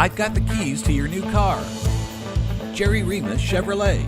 I've got the keys to your new car. Jerry Remus Chevrolet.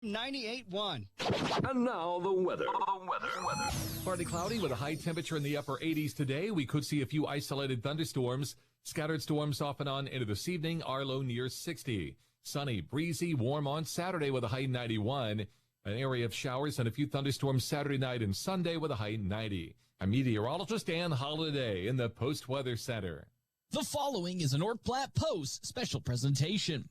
98.1. And now the weather. Partly cloudy with a high temperature in the upper 80s today. We could see a few isolated thunderstorms. Scattered storms off and on into this evening. Our low near 60. Sunny, breezy, warm on Saturday with a high 91. An area of showers and a few thunderstorms Saturday night and Sunday with a high 90. I'm meteorologist Ann Holiday in the Post Weather Center. The following is a North Platte Post special presentation.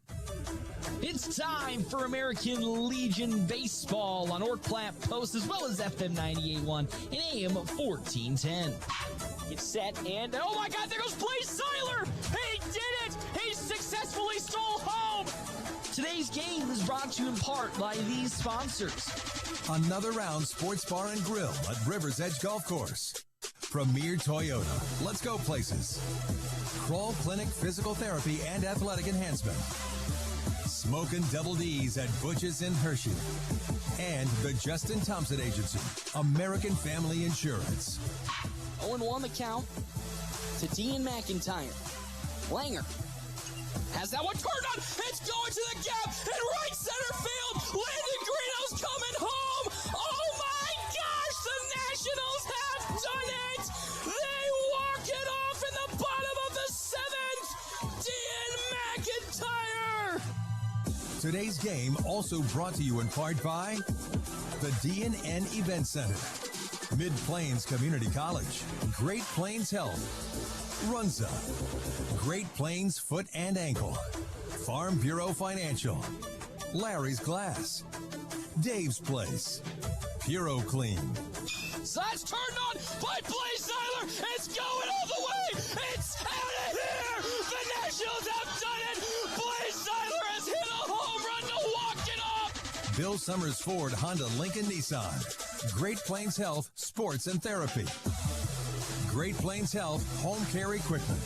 It's time for American Legion Baseball on North Platte Post as well as FM 98.1 and AM 1410. Get set and, oh my God, there goes Blaze Seiler! He did it! He successfully stole home! Today's game is brought to you in part by these sponsors. Another round sports bar and grill at River's Edge Golf Course. Premier Toyota. Let's go places. Kroll Clinic Physical Therapy and Athletic Enhancement. Smokin' Double D's at Butch's in Hershey. And the Justin Thompson Agency. American Family Insurance. 0-1 the count to Dean McIntyre. Langer has that one turned on. It's going to the gap in right center field. Landon Greeno's coming home. Oh my gosh, the Nationals have done it. They walk it off in the bottom of the seventh. Dean McIntyre. Today's game also brought to you in part by the D&N Event Center, Mid-Plains Community College, Great Plains Health, Runza, Great Plains Foot and Ankle, Farm Bureau Financial, Larry's Glass, Dave's Place, Puro Clean. So that's turned on by Blaze Seiler. It's going all the way. It's out of here. The Nationals have done it. Blaze Seiler has hit a home run to walk it off. Bill Summers Ford Honda Lincoln Nissan, Great Plains Health Sports and Therapy, Great Plains Health Home Care Equipment,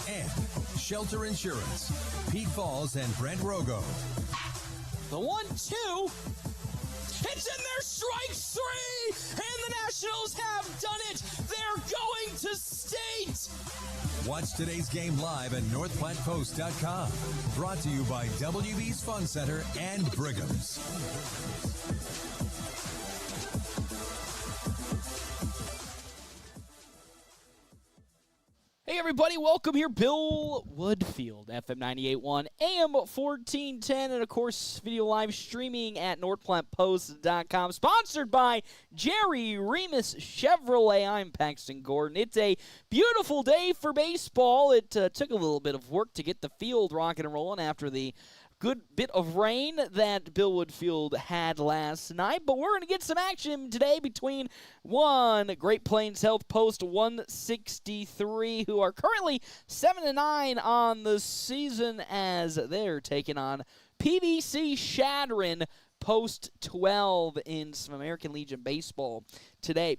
and Shelter Insurance, Pete Falls and Brent Rogo. The 1-2. It's in there, strike three, and the Nationals have done it. They're going to state. Watch today's game live at NorthPlattePost.com. Brought to you by WB's Fun Center and Brigham's. Hey everybody, welcome here. Bill Woodfield, FM 98.1, AM 1410, and of course, video live streaming at NorthPlattePost.com. Sponsored by Jerry Remus Chevrolet. I'm Paxton Gordon. It's a beautiful day for baseball. It took a little bit of work to get the field rocking and rolling after the good bit of rain that Bill Woodfield had last night, but we're going to get some action today between Great Plains Health Post 163, who are currently 7-9 on the season as they're taking on PVC Chadron Post 12 in some American Legion baseball today.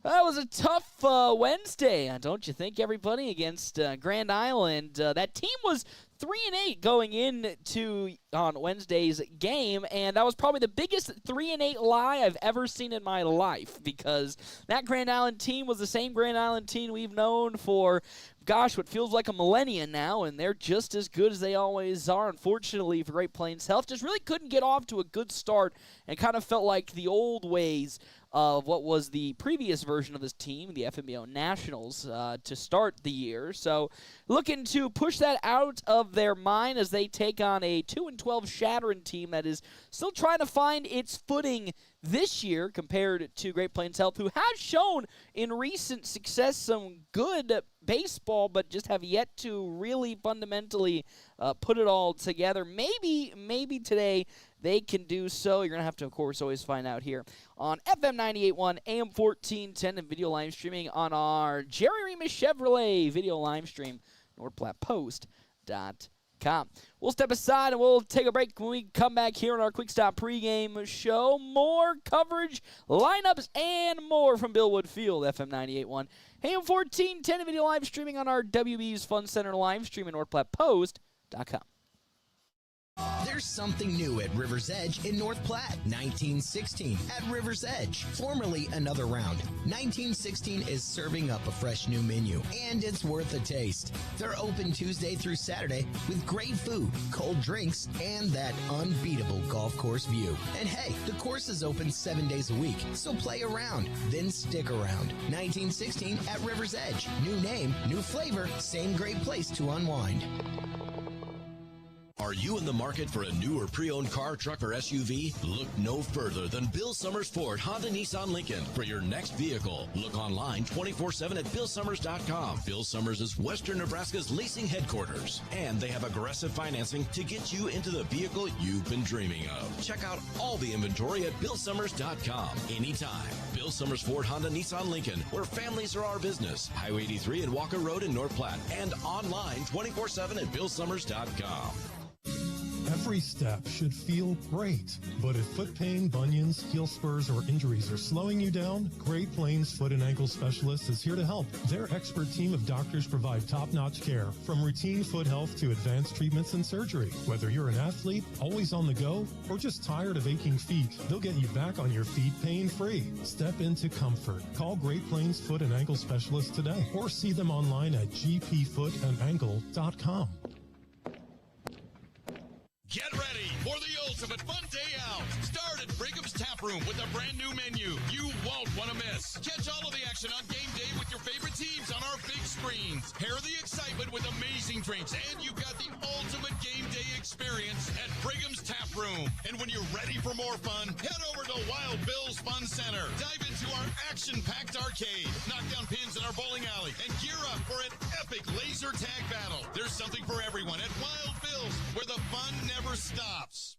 That was a tough Wednesday, don't you think, everybody, against Grand Island. That team was 3-8 going into on Wednesday's game, and that was probably the biggest 3-8 lie I've ever seen in my life, because that Grand Island team was the same Grand Island team we've known for, gosh, what feels like a millennium now, and they're just as good as they always are. Unfortunately for Great Plains Health, just really couldn't get off to a good start and kind of felt like the old ways of what was the previous version of this team, the FMBO Nationals, to start the year. So looking to push that out of their mind as they take on a 2-12 Chadron team that is still trying to find its footing this year compared to Great Plains Health, who has shown in recent success some good baseball, but just have yet to really fundamentally put it all together. Maybe today they can do so. You're going to have to, of course, always find out here on FM 98.1, AM 1410, and video live streaming on our Jerry Remus Chevrolet video live stream, NorthPlattePost.com. We'll step aside and we'll take a break when we come back here on our Quick Stop pregame show. More coverage, lineups, and more from Bill Woodfield, FM 98.1, AM 1410, and video live streaming on our WB's Fun Center live stream at NorthPlattePost.com. There's something new at River's Edge in North Platte. 1916 at River's Edge, formerly Another Round. 1916 is serving up a fresh new menu, and it's worth a taste. They're open Tuesday through Saturday with great food, cold drinks, and that unbeatable golf course view. And hey, the course is open 7 days a week, so play around, then stick around. 1916 at River's Edge. New name, new flavor, same great place to unwind. Are you in the market for a new or pre-owned car, truck, or SUV? Look no further than Bill Summers Ford Honda Nissan Lincoln for your next vehicle. Look online 24/7 at BillSummers.com. Bill Summers is Western Nebraska's leasing headquarters, and they have aggressive financing to get you into the vehicle you've been dreaming of. Check out all the inventory at BillSummers.com anytime. Bill Summers Ford Honda Nissan Lincoln, where families are our business. Highway 83 and Walker Road in North Platte, and online 24/7 at BillSummers.com. Every step should feel great, but if foot pain, bunions, heel spurs, or injuries are slowing you down, Great Plains Foot and Ankle Specialists is here to help. Their expert team of doctors provide top-notch care, from routine foot health to advanced treatments and surgery. Whether you're an athlete, always on the go, or just tired of aching feet, they'll get you back on your feet pain-free. Step into comfort. Call Great Plains Foot and Ankle Specialists today, or see them online at gpfootandankle.com. Get ready for the ultimate fun day out. Start at Brigham's Tap Room with a brand new menu you won't want to miss. Catch all of the action on game day with your favorite teams on our big screens. Pair the excitement with amazing drinks, and you've got the ultimate game day experience at Brigham's Tap Room. And when you're ready for more fun, head over to Wild Bill's Fun Center. Dive into our action-packed arcade, knock down pins in our bowling alley, and gear up for an epic laser tag battle. There's something for everyone at Wild Bill's, where the fun never stops.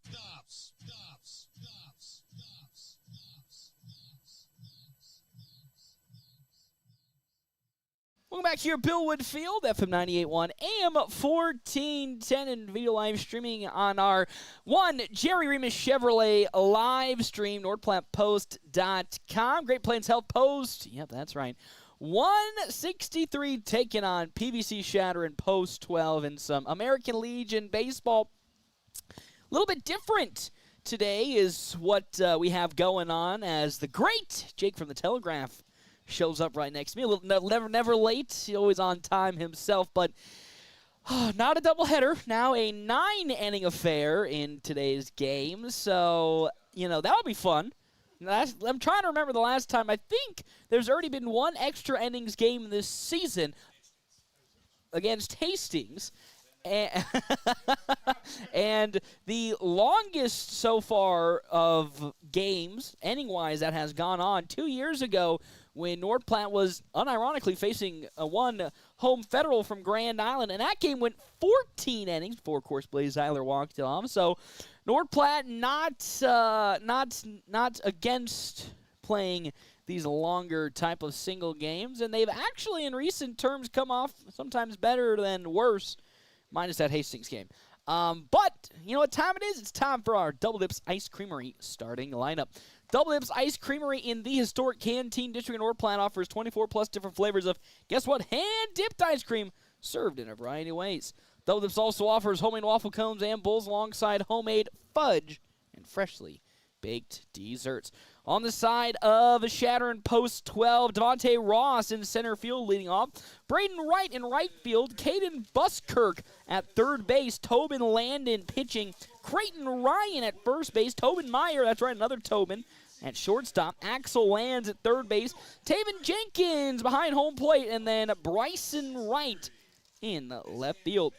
Welcome back here, Billwood Field, FM 98.1, AM 1410, and video live streaming on our Jerry Remus Chevrolet live stream, NorthPlattePost.com. Great Plains Health Post, yep, that's right. 163 taking on PBC Chadron Post 12 and some American Legion baseball. A little bit different today is what we have going on, as the great Jake from the Telegraph shows up right next to me. A little never late. He's always on time himself, but not a doubleheader. Now a 9-inning affair in today's game. So, that would be fun. I'm trying to remember the last time. I think there's already been one extra innings game this season against Hastings. And the longest so far of games, inning-wise, that has gone on 2 years ago when North Platte was unironically facing one home Federal from Grand Island, and that game went 14 innings before, of course, Blaze Eiler walked it off. So North Platte not against playing these longer type of single games, and they've actually in recent terms come off sometimes better than worse, minus that Hastings game. But you know what time it is? It's time for our Double Dips Ice Creamery starting lineup. Double Dips Ice Creamery in the historic Canteen District in North Platte offers 24-plus different flavors of, guess what, hand-dipped ice cream served in a variety of ways. Double Dips also offers homemade waffle cones and bowls alongside homemade fudge and freshly baked desserts. On the side of Chadron Post 12, Devontae Ross in center field leading off. Braden Wright in right field. Caden Buskirk at third base. Tobin Landon pitching. Creighton Ryan at first base. Tobin Meyer, that's right, another Tobin, at shortstop. Axel Lands at third base. Taven Jenkins behind home plate. And then Bryson Wright in left field.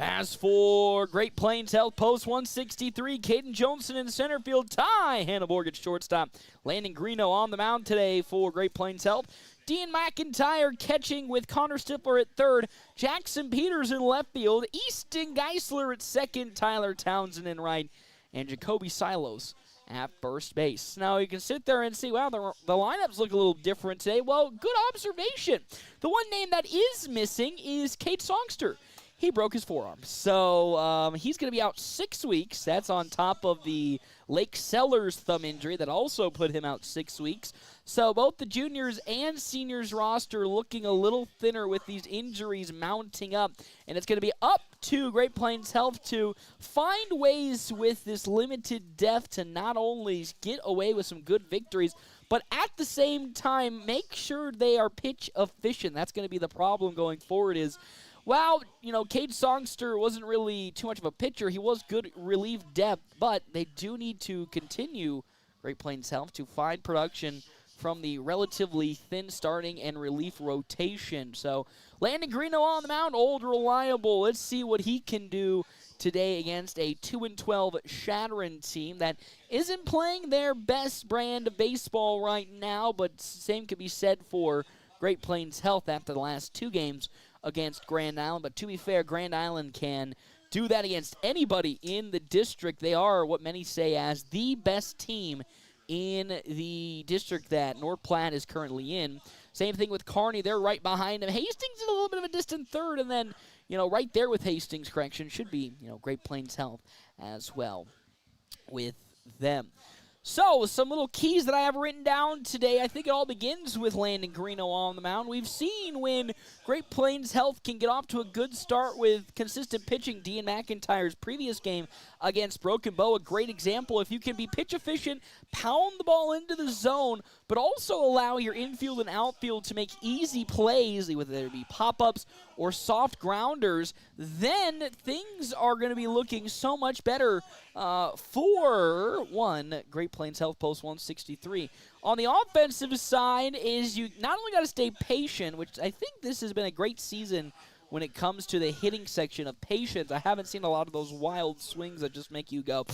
As for Great Plains Health, Post 163, Caden Johnson in center field. Ty Hannibal at shortstop. Landon Greeno on the mound today for Great Plains Health. Dean McIntyre catching with Connor Stifler at third. Jackson Peters in left field. Easton Geisler at second. Tyler Townsend in right. And Jacoby Silos at first base. Now you can sit there and see, wow, the lineups look a little different today. Well, good observation. The one name that is missing is Kate Songster. He broke his forearm. So he's going to be out 6 weeks. That's on top of the Lake Sellers thumb injury that also put him out 6 weeks. So both the juniors and seniors roster looking a little thinner with these injuries mounting up. And it's going to be up to Great Plains Health to find ways with this limited depth to not only get away with some good victories, but at the same time make sure they are pitch efficient. That's going to be the problem going forward is, well, Cade Songster wasn't really too much of a pitcher. He was good relief depth, but they do need to continue, Great Plains Health, to find production from the relatively thin starting and relief rotation. So Landon Greeno on the mound, old reliable. Let's see what he can do today against a 2-12 Chadron team that isn't playing their best brand of baseball right now, but same could be said for Great Plains Health after the last 2 games against Grand Island. But to be fair, Grand Island can do that against anybody in the district. They are what many say as the best team in the district that North Platte is currently in. Same thing with Kearney. They're right behind them. Hastings is a little bit of a distant third, and then, right there with Hastings, correction, should be, Great Plains Health as well with them. So, some little keys that I have written down today. I think it all begins with Landon Greeno on the mound. We've seen when Great Plains Health can get off to a good start with consistent pitching. Dean McIntyre's previous game against Broken Bow, a great example. If you can be pitch efficient, pound the ball into the zone, but also allow your infield and outfield to make easy plays, whether it be pop-ups or soft grounders, then things are going to be looking so much better for Great Plains Health Post 163. On the offensive side is you not only got to stay patient, which I think this has been a great season when it comes to the hitting section of patience. I haven't seen a lot of those wild swings that just make you go,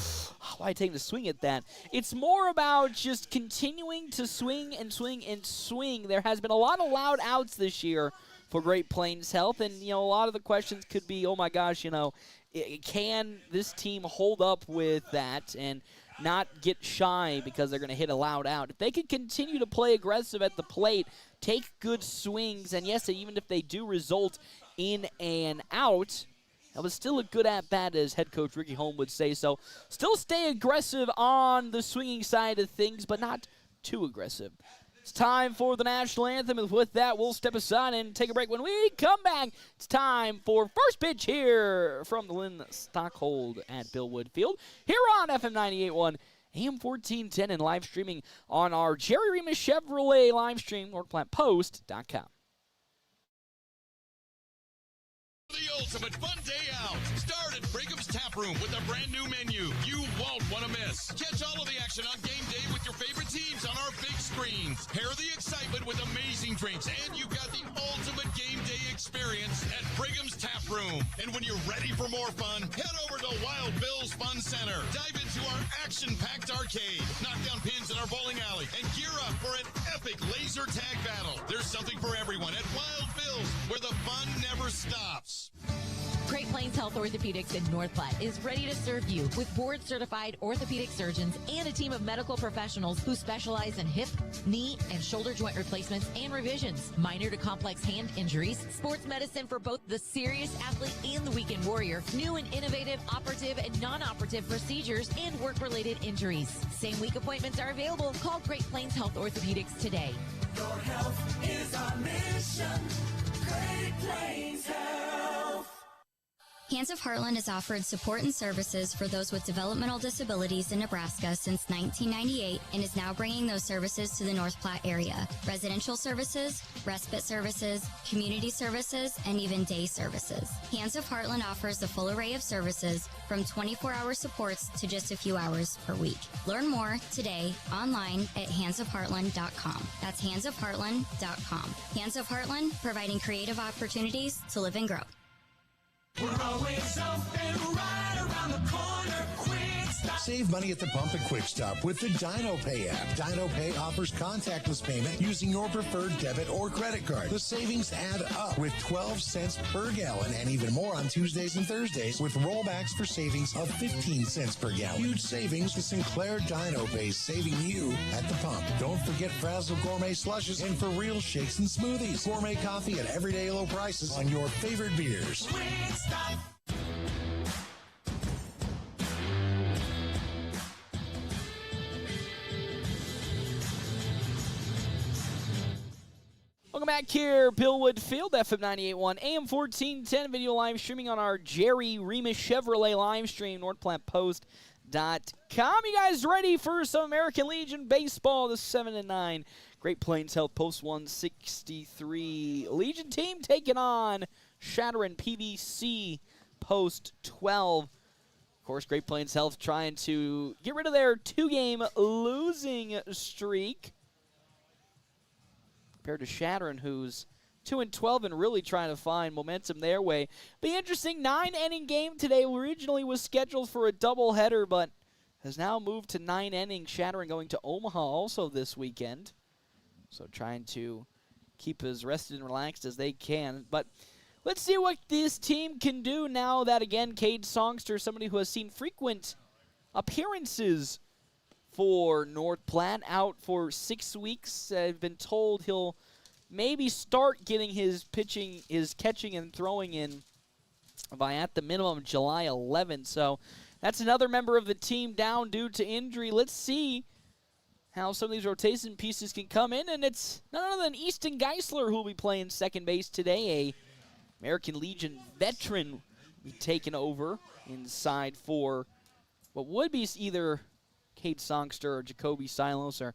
why take the swing at that? It's more about just continuing to swing and swing and swing. There has been a lot of loud outs this year for Great Plains Health, and a lot of the questions could be, oh my gosh, can this team hold up with that and not get shy because they're going to hit a loud out? If they can continue to play aggressive at the plate, take good swings, and yes, even if they do result in an out, that was still a good at-bat, as head coach Ricky Holm would say. So still stay aggressive on the swinging side of things, but not too aggressive. It's time for the national anthem, and with that, we'll step aside and take a break. When we come back, it's time for first pitch here from the Lynn Stockhold at Bill Wood Field, here on FM 98.1, AM 1410, and live streaming on our Jerry Remus Chevrolet live stream, NorthPlattePost.com. The ultimate fun day out. Start at Brigham's Tap Room with a brand new menu you won't want to miss. Catch all of the action on game day with your favorite teams on our big screens. Pair the excitement with amazing drinks, and you got the ultimate game day experience at Brigham's Tap Room. And when you're ready for more fun, head over to Wild Bill's Fun Center. Dive into our action-packed arcade, knock down pins in our bowling alley, and gear up for an epic laser tag battle. There's something for everyone at Wild Bill's, where the fun never stops. Great Plains Health Orthopedics in North Platte is ready to serve you with board-certified orthopedic surgeons and a team of medical professionals who specialize in hip, knee, and shoulder joint replacements and revisions, minor to complex hand injuries, sports medicine for both the serious athlete and the weekend warrior, new and innovative operative and non-operative procedures, and work-related injuries. Same-week appointments are available. Call Great Plains Health Orthopedics today. Your health is our mission. Great Plains Health. Hands of Heartland has offered support and services for those with developmental disabilities in Nebraska since 1998 and is now bringing those services to the North Platte area. Residential services, respite services, community services, and even day services. Hands of Heartland offers a full array of services from 24-hour supports to just a few hours per week. Learn more today online at handsofheartland.com. That's handsofheartland.com. Hands of Heartland, providing creative opportunities to live and grow. We're always open right around the corner. Quick Stop. Save money at the pump at Quick Stop with the Dino Pay app. Dino Pay offers contactless payment using your preferred debit or credit card. The savings add up with 12 cents per gallon and even more on Tuesdays and Thursdays with rollbacks for savings of 15 cents per gallon. Huge savings with Sinclair Dino Pay, saving you at the pump. Don't forget Frazzle Gourmet Slushes and for real shakes and smoothies. Gourmet coffee at everyday low prices on your favorite beers. Quick Stop. Welcome back here, Bill Woodfield, FM 98.1, AM 1410, video live streaming on our Jerry Remus Chevrolet live stream, NorthPlattePost.com. You guys ready for some American Legion baseball? The 7-9 Great Plains Health Post 163 Legion team taking on Chadron PVC Post 12. Of course, Great Plains Health trying to get rid of their 2-game losing streak, compared to Chadron, who's 2-12 and really trying to find momentum their way. Be interesting, 9-inning game today. Originally was scheduled for a doubleheader, but has now moved to 9 innings. Chadron going to Omaha also this weekend. So trying to keep as rested and relaxed as they can. But let's see what this team can do now that, again, Cade Songster, somebody who has seen frequent appearances for North Platte, out for 6 weeks. I've been told he'll maybe start getting his pitching, his catching and throwing in by at the minimum July 11th. So that's another member of the team down due to injury. Let's see how some of these rotation pieces can come in. And it's none other than Easton Geisler who will be playing second base today. A American Legion veteran will be taken over inside for what would be either Cade Songster or Jacoby Silos or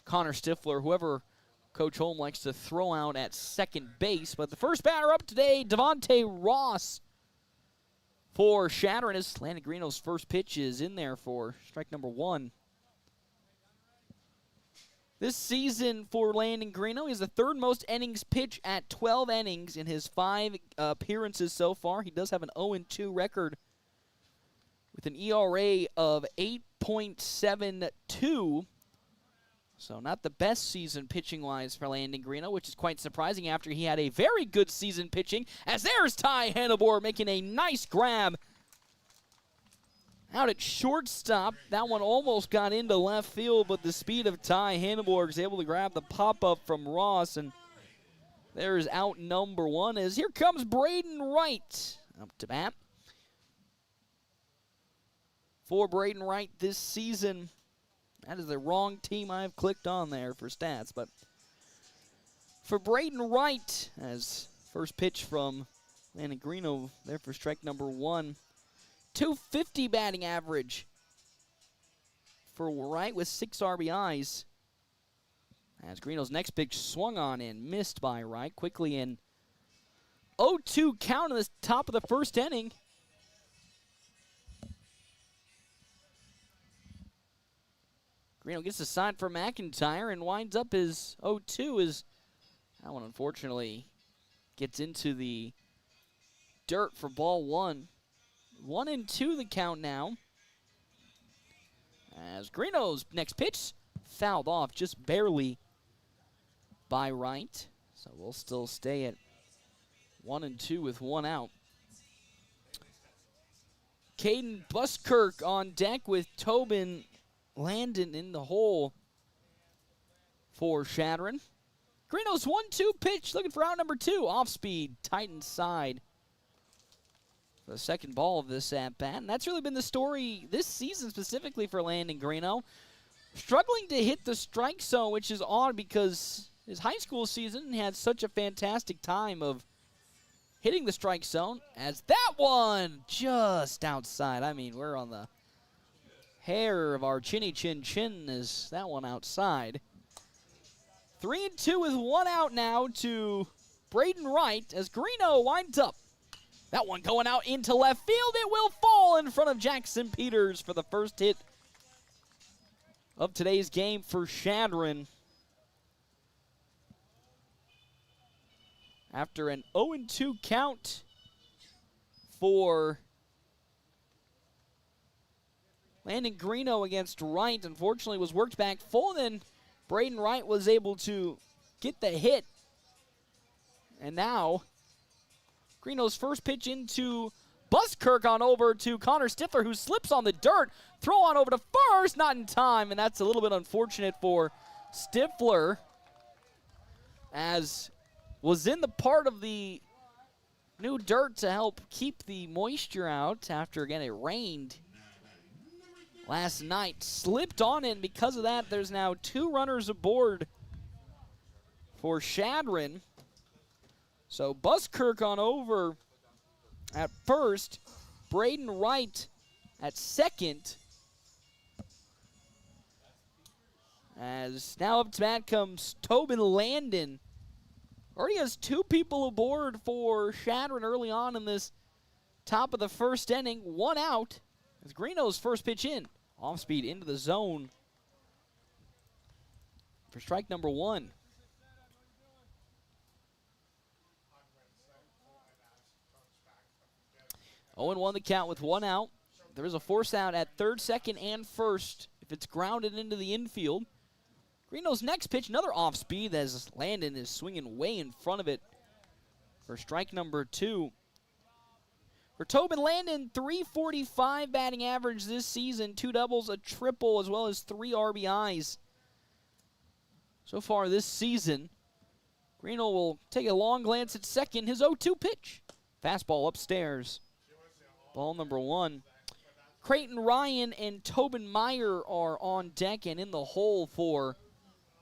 Connor Stifler, whoever Coach Holm likes to throw out at second base. But the first batter up today, Devontae Ross for Chadron, as Landon Greeno's first pitch is in there for strike number 1. This season for Landon Greeno, he has the third most innings pitched at 12 innings in his 5 appearances so far. He does have an 0-2 record with an ERA of 8.72. So not the best season pitching-wise for Landon Greeno, which is quite surprising after he had a very good season pitching. As there's Ty Hannibor making a nice grab out at shortstop. That one almost got into left field, but the speed of Ty Hannibor is able to grab the pop-up from Ross, and there's out number 1 as here comes Braden Wright up to bat. For Braden Wright this season, that is the wrong team I've clicked on there for stats, but for Braden Wright, as first pitch from Landon Greeno there for strike number 1, 250 batting average for Wright with 6 RBIs. As Greeno's next pitch swung on and missed by Wright, quickly in 0-2 count in the top of the first inning. Greeno gets a sign for McIntyre and winds up his 0-2 as that one unfortunately gets into the dirt for ball 1. 1-2 the count now. As Greeno's next pitch fouled off just barely by Wright. So we'll still stay at 1-2 with 1 out. Caden Buskirk on deck with Tobin Landon in the hole for Chadron. Greeno's 1-2 pitch, looking for out number 2. Off speed, tight inside. The second ball of this at-bat, and that's really been the story this season specifically for Landon Greeno. Struggling to hit the strike zone, which is odd because his high school season had such a fantastic time of hitting the strike zone, as that one just outside. I mean, we're on the hair of our chinny chin chin as that one outside. 3-2 with 1 out now to Braden Wright as Greeno winds up. That one going out into left field. It will fall in front of Jackson Peters for the first hit of today's game for Chadron. After an 0-2 count for Landon Greeno against Wright, unfortunately was worked back full, and then Braden Wright was able to get the hit. And now Greeno's first pitch into Buskirk on over to Connor Stifler, who slips on the dirt. Throw on over to first, not in time, and that's a little bit unfortunate for Stifler, as was in the part of the new dirt to help keep the moisture out after, again, it rained last night. Slipped on it, and because of that, there's now 2 runners aboard for Chadron. So Buskirk on over at first. Braden Wright at second. As now up to bat comes Tobin Landon. Already has 2 people aboard for Chadron early on in this top of the first inning. 1 out. As Greeno's first pitch in. Off speed into the zone for strike number 1. Oh, and 1 the count with 1 out. There is a force out at third, second, and first if it's grounded into the infield. Greeno's next pitch, another off speed as Landon is swinging way in front of it for strike number 2. For Tobin Landon, .345 batting average this season, 2 doubles, a triple, as well as 3 RBIs. So far this season, Greeno will take a long glance at second, his 0-2 pitch. Fastball upstairs. Ball number 1. Creighton Ryan and Tobin Meyer are on deck and in the hole for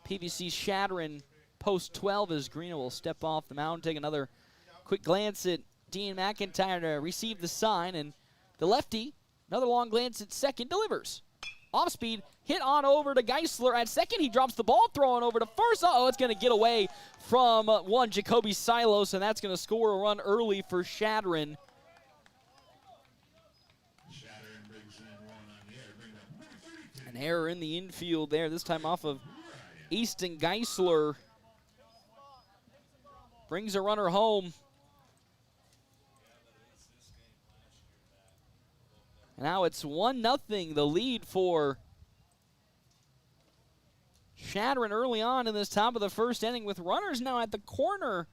PVC Chadron post 12 as Greeno will step off the mound, take another quick glance at Dean McIntyre to receive the sign, and the lefty, another long glance at second, delivers. Off speed, hit on over to Geisler at second. He drops the ball, throwing over to first. Uh-oh, it's going to get away from one Jacoby Silos, and that's going to score a run early for Chadron. An error in the infield there, this time off of Easton Geisler. Brings a runner home. And now it's 1-0, the lead for Chadron early on in this top of the first inning, with runners now at the corner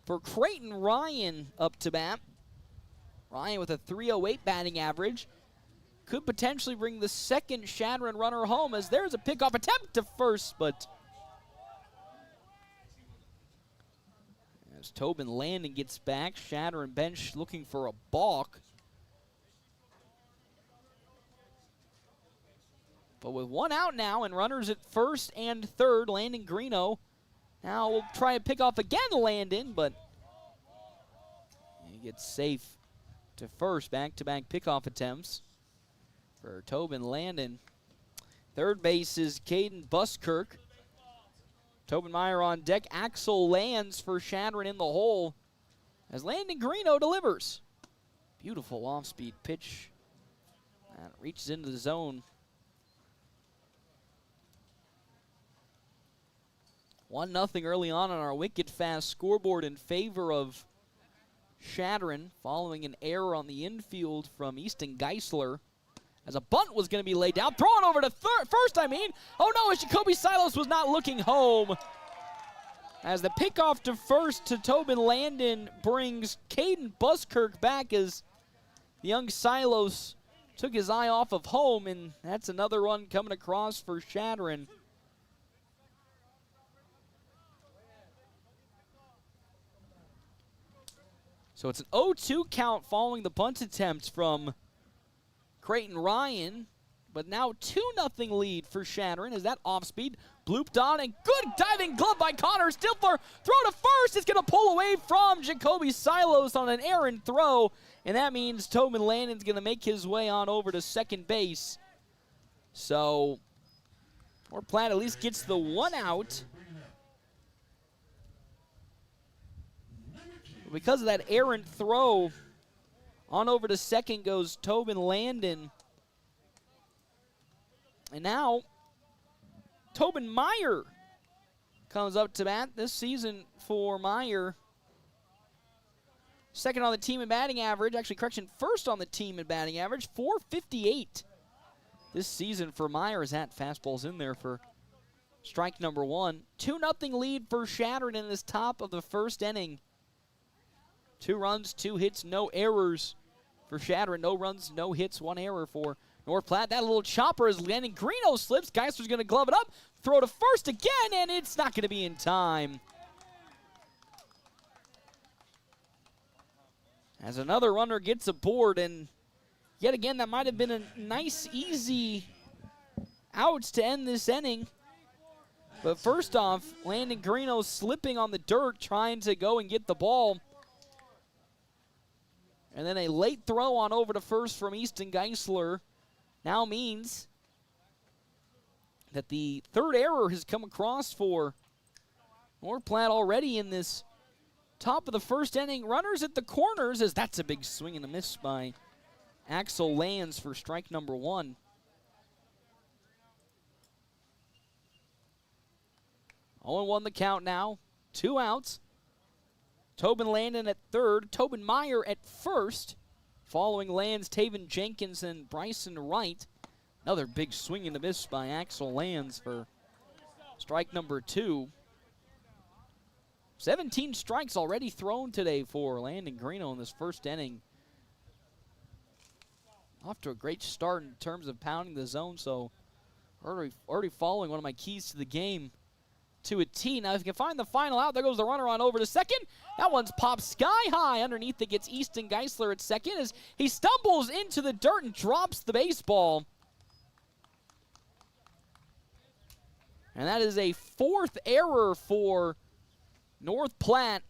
for Creighton Ryan up to bat. Ryan with a .308 batting average. Could potentially bring the second Chadron runner home, as there's a pickoff attempt to first, but as Tobin Landon gets back, Chadron bench looking for a balk. But with 1 out now and runners at first and third, Landon Greeno. Now we'll try and pick off again Landon, but he gets safe to first. Back-to-back pickoff attempts for Tobin Landon. Third base is Caden Buskirk. Tobin Meyer on deck. Axel lands for Chadron in the hole as Landon Greeno delivers. Beautiful off-speed pitch. And reaches into the zone. 1-0 early on our wicked fast scoreboard in favor of Chadron, following an error on the infield from Easton Geisler. As a bunt was going to be laid down. Throwing over to first, I mean. Oh no, as Jacoby Silos was not looking home. As the pickoff to first to Tobin Landon brings Caden Buskirk back, as the young Silos took his eye off of home, and that's another run coming across for Chadron. So it's an 0-2 count following the bunt attempt from Creighton Ryan, but now 2-0 lead for Chadron as that off-speed blooped on, and good diving glove by Connor. Still for throw to first. It's going to pull away from Jacoby Silos on an errant throw, and that means Tobin Landon's going to make his way on over to second base. So North Platte at least gets the 1 out. Because of that errant throw, on over to second goes Tobin Landon. And now, Tobin Meyer comes up to bat this season for Meyer. Second on the team in batting average. Actually, correction, first on the team in batting average. .458 this season for Meyer, as that fastball's in there for strike number 1. 2-0 lead for Chadron in this top of the first inning. 2 runs, 2 hits, no errors for Chadron. No runs, no hits, 1 error for North Platte. That little chopper is landing. Greeno slips. Geisler's going to glove it up. Throw to first again, and it's not going to be in time. As another runner gets aboard, and yet again, that might have been a nice, easy out to end this inning. But first off, Landon Greeno slipping on the dirt, trying to go and get the ball. And then a late throw on over to first from Easton Geisler now means that the third error has come across for North Platte already in this top of the first inning. Runners at the corners, as that's a big swing and a miss by Axel Lands for strike number 1. Oh, 0-1 the count now. 2 outs. Tobin Landon at third. Tobin Meyer at first. Following Lands, Taven Jenkins and Bryson Wright. Another big swing and a miss by Axel Lands for strike number 2. 17 strikes already thrown today for Landon Greeno in this first inning. Off to a great start in terms of pounding the zone, so already following one of my keys to the game to a T. Now if you can find the final out, there goes the runner on over to second. That one's popped sky high. Underneath it gets Easton Geisler at second as he stumbles into the dirt and drops the baseball. And that is a 4th error for North Platte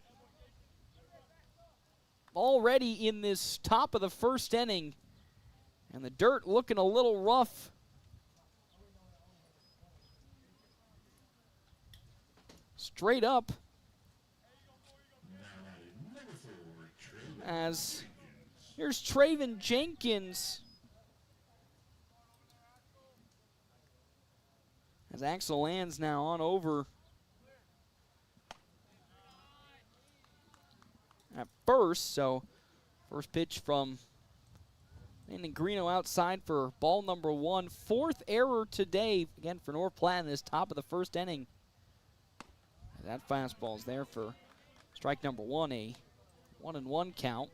already in this top of the first inning. And the dirt looking a little rough. Straight up. As here's Traven Jenkins. As Axel Lands now on over at first. So first pitch from Landon Greeno outside for ball number 1. 4th error today, again for North Platte in this top of the first inning. That fastball's there for strike number 1, a 1-1 count.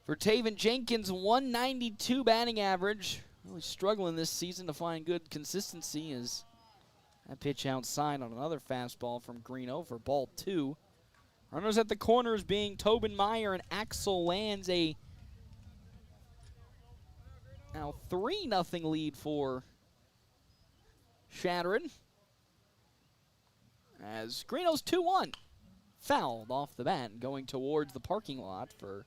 For Taven Jenkins, 192 batting average. Really struggling this season to find good consistency as that pitch outside on another fastball from Greeno for ball 2. Runners at the corners being Tobin Meyer and Axel Lands. A now 3-0 lead for Chadron. As Greeno's 2-1. Fouled off the bat and going towards the parking lot for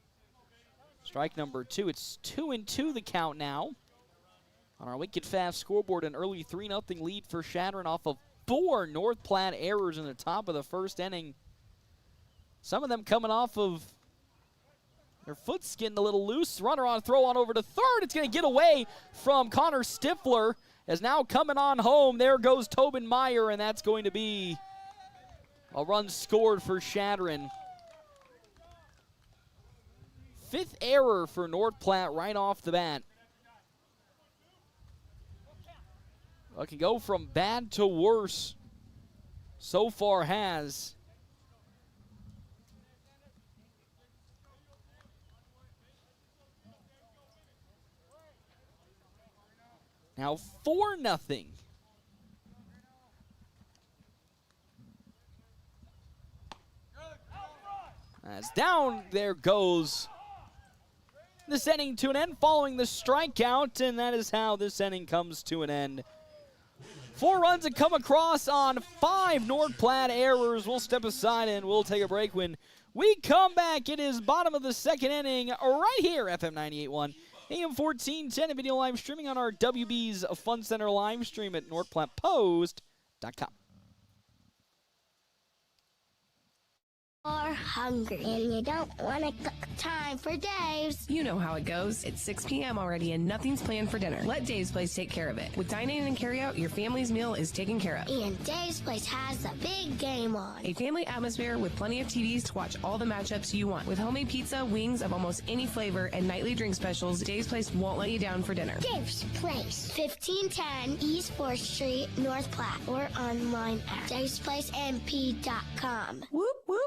strike number 2. It's 2-2 the count now. On our Wicked Fast scoreboard, an early 3-0 lead for Chadron off of 4 North Platte errors in the top of the first inning. Some of them coming off of their foot's getting a little loose. Runner on throw on over to third. It's going to get away from Connor Stifler. As now coming on home, there goes Tobin Meyer, and that's going to be a run scored for Chadron. 5th error for North Platte right off the bat. Well, it can go from bad to worse. So far has. Now 4-0. As down there goes this inning to an end following the strikeout, and that is how this inning comes to an end. 4 runs that come across on 5 North Platte errors. We'll step aside and we'll take a break. When we come back, it is bottom of the second inning right here, FM 98.1. AM 1410 and video live streaming on our WB's Fun Center live stream at NorthPlattePost.com. Are hungry and you don't want to cook. Time for Dave's. You know how it goes. It's 6 p.m. already and nothing's planned for dinner. Let Dave's Place take care of it. With dine-in and carry-out, your family's meal is taken care of. And Dave's Place has a big game on. A family atmosphere with plenty of TVs to watch all the matchups you want. With homemade pizza, wings of almost any flavor, and nightly drink specials, Dave's Place won't let you down for dinner. Dave's Place, 1510 East 4th Street, North Platte, or online at davesplacemp.com. Whoop, whoop.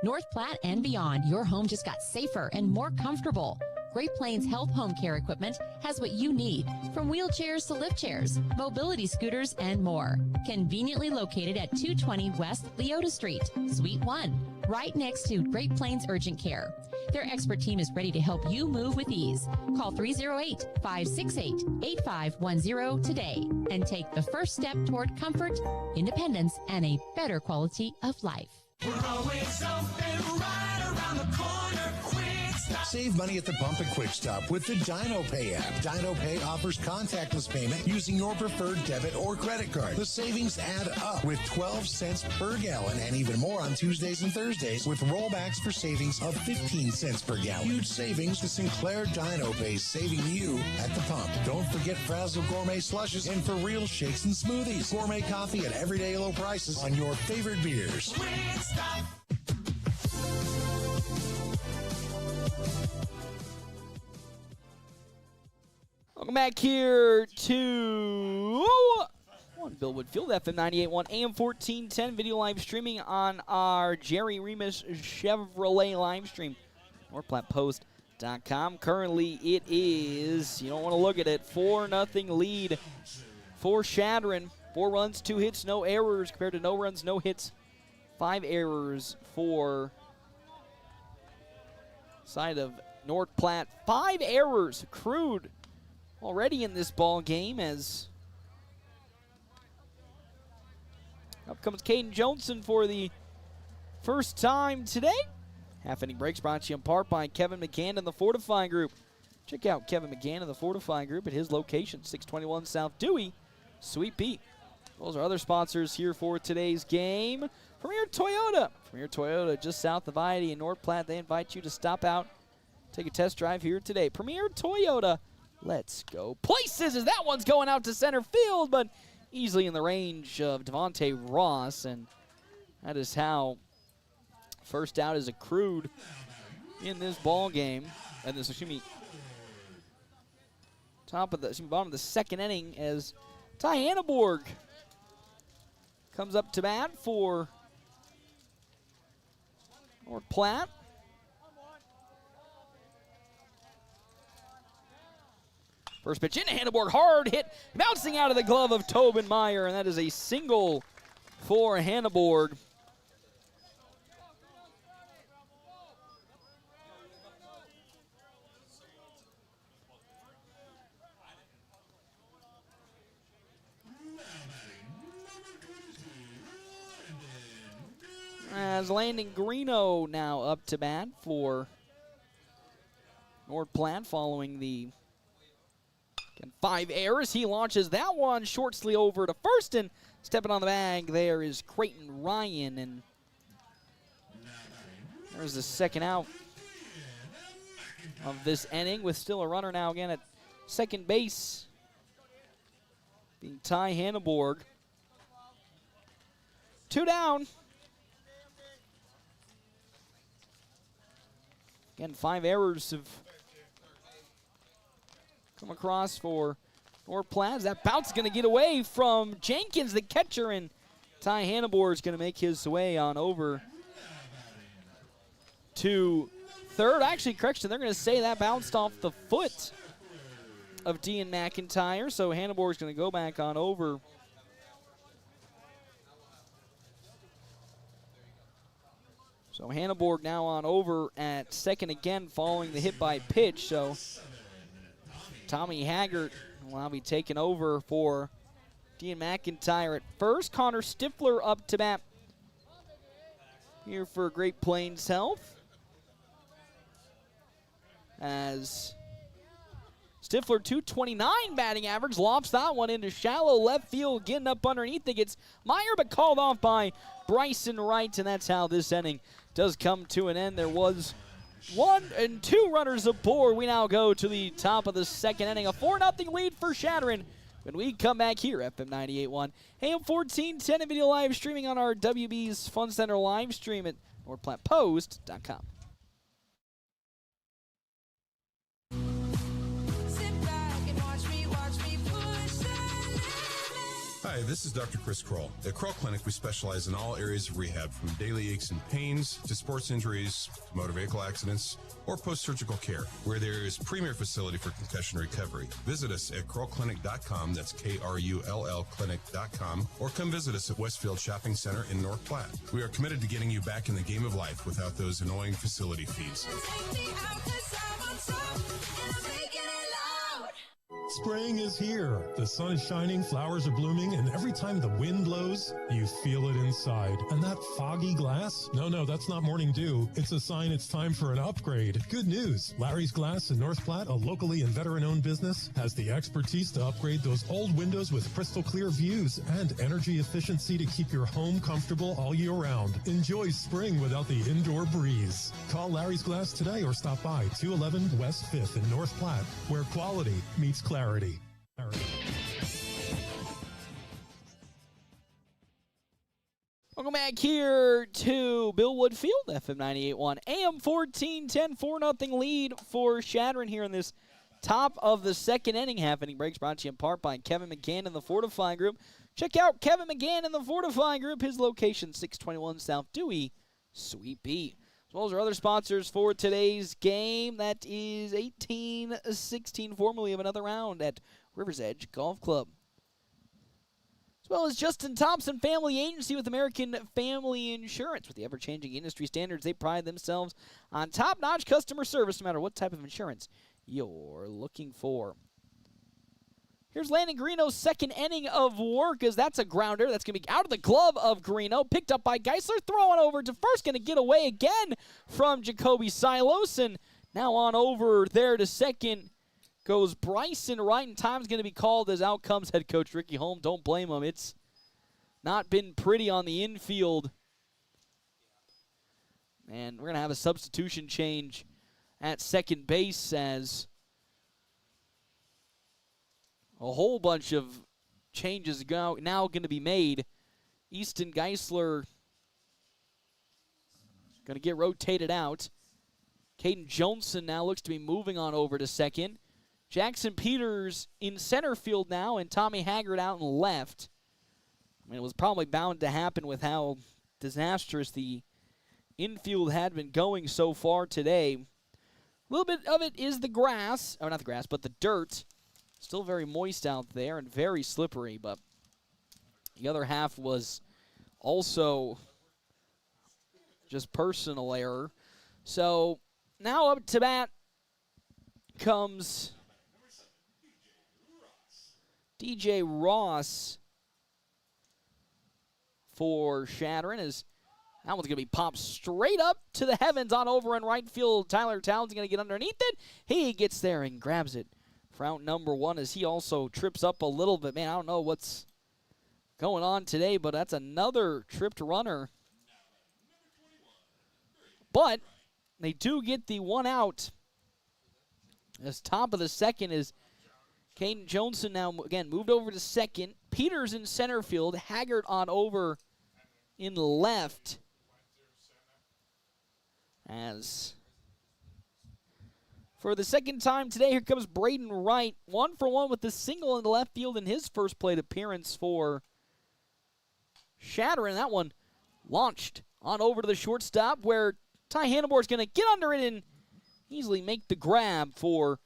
North Platte and beyond, your home just got safer and more comfortable. Great Plains Health Home Care Equipment has what you need, from wheelchairs to lift chairs, mobility scooters, and more. Conveniently located at 220 West Leota Street, Suite 1, right next to Great Plains Urgent Care. Their expert team is ready to help you move with ease. Call 308-568-8510 today and take the first step toward comfort, independence, and a better quality of life. We're always open right around the corner. Quick Stop. Save money at the pump and Quick Stop with the Dino Pay app. Dino Pay offers contactless payment using your preferred debit or credit card. The savings add up with 12 cents per gallon and even more on Tuesdays and Thursdays with rollbacks for savings of 15 cents per gallon. Huge savings to Sinclair Dino Pay, saving you at the pump. Don't forget Frazzle Gourmet Slushes and For Real Shakes and Smoothies. Gourmet coffee at everyday low prices on your favorite beers. Quick Stop. Welcome back here to Bill Woodfield, FM 98.1, AM 1410, video live streaming on our Jerry Remus Chevrolet live stream, NorthPlattePost.com. Currently, it is, you don't want to look at it, 4-0 lead for Chadron. 4 runs, 2 hits, no errors, compared to no runs, no hits, 5 errors for side of North Platte. 5 errors accrued already in this ball game, as up comes Caden Johnson for the first time today. Half-inning breaks brought to you in part by Kevin McCann and the Fortifying Group. Check out Kevin McCann and the Fortifying Group at his location, 621 South Dewey, Sweet Pete. Those are other sponsors here for today's game. Premier Toyota. Premier Toyota just south of I-80 in North Platte. They invite you to stop out, take a test drive here today. Premier Toyota. Let's go places, as that one's going out to center field, but easily in the range of Devontae Ross, and that is how first out is accrued in this ball game. And this, bottom of the second inning, as Ty Hanneborg comes up to bat for North Platte. First pitch into Hanneborg, hard hit, bouncing out of the glove of Tobin Meyer, and that is a single for Hanneborg. As Landon Greeno now up to bat for North Platte following the 5 errors. He launches that one shortly over to first, and stepping on the bag there is Creighton Ryan, and there's the second out of this inning, with still a runner now again at second base, being Ty Hanneborg. 2 down. Again, 5 errors have come across for North Platte. That bounce is going to get away from Jenkins, the catcher, and Ty Hanneborg is going to make his way on over to third. Actually, correction, they're going to say that bounced off the foot of Dean McIntyre, so Hanneborg is going to go back on over. So Hanneborg now on over at second again following the hit by pitch. So Tommy Haggart will now be taking over for Dean McIntyre at first. Connor Stifler up to bat here for Great Plains Health, as Stifler, 229 batting average, lofts that one into shallow left field, getting up underneath it. Gets Meyer, but called off by Bryson Wright, and that's how this inning does come to an end. There was 1 and 2 runners aboard. We now go to the top of the second inning. A 4-0 lead for Chadron when we come back here, FM 98.1, AM 1410, and video live streaming on our WB's Fun Center live stream at NorthPlattePost.com. Hi, this is Dr. Chris Kroll. At Kroll Clinic, we specialize in all areas of rehab, from daily aches and pains to sports injuries, to motor vehicle accidents, or post-surgical care, where there is premier facility for concussion recovery. Visit us at KrollClinic.com, that's K-R-U-L-L Clinic.com, or come visit us at Westfield Shopping Center in North Platte. We are committed to getting you back in the game of life without those annoying facility fees. Spring is here. The sun is shining, flowers are blooming, and every time the wind blows, you feel it inside. And that foggy glass? No, that's not morning dew. It's a sign it's time for an upgrade. Good news. Larry's Glass in North Platte, a locally and veteran-owned business, has the expertise to upgrade those old windows with crystal clear views and energy efficiency to keep your home comfortable all year round. Enjoy spring without the indoor breeze. Call Larry's Glass today or stop by 211 West 5th in North Platte, where quality meets clarity. Welcome back here to Bill Wood Field, FM 98.1, AM 1410, 4-0 lead for Chadron here in this top of the second inning. Half inning breaks brought to you in part by Kevin McGann and the Fortify Group. Check out Kevin McGann and the Fortify Group. His location, 621 South Dewey, Suite B. As well as our other sponsors for today's game. That is 18-16, formerly of another round at River's Edge Golf Club. As well as Justin Thompson Family Agency with American Family Insurance. With the ever-changing industry standards, they pride themselves on top-notch customer service no matter what type of insurance you're looking for. Here's Landon Greeno's second inning of work, as that's a grounder. That's going to be out of the glove of Greeno. Picked up by Geisler, throwing over to first. Going to get away again from Jacoby Silos. And now on over there to second goes Bryson Wright. And time's going to be called as out comes head coach Ricky Holm. Don't blame him. It's not been pretty on the infield. And we're going to have a substitution change at second base as a whole bunch of changes now going to be made. Easton Geisler going to get rotated out. Caden Johnson now looks to be moving on over to second. Jackson Peters in center field now, and Tommy Haggard out in left. I mean, it was probably bound to happen with how disastrous the infield had been going so far today. A little bit of it is the grass, or not the grass, but the dirt. Still very moist out there and very slippery, but the other half was also just personal error. So now up to bat comes DJ Ross for Chadron, as that one's going to be popped straight up to the heavens on over in right field. Tyler Towns going to get underneath it. He gets there and grabs it for out number one, as he also trips up a little bit. Man, I don't know what's going on today, but that's another tripped runner. But they do get the one out. As top of the second is Caden Johnson now, again, moved over to second. Peters in center field. Haggard on over in left. As for the second time today, here comes Braden Wright. 1-for-1 with the single in the left field in his first plate appearance for Chadron. That one launched on over to the shortstop, where Ty Hannibore is going to get under it and easily make the grab for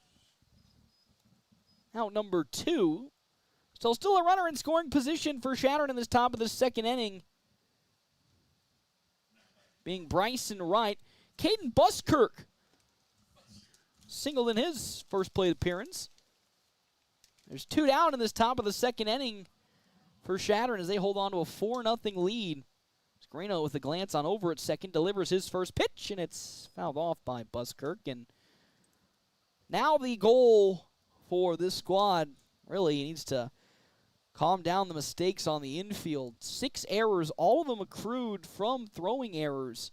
out number two. So still a runner in scoring position for Chadron in this top of the second inning, being Bryson Wright. Caden Buskirk singled in his first plate appearance. There's two down in this top of the second inning for Chadron as they hold on to a 4-0 lead. Greeno with a glance on over at second, delivers his first pitch, and it's fouled off by Buskirk. And now the goal for this squad really needs to calm down the mistakes on the infield. 6 errors, all of them accrued from throwing errors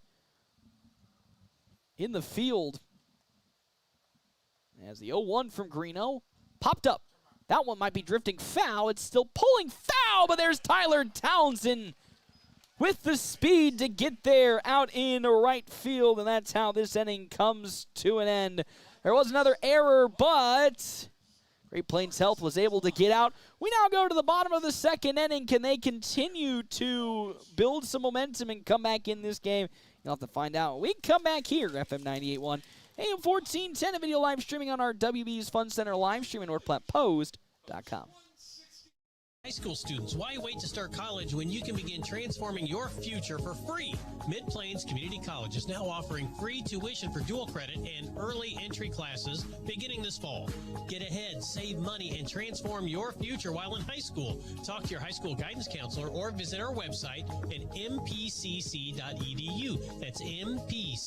in the field. As the 0-1 from Greeno popped up. That one might be drifting foul. It's still pulling foul, but there's Tyler Townsend with the speed to get there out in right field, and that's how this inning comes to an end. There was another error, but Great Plains Health was able to get out. We now go to the bottom of the second inning. Can they continue to build some momentum and come back in this game? You'll have to find out. We come back here, FM 98.1, AM 1410, a video live streaming on our WB's Fun Center live stream at NorthPlattePost.com. High school students, why wait to start college when you can begin transforming your future for free? Mid-Plains Community College is now offering free tuition for dual credit and early entry classes beginning this fall. Get ahead, save money, and transform your future while in high school. Talk to your high school guidance counselor or visit our website at mpcc.edu. That's mpcc.edu.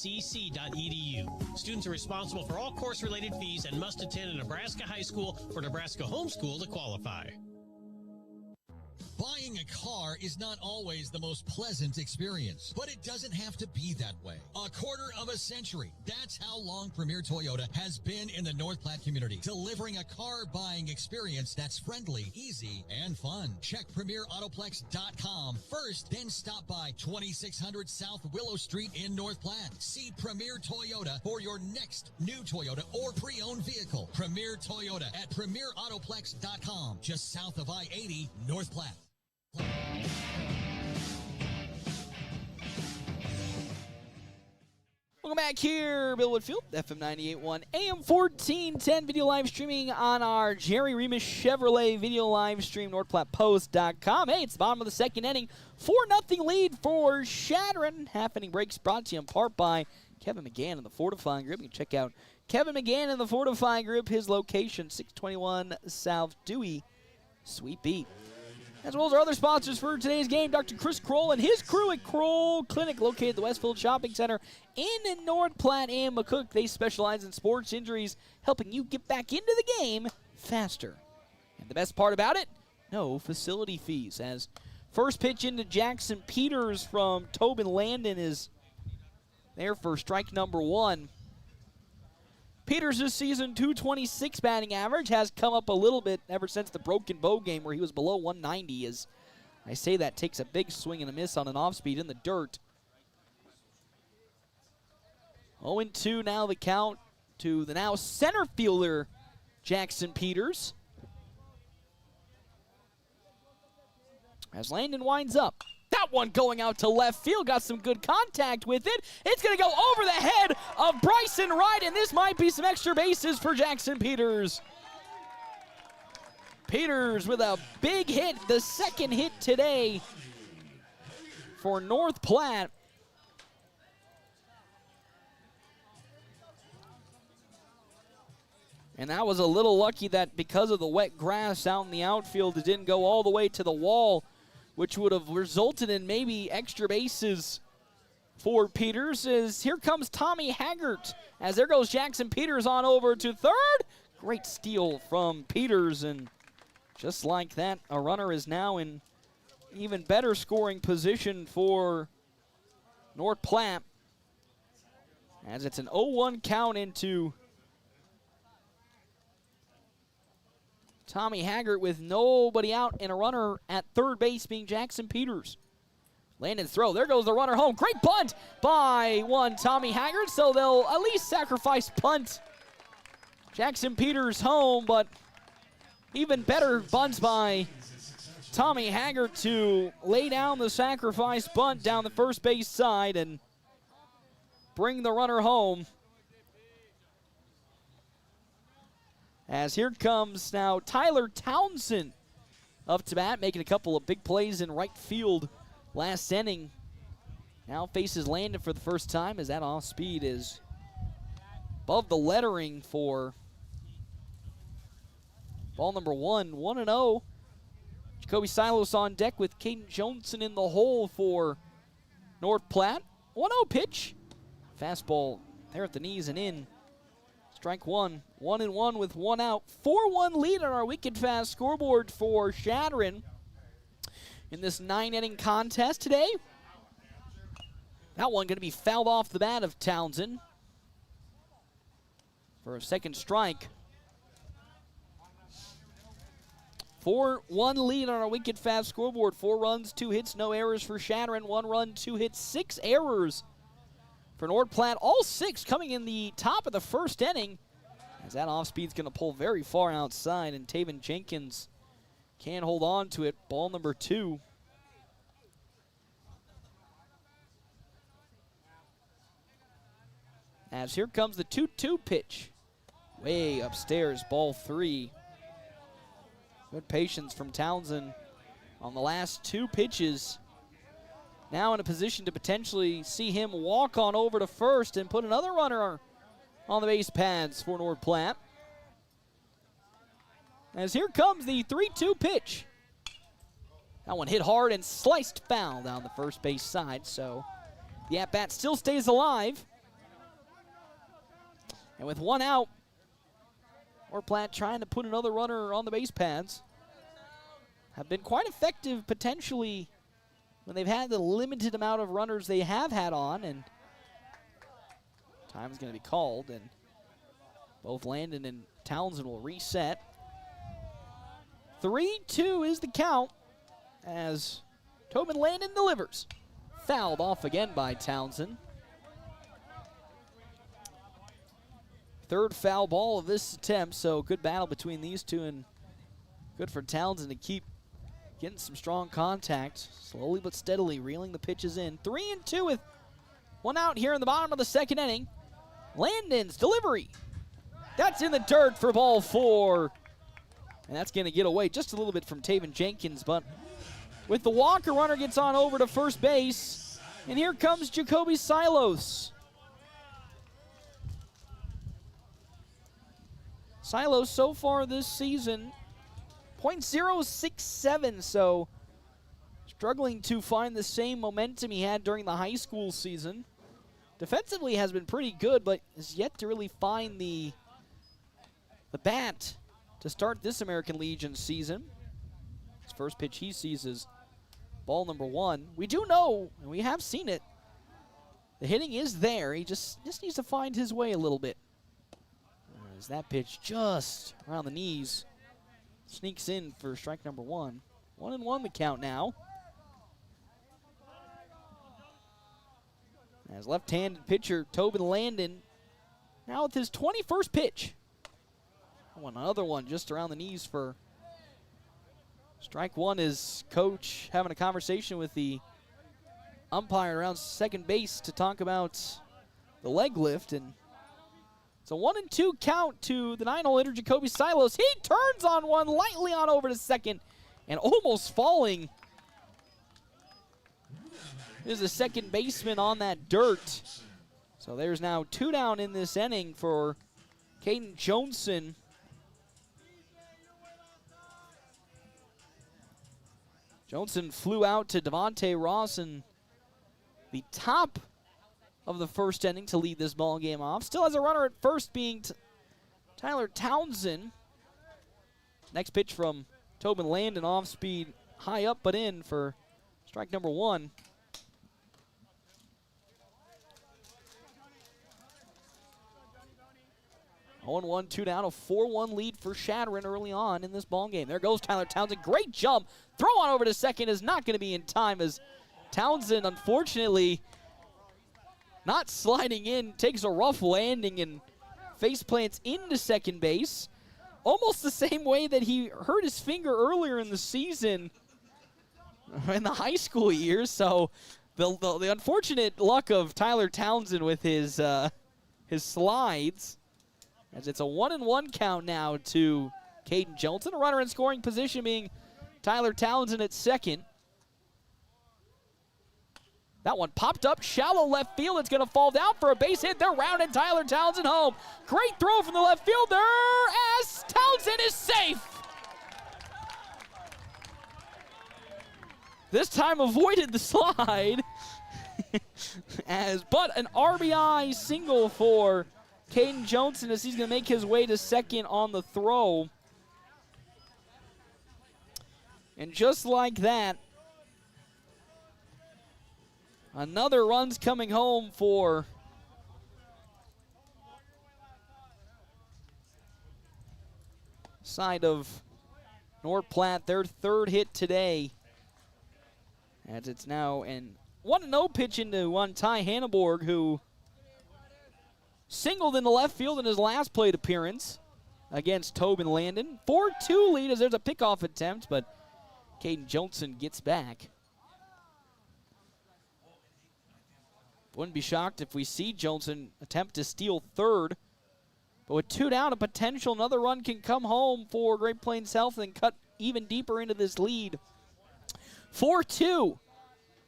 Students are responsible for all course-related fees and must attend a Nebraska high school or Nebraska homeschool to qualify. Buying a car is not always the most pleasant experience, but it doesn't have to be that way. A quarter of a century. That's how long Premier Toyota has been in the North Platte community, delivering a car buying experience that's friendly, easy, and fun. Check PremierAutoplex.com first, then stop by 2600 South Willow Street in North Platte. See Premier Toyota for your next new Toyota or pre-owned vehicle. Premier Toyota at PremierAutoplex.com, just south of I-80, North Platte. Welcome back here, Bill Woodfield, FM 98.1, AM 1410, video live streaming on our Jerry Remus Chevrolet video live stream, NorthPlattePost.com. Hey, it's the bottom of the second inning, 4-0 lead for Chadron. Half inning breaks brought to you in part by Kevin McGann and the Fortifying Group. You can check out Kevin McGann and the Fortifying Group, his location, 621 South Dewey, Sweet Beat. As well as our other sponsors for today's game, Dr. Chris Kroll and his crew at Kroll Clinic, located at the Westfield Shopping Center in North Platte and McCook. They specialize in sports injuries, helping you get back into the game faster. And the best part about it, no facility fees. As first pitch into Jackson Peters from Tobin Landon is there for strike number one. Peters this season, 226 batting average, has come up a little bit ever since the Broken Bow game where he was below 190. As I say that, takes a big swing and a miss on an off-speed in the dirt. 0-2 now the count to the now center fielder, Jackson Peters. As Landon winds up. That one going out to left field, got some good contact with it. It's going to go over the head of Bryson Wright, and this might be some extra bases for Jackson Peters. Peters with a big hit, the second hit today for North Platte. And that was a little lucky that because of the wet grass out in the outfield, it didn't go all the way to the wall, which would have resulted in maybe extra bases for Peters. As here comes Tommy Haggart, as there goes Jackson Peters on over to third. Great steal from Peters, and just like that, a runner is now in even better scoring position for North Platte, as it's an 0-1 count into Tommy Haggart with nobody out and a runner at third base being Jackson Peters. Landon's throw. There goes the runner home. Great bunt by one Tommy Haggart, so they'll at least sacrifice punt Jackson Peters home, but even better bunts by Tommy Haggart to lay down the sacrifice bunt down the first base side and bring the runner home. As here comes now Tyler Townsend up to bat, making a couple of big plays in right field last inning. Now faces Landon for the first time, as that off speed is above the lettering for ball number one. 1-0. Jacoby Silos on deck with Caden Johnson in the hole for North Platte. 1-0 pitch. Fastball there at the knees and in. Strike one. 1-1 with one out. 4-1 lead on our Wicked Fast scoreboard for Chadron in this 9-inning contest today. That one going to be fouled off the bat of Townsend for a second strike. 4-1 lead on our Wicked Fast scoreboard. 4 runs, 2 hits, no errors for Chadron. 1 run, 2 hits, 6 errors for North Platte. All 6 coming in the top of the first inning, As that off-speed's going to pull very far outside, and Taven Jenkins can't hold on to it. Ball number 2. As here comes the 2-2 pitch. Way upstairs, ball 3. Good patience from Townsend on the last 2 pitches. Now in a position to potentially see him walk on over to first and put another runner on the base pads for North Platte. As here comes the 3-2 pitch. That one hit hard and sliced foul down the first base side, so the at-bat still stays alive. And with 1 out, North Platte trying to put another runner on the base pads. Have been quite effective potentially when they've had the limited amount of runners they have had on, and time is going to be called, and both Landon and Townsend will reset. 3-2 is the count as Tobin Landon delivers. Fouled off again by Townsend. Third foul ball of this attempt, so good battle between these two, and good for Townsend to keep getting some strong contact. Slowly but steadily reeling the pitches in. 3-2 with 1 out here in the bottom of the second inning. Landon's delivery. That's in the dirt for ball 4. And that's going to get away just a little bit from Taven Jenkins, but with the walk, a runner gets on over to first base. And here comes Jacoby Silos. Silos so far this season, .067, so struggling to find the same momentum he had during the high school season. Defensively has been pretty good, but has yet to really find the bat to start this American Legion season. His first pitch he sees is ball number 1. We do know, and we have seen it, the hitting is there. He just needs to find his way a little bit. As that pitch just around the knees sneaks in for strike number 1. 1-1 the count now. As left-handed pitcher Tobin Landon now with his 21st pitch. Another one just around the knees for strike 1. Is coach having a conversation with the umpire around second base to talk about the leg lift, and it's a 1-2 count to the 9-hole hitter Jacoby Silos. He turns on one lightly on over to second and almost falling. There's a second baseman on that dirt. So there's now 2 down in this inning for Caden Johnson. Johnson flew out to Devontae Ross in the top of the first inning to lead this ball game off. Still has a runner at first, being Tyler Townsend. Next pitch from Tobin Landon, off speed, high up but in for strike number 1. Oh, 1, 2 down, a 4-1 lead for Chadron early on in this ball game. There goes Tyler Townsend. Great jump. Throw on over to second is not going to be in time, as Townsend, unfortunately, not sliding in, takes a rough landing and face plants into second base. Almost the same way that he hurt his finger earlier in the season in the high school years. So the unfortunate luck of Tyler Townsend with his slides, as it's a 1-1 count now to Caden Johnson. A runner in scoring position being Tyler Townsend at second. That one popped up shallow left field. It's going to fall down for a base hit. They're rounding Tyler Townsend home. Great throw from the left fielder as Townsend is safe. This time avoided the slide. But an RBI single for Caden Johnson as he's going to make his way to second on the throw. And just like that, another run's coming home for side of North Platte. Their third hit today, as it's now an 1-0 pitch into one Ty Hanneborg, who singled in the left field in his last plate appearance against Tobin Landon. 4-2 lead as there's a pickoff attempt, but Caden Johnson gets back. Wouldn't be shocked if we see Johnson attempt to steal third. But with 2 down, a potential another run can come home for Great Plains Health and cut even deeper into this lead. 4-2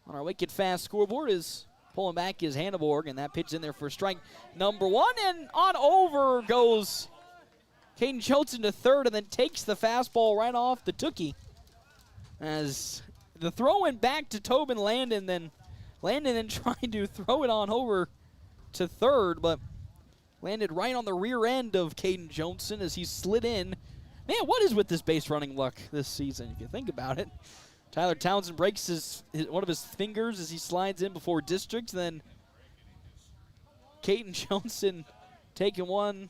on our wicked fast scoreboard is pulling back is Hanneborg, and that pitch in there for strike number 1. And on over goes Caden Johnson to third and then takes the fastball right off the tookie. As the throw went back to Tobin Landon, then trying to throw it on over to third, but landed right on the rear end of Caden Johnson as he slid in. Man, what is with this base running luck this season, if you think about it? Tyler Townsend breaks one of his fingers as he slides in before district. Then Caden Johnson taking one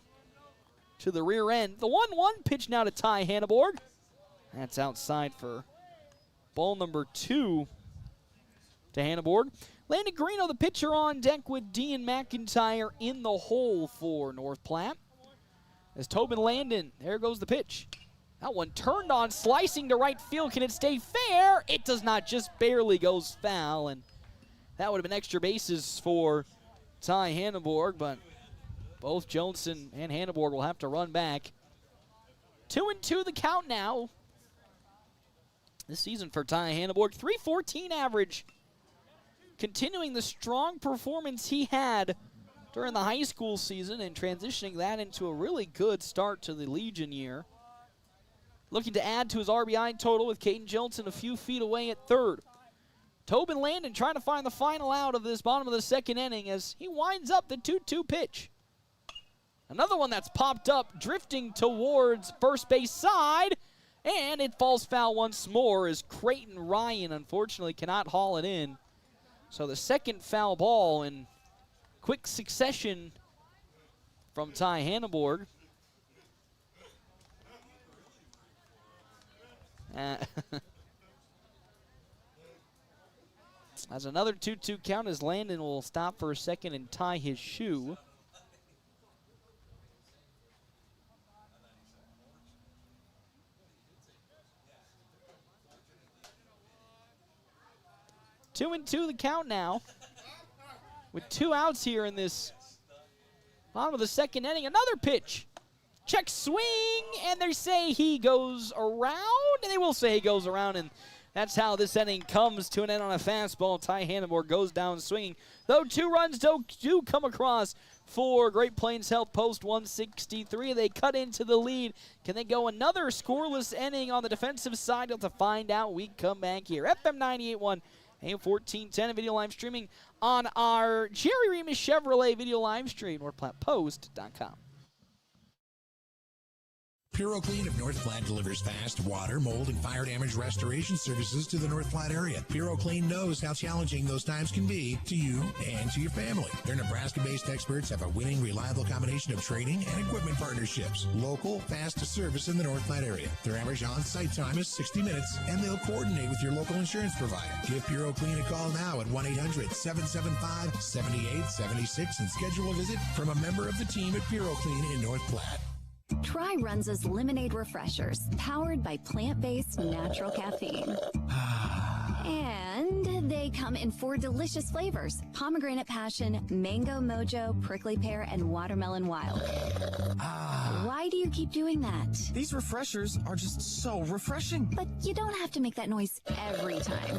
to the rear end. The 1-1 pitch now to Ty Hanneborg. That's outside for ball number 2 to Hanneborg. Landon Greeno, the pitcher, on deck with Dean McIntyre in the hole for North Platte. As Tobin Landon, there goes the pitch. That one turned on, slicing to right field. Can it stay fair? It does not, just barely goes foul, and that would have been extra bases for Ty Hanneborg, but both Johnson and Hanneborg will have to run back. 2-2 the count now. This season for Ty Hanneborg, .314 average. Continuing the strong performance he had during the high school season and transitioning that into a really good start to the Legion year. Looking to add to his RBI total with Caden Johnson a few feet away at third. Tobin Landon trying to find the final out of this bottom of the second inning as he winds up the 2-2 pitch. Another one that's popped up, drifting towards first base side, and it falls foul once more as Creighton Ryan unfortunately cannot haul it in. So the second foul ball in quick succession from Ty Hanneborg. As another 2-2 count as Landon will stop for a second and tie his shoe. Two and two the count now. With 2 outs here in this bottom of the second inning. Another pitch. Check swing, and they say he goes around, and they will say he goes around, and that's how this inning comes to an end on a fastball. Ty Hanneborg goes down swinging. Though 2 runs do come across for Great Plains Health post 163. They cut into the lead. Can they go another scoreless inning on the defensive side? You'll have to find out. We come back here. FM 98.1. AM 1410 and video live streaming on our Jerry Remus Chevrolet video live stream, NorthPlattePost.com. PuroClean of North Platte delivers fast water, mold, and fire damage restoration services to the North Platte area. PuroClean knows how challenging those times can be to you and to your family. Their Nebraska-based experts have a winning, reliable combination of training and equipment partnerships. Local, fast service in the North Platte area. Their average on-site time is 60 minutes, and they'll coordinate with your local insurance provider. Give PuroClean a call now at 1-800-775-7876 and schedule a visit from a member of the team at PuroClean in North Platte. Try Runza's Lemonade Refreshers, powered by plant-based natural caffeine. And they come in 4 delicious flavors: pomegranate passion, mango mojo, prickly pear, and watermelon wild. Why do you keep doing that? These refreshers are just so refreshing. But you don't have to make that noise every time.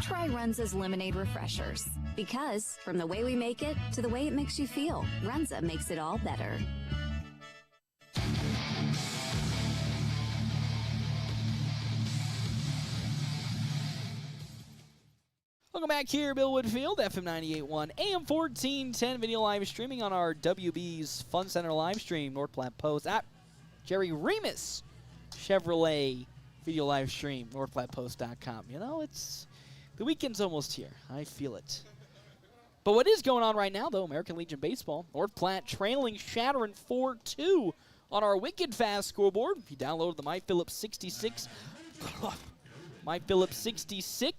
Try Runza's Lemonade Refreshers. Because from the way we make it to the way it makes you feel, Runza makes it all better. Welcome back here, Bill Woodfield, FM 98.1, AM 1410, video live streaming on our WB's Fun Center live stream, North Platte Post, at Jerry Remus Chevrolet video live stream, NorthPlattePost.com. You know, the weekend's almost here. I feel it. But what is going on right now, though, American Legion Baseball, North Platte trailing Chadron 4-2 on our wicked fast scoreboard. If you download the MyPhillips 66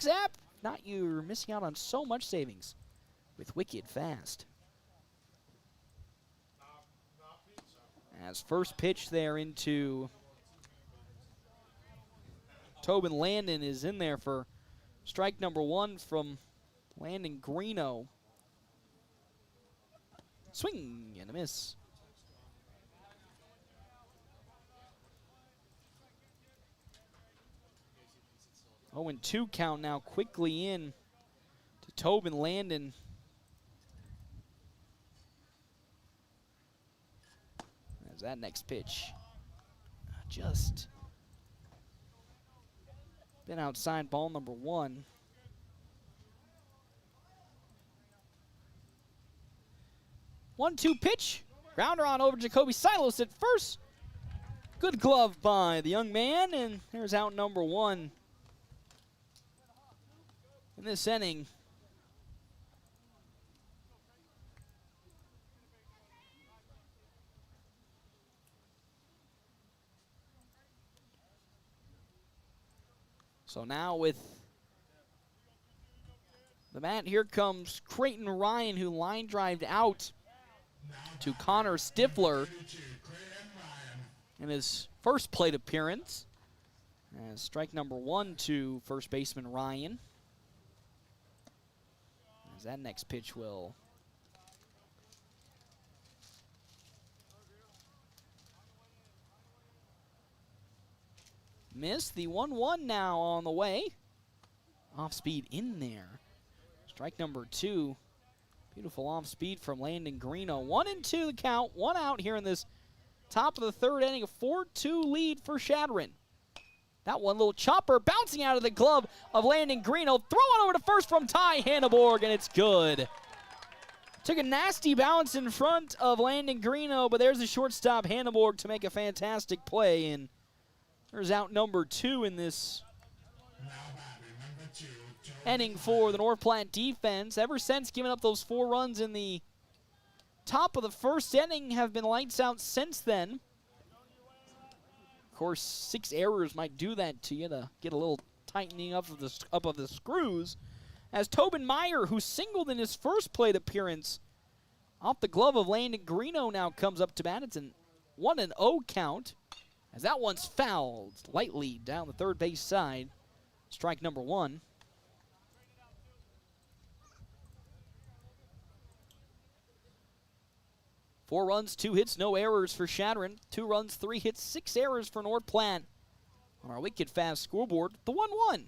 app, not – you're missing out on so much savings with wicked fast. As first pitch there into Tobin Landon is in there for strike number 1 from Landon Greeno. Swing and a miss. Oh, and 2 count now quickly in to Tobin Landon. As that next pitch just been outside ball number 1. One-two pitch. Grounder on over Jacoby Silos at first. Good glove by the young man, and there's out number 1 in this inning. So now with the bat, here comes Creighton Ryan, who line drived out to Connor Stifler in his first plate appearance. As strike number 1 to first baseman Ryan. As that next pitch will miss. The 1-1 now on the way. Off speed in there. Strike number 2. Beautiful off speed from Landon Greeno. 1-2 the count. 1 out here in this top of the 3rd inning. A 4-2 lead for Chadron. That one little chopper bouncing out of the glove of Landon Greeno. Throw it over to first from Ty Hanneborg, and it's good. Took a nasty bounce in front of Landon Greeno, but there's the shortstop Hanneborg to make a fantastic play, and there's out number 2 in this inning for the North Platte defense. Ever since giving up those 4 runs in the top of the 1st inning, have been lights out since then. Of course, 6 errors might do that to you to get a little tightening up of the screws. As Tobin Meyer, who singled in his first plate appearance off the glove of Landon Greeno, now comes up to bat. It's an 1-0 count. As that one's fouled lightly down the third base side. Strike number 1. Four runs, 2 hits, no errors for Chadron. 2 runs, 3 hits, 6 errors for North Platte. On our wicked fast scoreboard, the 1-1.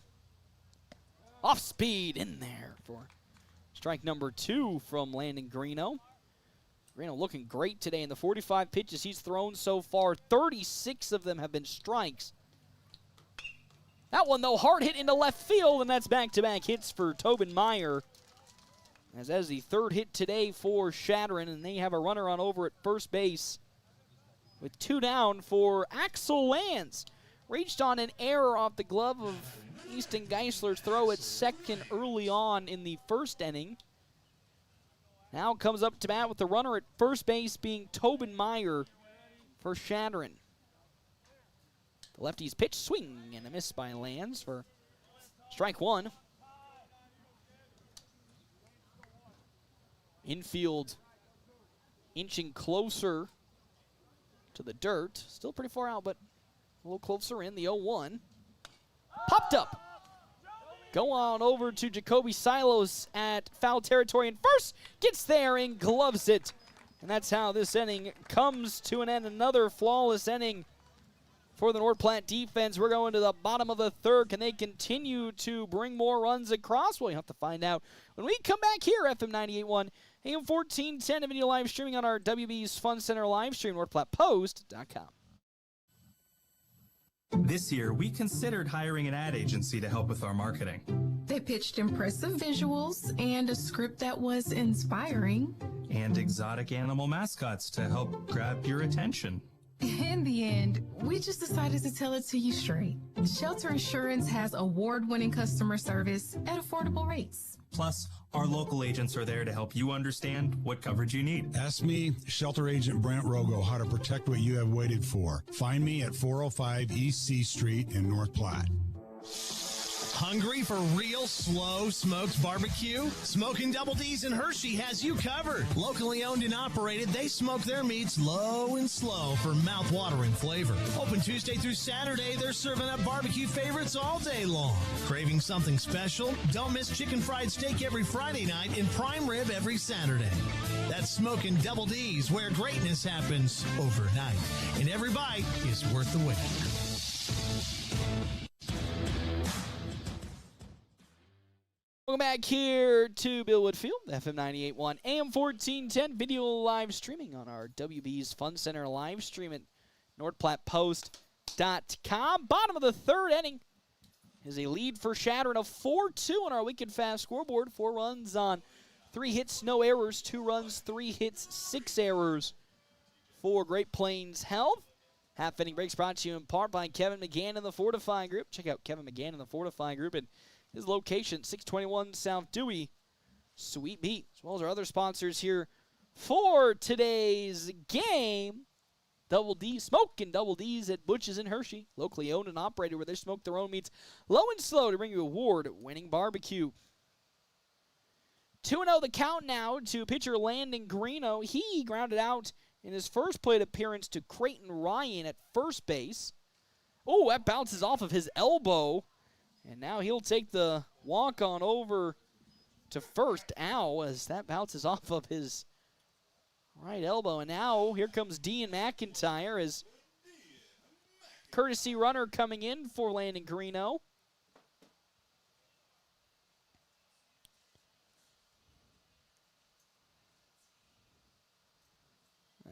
Off speed in there for strike number 2 from Landon Greeno. Greeno looking great today in the 45 pitches he's thrown so far. 36 of them have been strikes. That one, though, hard hit into left field, and that's back-to-back hits for Tobin Meyer. As that is the 3rd hit today for Chadron, and they have a runner on over at first base with 2 down for Axel Lance. Reached on an error off the glove of Easton Geisler's throw at second early on in the 1st inning. Now comes up to bat with the runner at first base being Tobin Meyer for Chadron. The lefty's pitch, swing and a miss by Lance for strike 1. Infield inching closer to the dirt. Still pretty far out, but a little closer in. The 0-1. Popped up. Go on over to Jacoby Silos at foul territory, and first gets there and gloves it. And that's how this inning comes to an end. Another flawless inning for the North Platte defense. We're going to the bottom of the 3rd. Can they continue to bring more runs across? Well, you have to find out when we come back here, FM 98.1, AM 1410, and video live streaming on our WB's Fun Center live stream, NorthPlattePost.com. This year, we considered hiring an ad agency to help with our marketing. They pitched impressive visuals and a script that was inspiring. And exotic animal mascots to help grab your attention. In the end, we just decided to tell it to you straight. Shelter Insurance has award-winning customer service at affordable rates. Plus, our local agents are there to help you understand what coverage you need. Ask me, Shelter Agent Brent Rogo, how to protect what you have waited for. Find me at 405 East C Street in North Platte. Hungry for real slow smoked barbecue? Smoking Double D's in Hershey has you covered. Locally owned and operated, they smoke their meats low and slow for mouth-watering flavor. Open Tuesday through Saturday, they're serving up barbecue favorites all day long. Craving something special? Don't miss chicken fried steak every Friday night and prime rib every Saturday. That's Smoking Double D's, where greatness happens overnight. And every bite is worth the wait. Welcome back here to Bill Woodfield, FM 98.1, AM 1410, video live streaming on our WB's Fun Center live stream at NorthPlattePost.com. Bottom of the third inning is a lead for Chadron of 4-2 on our Wicked Fast scoreboard. 4 runs on 3 hits, no errors, 2 runs, 3 hits, 6 errors for Great Plains Health. Half inning breaks brought to you in part by Kevin McGann and the Fortifying Group. Check out Kevin McGann and the Fortifying Group and his location, 621 South Dewey, Sweet Beat, as well as our other sponsors here for today's game. Double D, Smoking Double D's at Butch's in Hershey, locally owned and operated where they smoke their own meats low and slow to bring you award-winning barbecue. 2-0 the count now to pitcher Landon Greeno. He grounded out in his first plate appearance to Creighton Ryan at first base. Oh, that bounces off of his elbow. And now he'll take the walk on over to first. Ow, as that bounces off of his right elbow. And now here comes Dean McIntyre as courtesy runner coming in for Landon Greeno.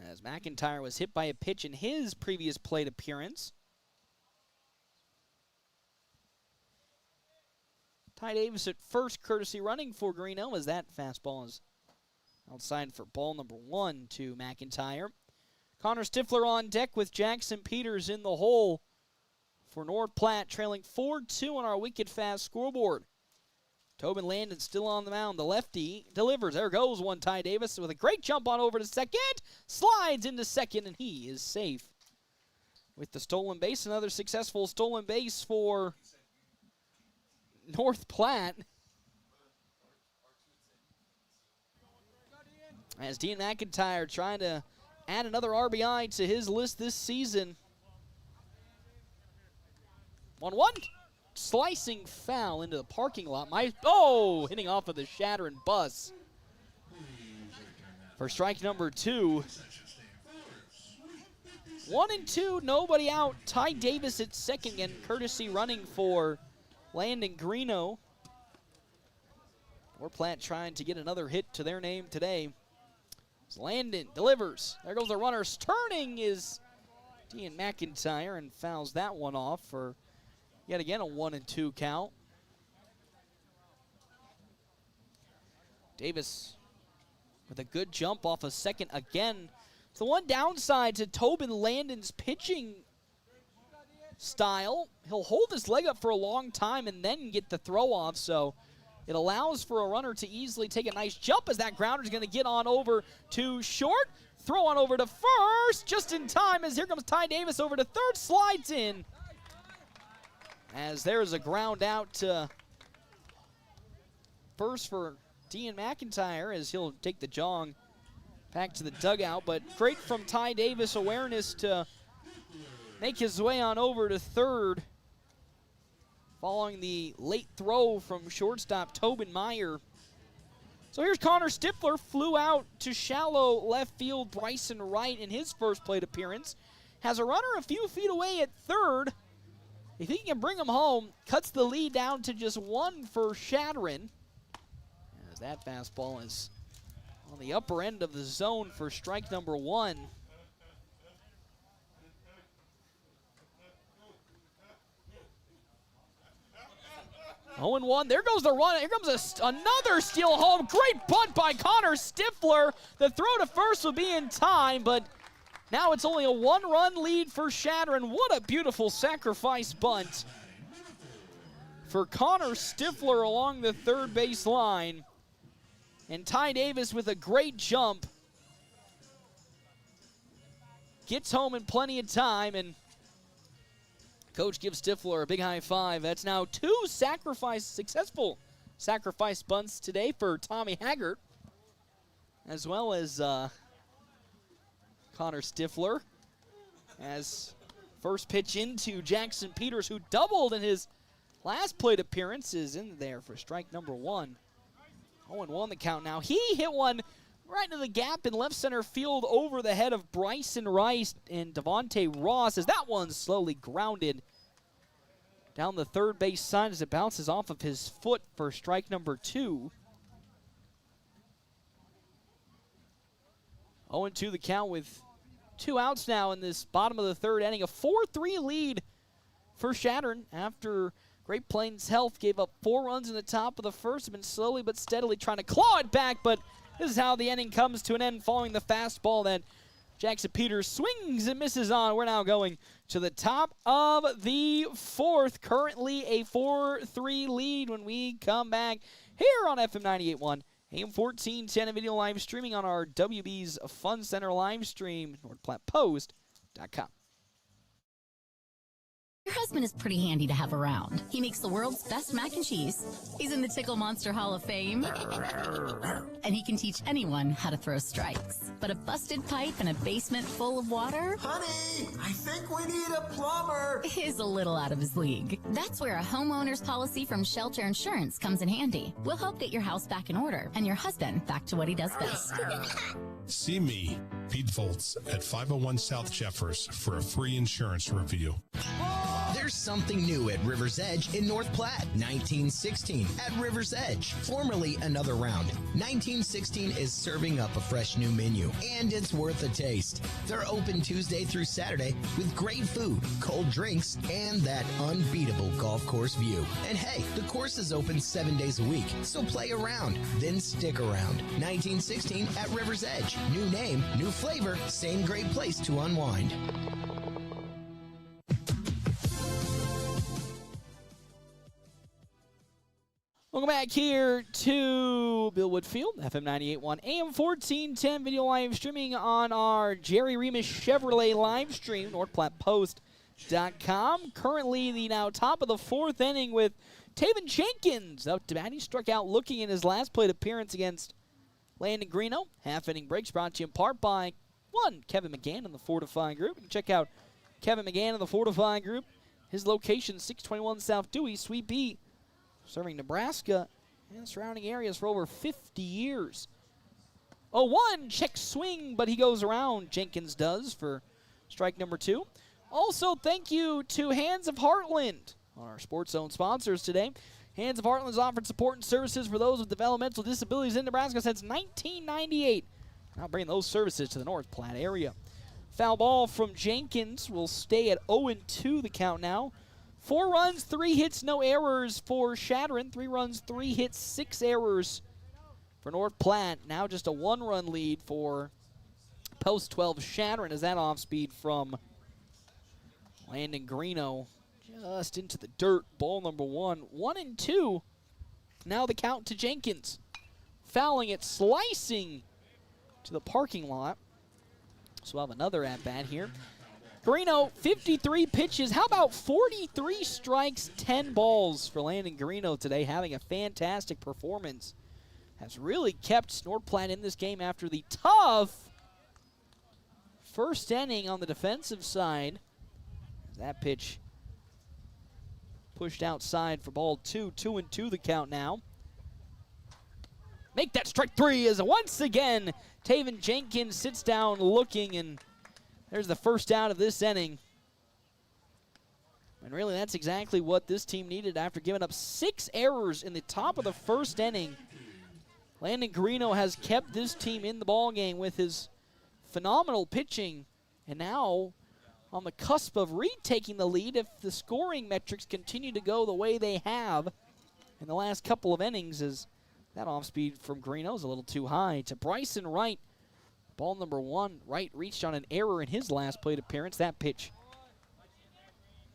As McIntyre was hit by a pitch in his previous plate appearance. Ty Davis at first, courtesy running for Greeno, as that fastball is outside for ball number 1 to McIntyre. Connor Stifler on deck with Jackson Peters in the hole for North Platte, trailing 4-2 on our Wicked Fast scoreboard. Tobin Landon still on the mound. The lefty delivers. There goes one. Ty Davis with a great jump on over to second. Slides into second, and he is safe with the stolen base. Another successful stolen base for North Platte. As Dean McIntyre trying to add another RBI to his list this season. 1-1. Slicing foul into the parking lot. Hitting off of the Chadron bus. For strike number 2. 1-2, nobody out. Ty Davis at second, and courtesy running for Landon Greeno. North Platte trying to get another hit to their name today. As Landon delivers. There goes the runner. Turning is Dean McIntyre and fouls that one off for yet again a 1-2 count. Davis with a good jump off a second again. So one downside to Tobin Landon's pitching style. He'll hold his leg up for a long time and then get the throw off, so it allows for a runner to easily take a nice jump as that grounder is going to get on over to short. Throw on over to first just in time as here comes Ty Davis over to third, slides in. As there's a ground out to first for Dean McIntyre as he'll take the jog back to the dugout. But great from Ty Davis, awareness to make his way on over to third following the late throw from shortstop Tobin Meyer. So here's Connor Stifler, flew out to shallow left field. Bryson Wright in his first plate appearance has a runner a few feet away at third. If he can bring him home, cuts the lead down to just 1 for Chadron. As that fastball is on the upper end of the zone for strike number 1. Oh, 0-1. There goes the run. Here comes another steal home. Great bunt by Connor Stifler. The throw to first will be in time, but now it's only a 1-run lead for Chadron. What a beautiful sacrifice bunt for Connor Stifler along the third base line. And Ty Davis with a great jump gets home in plenty of time, and Coach gives Stifler a big high five. That's now 2 successful sacrifice bunts today for Tommy Haggart, as well as Connor Stifler. As first pitch into Jackson Peters, who doubled in his last plate appearance, is in there for strike number 1. 0-1 the count now. He hit one right into the gap in left center field over the head of Bryson Rice and Devontae Ross, as that one's slowly grounded down the third base side as it bounces off of his foot for strike number 2. 0-2 the count with 2 outs now in this bottom of the third inning. A 4-3 lead for Chadron after Great Plains Health gave up 4 runs in the top of the first. Have been slowly but steadily trying to claw it back, but this is how the inning comes to an end following the fastball that Jackson Peters swings and misses on. We're now going to the top of the 4th. Currently a 4-3 lead when we come back here on FM 98.1, AM 1410, and video live streaming on our WB's Fun Center live stream, NorthPlattePost.com. Your husband is pretty handy to have around. He makes the world's best mac and cheese. He's in the Tickle Monster Hall of Fame. And he can teach anyone how to throw strikes. But a busted pipe in a basement full of water? Honey, I think we need a plumber. Is a little out of his league. That's where a homeowner's policy from Shelter Insurance comes in handy. We'll help get your house back in order and your husband back to what he does best. See me, Pete Volts, at 501 South Jeffers for a free insurance review. There's something new at River's Edge in North Platte. 1916 at River's Edge, formerly Another Round. 1916 is serving up a fresh new menu, and it's worth a taste. They're open Tuesday through Saturday with great food, cold drinks, and that unbeatable golf course view. And hey, the course is open 7 days a week, so play around, then stick around. 1916 at River's Edge. New name, new flavor, same great place to unwind. Welcome back here to Bill Woodfield, FM 98.1, AM 1410, video live streaming on our Jerry Remus Chevrolet live stream, NorthPlattePost.com. Currently the now top of the 4th inning with Taven Jenkins up to bat. He struck out looking in his last plate appearance against Landon Greeno. Half-inning breaks brought to you in part by Kevin McGann in the Fortifying Group. You can check out Kevin McGann in the Fortifying Group. His location, 621 South Dewey, Suite B, serving Nebraska and surrounding areas for over 50 years. 0-1, check swing, but he goes around. Jenkins does for strike number 2. Also, thank you to Hands of Heartland, our Sports Zone sponsors today. Hands of Heartland has offered support and services for those with developmental disabilities in Nebraska since 1998. Now bringing those services to the North Platte area. Foul ball from Jenkins will stay at 0-2 the count now. 4 runs, 3 hits, no errors for Chadron. 3 runs, 3 hits, 6 errors for North Platte. Now just a 1-run lead for post 12 Chadron as that off speed from Landon Greeno just into the dirt. Ball number 1. 1-2. Now the count to Jenkins. Fouling it, slicing to the parking lot. So we'll have another at-bat here. Greeno, 53 pitches. How about 43 strikes, 10 balls for Landon Greeno today, having a fantastic performance. Has really kept North Platte in this game after the tough first inning on the defensive side. That pitch pushed outside for ball 2. 2-2 the count now. Make that strike 3 as once again Taven Jenkins sits down looking, and there's the first out of this inning. And really, that's exactly what this team needed after giving up 6 errors in the top of the first inning. Landon Greeno has kept this team in the ballgame with his phenomenal pitching, and now on the cusp of retaking the lead if the scoring metrics continue to go the way they have in the last couple of innings, as that off-speed from Greeno is a little too high. To Bryson Wright, ball number 1. Wright reached on an error in his last plate appearance. That pitch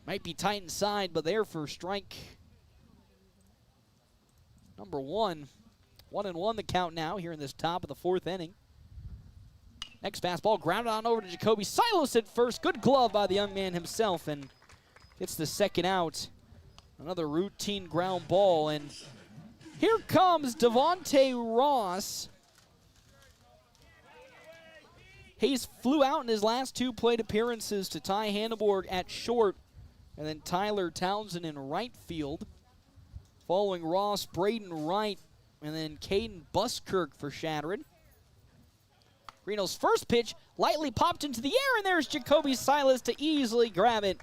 might be tight inside, but there for strike number 1. 1-1 the count now here in this top of the 4th inning. Next fastball grounded on over to Jacoby Silos at first. Good glove by the young man himself, and Gets the second out. Another routine ground ball, and here comes Devontae Ross. Hayes flew out in his last 2 plate appearances to Ty Hanneborg at short, and then Tyler Townsend in right field. Following Ross, Braden Wright, and then Caden Buskirk for Chadron. Reno's first pitch lightly popped into the air, and there's Jacoby Silas to easily grab it.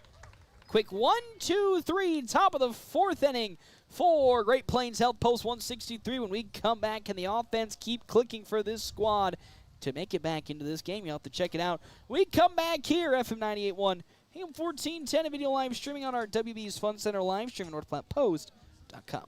Quick 1-2-3, top of the 4th inning for Great Plains Health Post 163. When we come back, can the offense keep clicking for this squad to make it back into this game? You'll have to check it out. We come back here, FM 98.1, AM 1410, a video live streaming on our WB's Fun Center live stream at NorthPlattePost.com.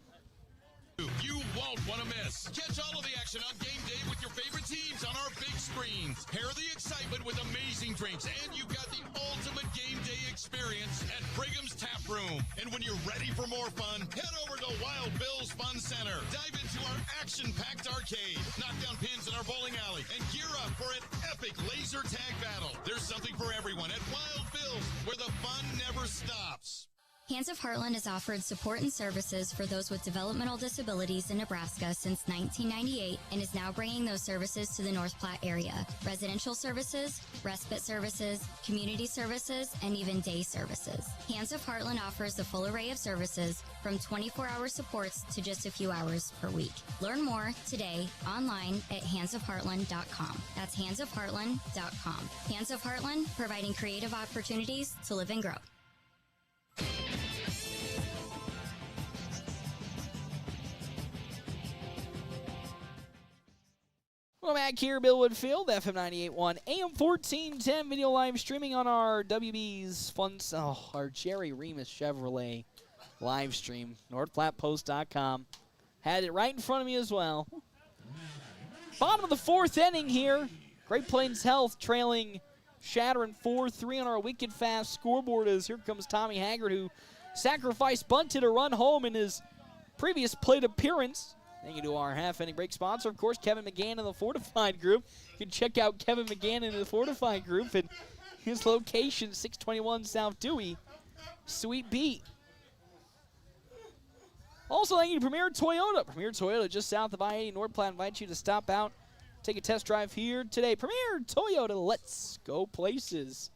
You won't want to miss. Catch all of the action on game day with your favorite teams on our big screens. Pair the excitement with amazing drinks, and you've got the ultimate game day experience at Brigham's Tap Room. And when you're ready for more fun, head over to Wild Bill's Fun Center. Dive into our action-packed arcade, knock down pins in our bowling alley, and gear up for an epic laser tag battle. There's something for everyone at Wild Bill's, where the fun never stops. Hands of Heartland has offered support and services for those with developmental disabilities in Nebraska since 1998 and is now bringing those services to the North Platte area. Residential services, respite services, community services, and even day services. Hands of Heartland offers a full array of services from 24-hour supports to just a few hours per week. Learn more today online at handsofheartland.com. That's handsofheartland.com. Hands of Heartland, providing creative opportunities to live and grow. Welcome back here, Billwood Field, FM 98.1, AM 1410, video live streaming on our WB's our Jerry Remus Chevrolet live stream, NorthPlattePost.com. Had it right in front of me as well. Bottom of the 4th inning here. Great Plains Health trailing Chadron 4-3 on our wicked fast scoreboard as here comes Tommy Haggard, who sacrificed bunted a run home in his previous plate appearance. Thank you to our half-inning break sponsor, of course, Kevin McGann in the Fortified Group. You can check out Kevin McGann in the Fortified Group and his location, 621 South Dewey, Sweet Beat. Also, thank you to Premier Toyota. Premier Toyota, just south of I-80 North Platte, invites you to stop out, take a test drive here today. Premier Toyota, let's go places.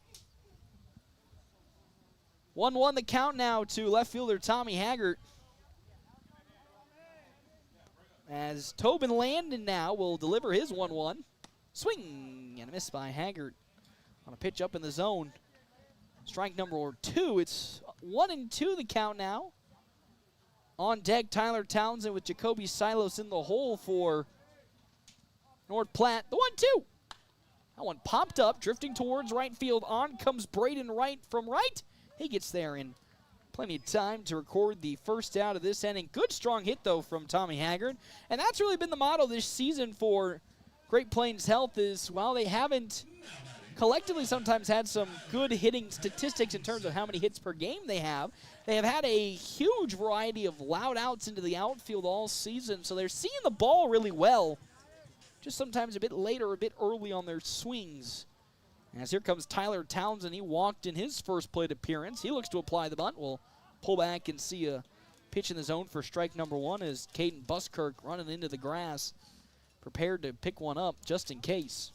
1-1 the count now to left fielder Tommy Haggard. As Tobin Landon now will deliver his 1-1. Swing and a miss by Haggard on a pitch up in the zone. Strike number 2. It's 1-2 the count now. On deck, Tyler Townsend with Jacoby Silos in the hole for North Platte. The 1-2. That one popped up, drifting towards right field. On comes Braden Wright from right. He gets there in plenty of time to record the first out of this inning. Good strong hit, though, from Tommy Haggard. And that's really been the motto this season for Great Plains Health is, while they haven't collectively sometimes had some good hitting statistics in terms of how many hits per game they have had a huge variety of loud outs into the outfield all season. So they're seeing the ball really well, just sometimes a bit later, a bit early on their swings. As here comes Tyler Townsend. He walked in his first plate appearance. He looks to apply the bunt. We'll pull back and see a pitch in the zone for strike number 1 as Caden Buskirk running into the grass, prepared to pick one up just in case.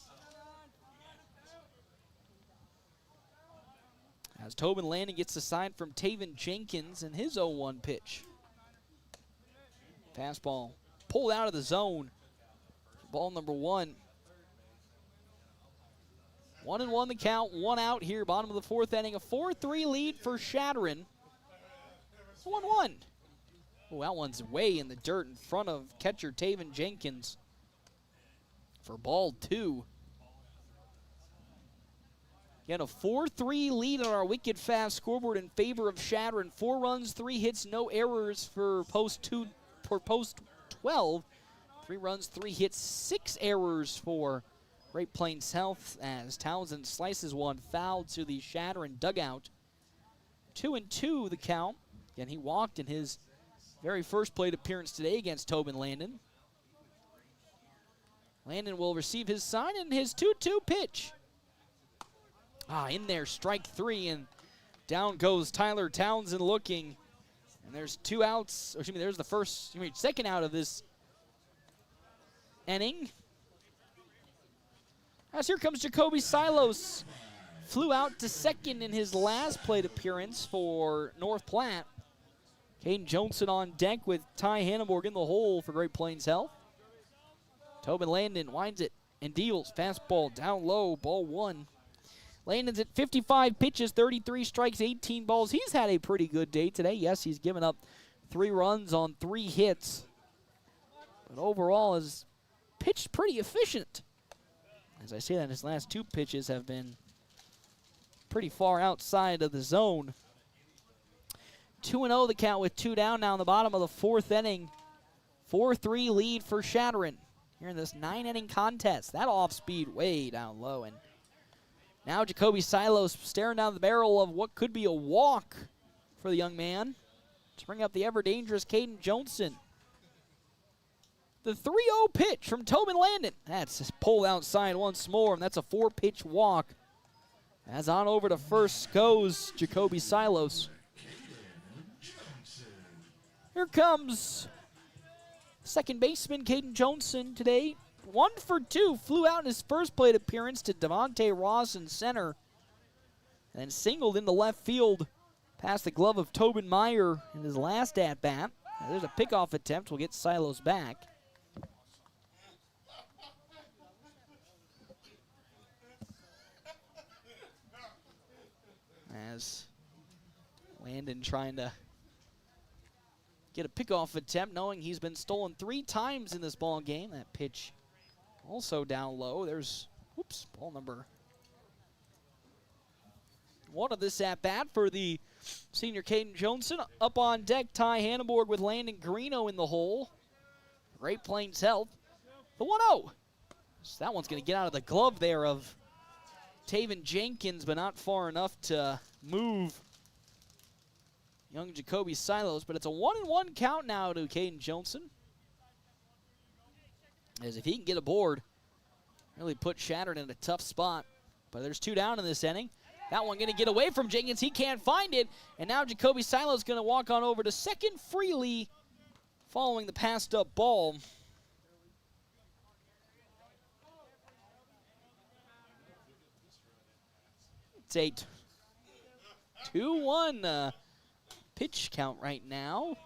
As Tobin Landon gets the sign from Taven Jenkins and his 0-1 pitch. Fastball pulled out of the zone. Ball number 1. 1-1 the count, 1 out here, bottom of the 4th inning. A 4-3 lead for Chadron. 1-1. Oh, that one's way in the dirt in front of catcher Taven Jenkins for ball 2. Again, a 4-3 lead on our wicked fast scoreboard in favor of Chadron. 4 runs, 3 hits, no errors for post 12. 3 runs, 3 hits, 6 errors for Great Plains Health as Townsend slices one foul to the Chadron dugout. 2-2 the count. Again, he walked in his very first plate appearance today against Tobin Landon. Landon will receive his sign and his 2-2 pitch. In there, strike 3, and Down goes Tyler Townsend looking. And there's 2 outs. Or excuse me, there's the second out of this inning. As here comes Jacoby Silos. Flew out to second in his last plate appearance for North Platte. Caden Johnson on deck with Ty Hannenborg in the hole for Great Plains Health. Tobin Landon winds it and deals. Fastball down low, ball 1. Landon's at 55 pitches, 33 strikes, 18 balls. He's had a pretty good day today. Yes, he's given up 3 runs on 3 hits. But overall, has pitched pretty efficient. As I say that, his last 2 pitches have been pretty far outside of the zone. 2-0 the count with 2 down now in the bottom of the 4th inning. 4-3 lead for Chadron here in this 9-inning contest. That off-speed way down low. And now Jacoby Silos staring down the barrel of what could be a walk for the young man to bring up the ever-dangerous Caden Johnson. The 3-0 pitch from Tobin Landon. That's just pulled outside once more, and that's a 4-pitch walk. As on over to first goes Jacoby Silos. Here comes second baseman Caden Johnson today. 1 for 2. Flew out in his first plate appearance to Devontae Ross in center. And then singled into left field past the glove of Tobin Meyer in his last at-bat. There's a pickoff attempt. We'll get Silos back. As Landon trying to get a pickoff attempt, knowing he's been stolen 3 times in this ball game. That pitch also down low. There's, ball number 1 of this at-bat for the senior Caden Johnson. Up on deck, Ty Hannenborg with Landon Greeno in the hole. Great Plains Health. The 1-0. So that one's going to get out of the glove there of Taven Jenkins, but not far enough to move young Jacoby Silos. But it's a 1-1 count now to Caden Johnson. As if he can get aboard, really put Chadron in a tough spot. But there's 2 down in this inning. That one going to get away from Jenkins. He can't find it. And now Jacoby Silos going to walk on over to second freely following the passed up ball. It's a 2-1 pitch count right now.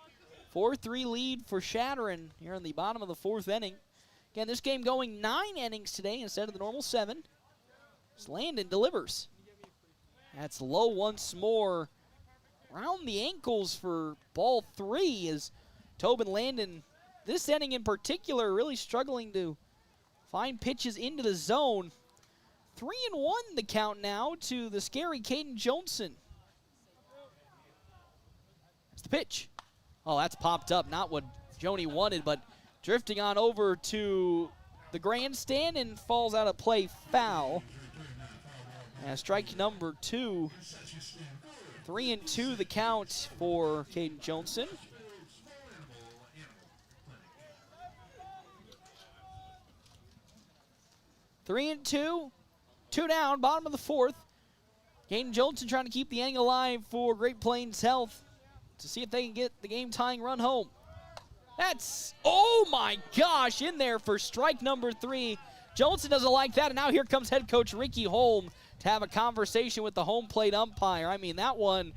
4-3 lead for Chadron here in the bottom of the 4th inning. Again, this game going 9 innings today instead of the normal 7. As Landon delivers. That's low once more. Around the ankles for ball 3 as Tobin Landon, this inning in particular, really struggling to find pitches into the zone. 3-1 the count now to the scary Caden Johnson. That's the pitch. Oh, that's popped up. Not what Joni wanted, but drifting on over to the grandstand and falls out of play foul. And strike number 2. 3-2 the count for Caden Johnson. Three and two down, bottom of the 4th. Caden Johnson trying to keep the inning alive for Great Plains Health to see if they can get the game-tying run home. That's, oh my gosh, in there for strike number 3. Johnson doesn't like that, and now here comes head coach Ricky Holm to have a conversation with the home plate umpire. I mean, that one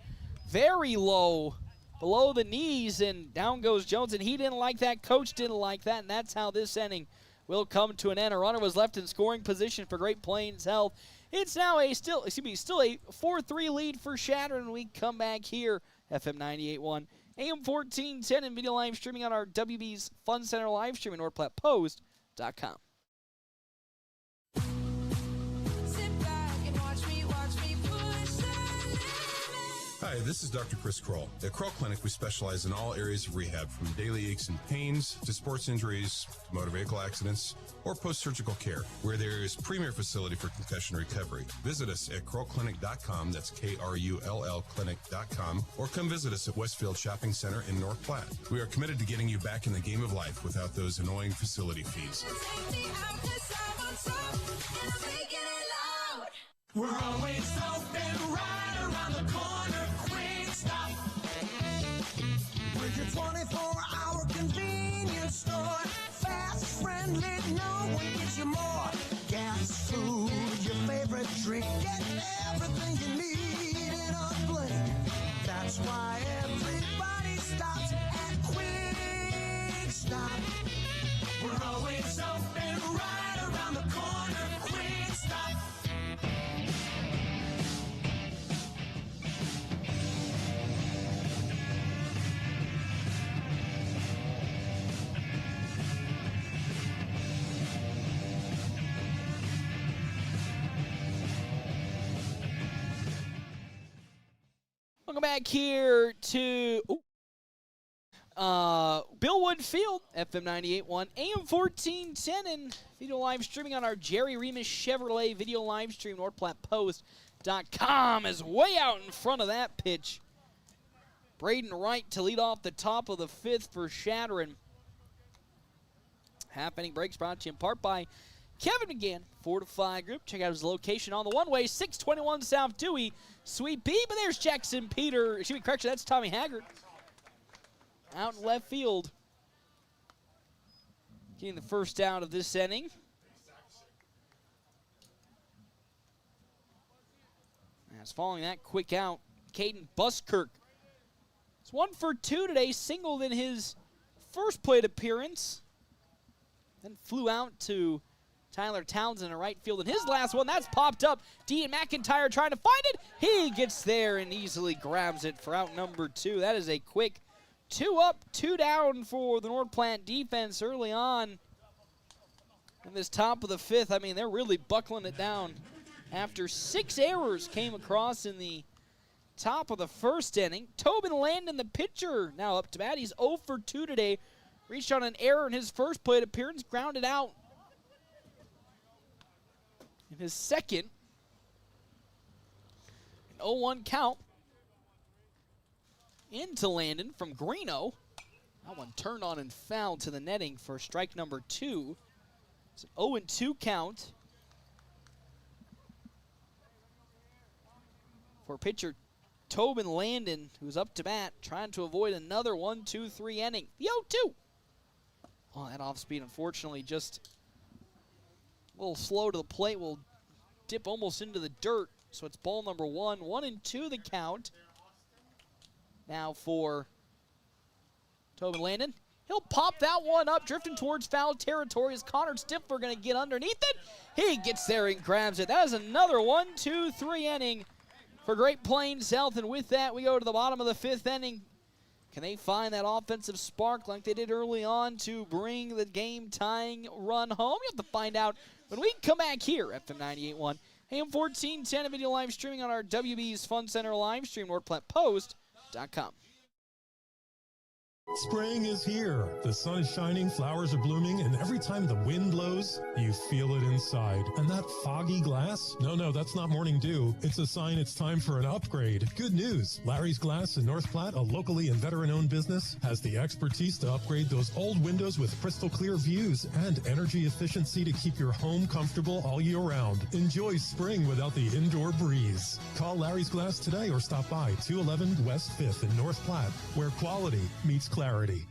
very low, below the knees, and down goes Johnson. He didn't like that, coach didn't like that, and that's how this inning will come to an end. A runner was left in scoring position for Great Plains Health. It's now still a 4-3 lead for Chadron. We come back here, FM 98.1, AM 1410, and video live streaming on our WB's Fun Center live stream at NorthPlattePost.com. Hi, this is Dr. Chris Kroll. At Kroll Clinic, we specialize in all areas of rehab, from daily aches and pains to sports injuries, to motor vehicle accidents, or post-surgical care, where there is premier facility for concussion recovery. Visit us at KrollClinic.com, that's KRULL Clinic.com, or come visit us at Westfield Shopping Center in North Platte. We are committed to getting you back in the game of life without those annoying facility fees. We're always open right around the corner. Quick Stop. With your 24-hour convenience store. Fast, friendly, no one gives you more. Gas, food, your favorite drink. Get everything you need in a blink. That's why everybody stops at Quick Stop. We're always open right around the corner. Quick Stop. Welcome back here to Billwood Field, FM 98.1, AM 1410, and video live streaming on our Jerry Remus Chevrolet video live stream. NorthPlattePost.com is way out in front of that pitch. Braden Wright to lead off the top of the fifth for Chadron. Half inning breaks brought to you in part by Kevin McGann, Fortify Group. Check out his location on the one-way, 621 South Dewey, Sweet Pea. But there's Jackson Peter. Excuse me, correction, that's Tommy Haggard. Out in left field. Getting the first out of this inning. As following that quick out, Caden Buskirk. It's 1 for 2 today, singled in his first plate appearance. Then flew out to Tyler Townsend in right field in his last one. That's popped up. Dean McIntyre trying to find it. He gets there and easily grabs it for out number 2. That is a quick 2 up, 2 down for the North Platte defense early on in this top of the fifth. I mean, they're really buckling it down after 6 errors came across in the top of the first inning. Tobin Landon, the pitcher, now up to bat. He's 0 for 2 today. Reached on an error in his first plate appearance, grounded out in his second. An 0-1 count into Landon from Greeno. That one turned on and fouled to the netting for strike number 2. It's an 0-2 count for pitcher Tobin Landon, who's up to bat, trying to avoid another 1-2-3 inning. The 0-2. Oh, that off speed, unfortunately, just a little slow to the plate. Will dip almost into the dirt. So it's ball number 1. 1-2 the count. Now for Tobin Landon. He'll pop that one up, drifting towards foul territory. Is Connor Stifler going to get underneath it? He gets there and grabs it. That is another 1-2-3 inning for Great Plains Health. And with that, we go to the bottom of the fifth inning. Can they find that offensive spark like they did early on to bring the game-tying run home? You have to find out when we come back here at FM 98.1, AM 1410, video live streaming on our WB's Fun Center live stream, NorthPlattePost.com. Spring is here. The sun is shining, flowers are blooming, and every time the wind blows, you feel it inside. And that foggy glass? No, that's not morning dew. It's a sign it's time for an upgrade. Good news. Larry's Glass in North Platte, a locally and veteran-owned business, has the expertise to upgrade those old windows with crystal clear views and energy efficiency to keep your home comfortable all year round. Enjoy spring without the indoor breeze. Call Larry's Glass today or stop by 211 West 5th in North Platte, where quality meets clarity.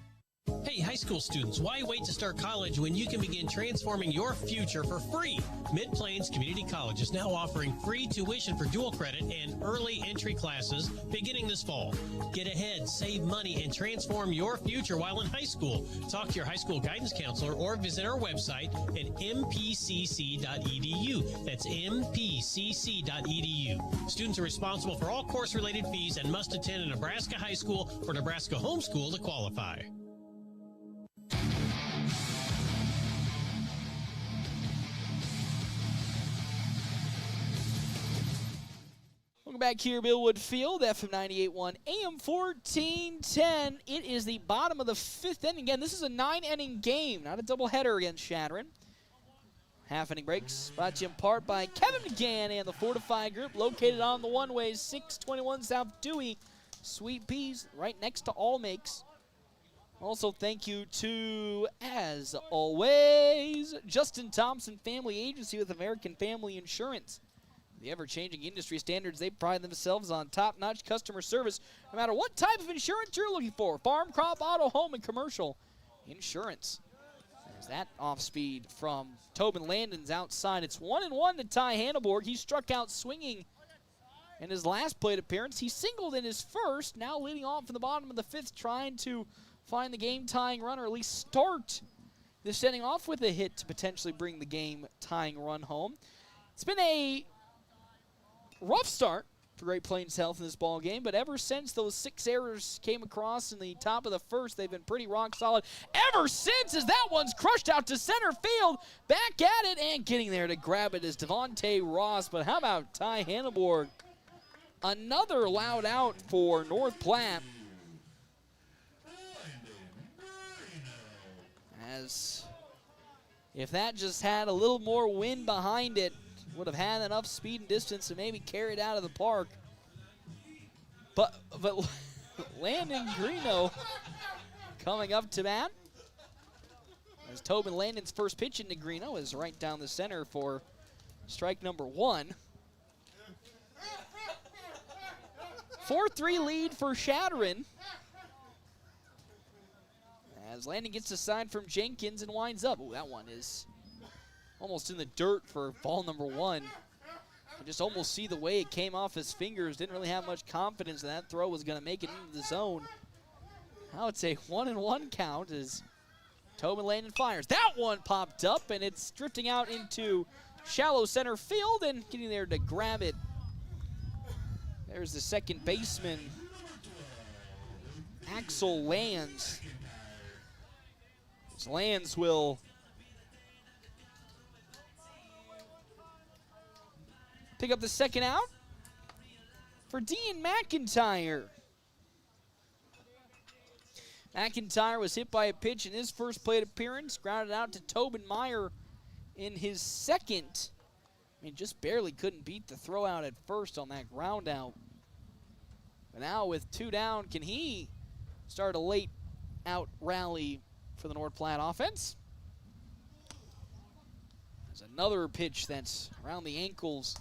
Hey, high school students, why wait to start college when you can begin transforming your future for free? Mid-Plains Community College is now offering free tuition for dual credit and early entry classes beginning this fall. Get ahead, save money, and transform your future while in high school. Talk to your high school guidance counselor or visit our website at mpcc.edu. That's mpcc.edu. Students are responsible for all course-related fees and must attend a Nebraska high school or Nebraska homeschool to qualify. Welcome back here, Billwood Field, FM 98.1, AM 1410. It is the bottom of the fifth inning. Again, this is a 9-inning game, not a doubleheader against Chadron. Half-inning breaks brought to you in part by Kevin McGann and the Fortify Group, located on the one-way, 621 South Dewey. Sweet Peas, right next to All Makes. Also, thank you to, as always, Justin Thompson Family Agency with American Family Insurance. The ever-changing industry standards, they pride themselves on top-notch customer service no matter what type of insurance you're looking for. Farm, crop, auto, home, and commercial insurance. There's that off-speed from Tobin Landon's outside. It's 1-1 to Ty Hanneborg. He struck out swinging in his last plate appearance. He singled in his first, now leading off in the bottom of the fifth, trying to find the game-tying run, or at least start this setting off with a hit to potentially bring the game-tying run home. It's been a rough start for Great Plains Health in this ball game, but ever since those 6 errors came across in the top of the first, they've been pretty rock solid. Ever since, as that one's crushed out to center field, back at it, and getting there to grab it is Devontae Ross. But how about Ty Hanneborg? Another loud out for North Platte. As if that just had a little more wind behind it, would have had enough speed and distance to maybe carry it out of the park. But Landon Greeno coming up to bat. As Tobin Landon's first pitch into Greeno is right down the center for strike number 1. 4-3 lead for Chadron. As Landon gets a sign from Jenkins and winds up. Oh, that one is almost in the dirt for ball number 1. You just almost see the way it came off his fingers. Didn't really have much confidence that throw was going to make it into the zone. Now it's a 1-1 count as Tobin Landon fires. That one popped up, and it's drifting out into shallow center field, and getting there to grab it. There's the second baseman, Axel Lands. As Lands will pick up the second out for Dean McIntyre. McIntyre was hit by a pitch in his first plate appearance, grounded out to Tobin Meyer in his second. I mean, just barely couldn't beat the throw out at first on that ground out. But now with 2 down, can he start a late out rally for the North Platte offense? There's another pitch that's around the ankles.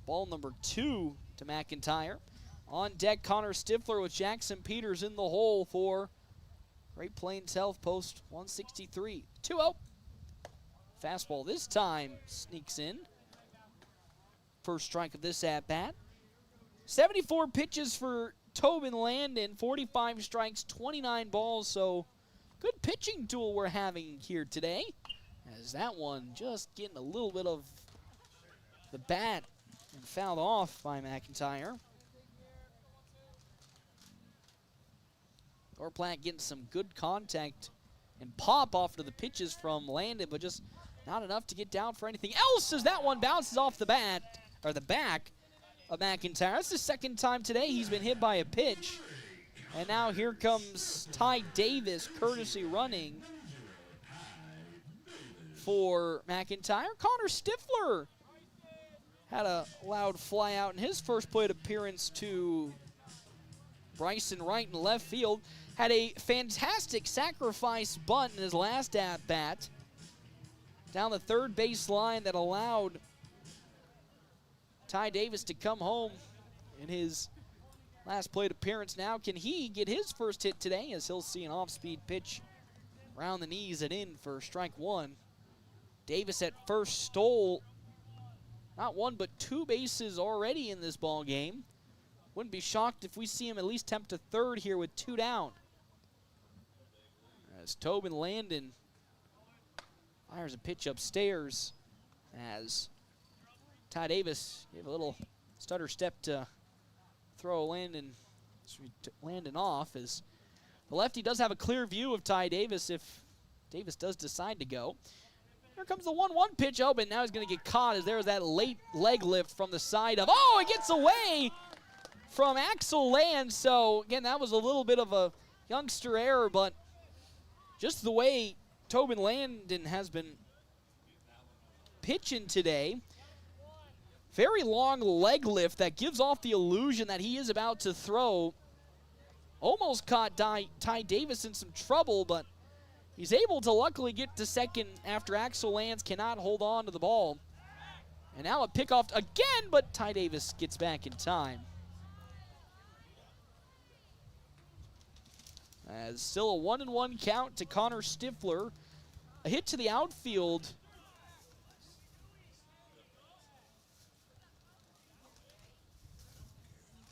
Ball number 2 to McIntyre. On deck, Connor Stifler with Jackson Peters in the hole for Great Plains Health post 163. 2-0. Fastball this time sneaks in. First strike of this at-bat. 74 pitches for Tobin Landon, 45 strikes, 29 balls, so good pitching duel we're having here today. As that one just getting a little bit of the bat and fouled off by McIntyre. North Platte getting some good contact and pop off to the pitches from Landon, but just not enough to get down for anything else as that one bounces off the bat, or the back of McIntyre. That's the second time today he's been hit by a pitch. And now here comes Ty Davis, courtesy running for McIntyre. Connor Stifler had a loud fly out in his first plate appearance to Bryson Wright in left field. Had a fantastic sacrifice bunt in his last at-bat down the third base line that allowed Ty Davis to come home in his last plate appearance. Now can he get his first hit today, as he'll see an off-speed pitch around the knees and in for strike 1. Davis at first stole not 1 but 2 bases already in this ball game. Wouldn't be shocked if we see him at least attempt to third here with 2 down. As Tobin Landon fires a pitch upstairs, as Ty Davis gave a little stutter step to throw Landon off, as the lefty does have a clear view of Ty Davis if Davis does decide to go. Here comes the 1-1 pitch. Oh, but now he's going to get caught as there's that late leg lift from the side of, oh, it gets away from Axel Land. So, again, that was a little bit of a youngster error, but just the way Tobin Landon has been pitching today, very long leg lift that gives off the illusion that he is about to throw. Almost caught Ty Davis in some trouble, but he's able to luckily get to second after Axel Lands cannot hold on to the ball. And now a pickoff again, but Ty Davis gets back in time. As still a 1-1 count to Connor Stifler. A hit to the outfield.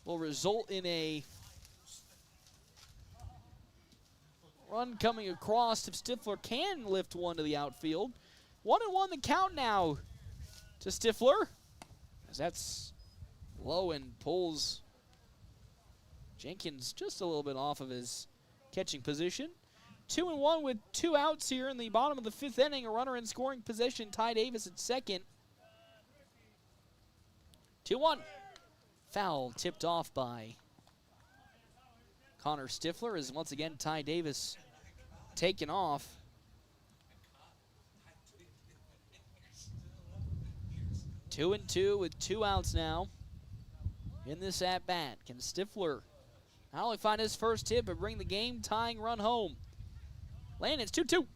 Will result in a run coming across if Stifler can lift one to the outfield. 1-1 the count now to Stifler. As that's low and pulls Jenkins just a little bit off of his catching position. 2-1 with 2 outs here in the bottom of the 5th inning. A runner in scoring position. Ty Davis at second. 2-1. Foul tipped off by Connor Stifler as once again Ty Davis taken off. 2-2 with 2 outs now in this at-bat. Can Stifler not only find his first hit, but bring the game-tying run home? Landon's 2-2.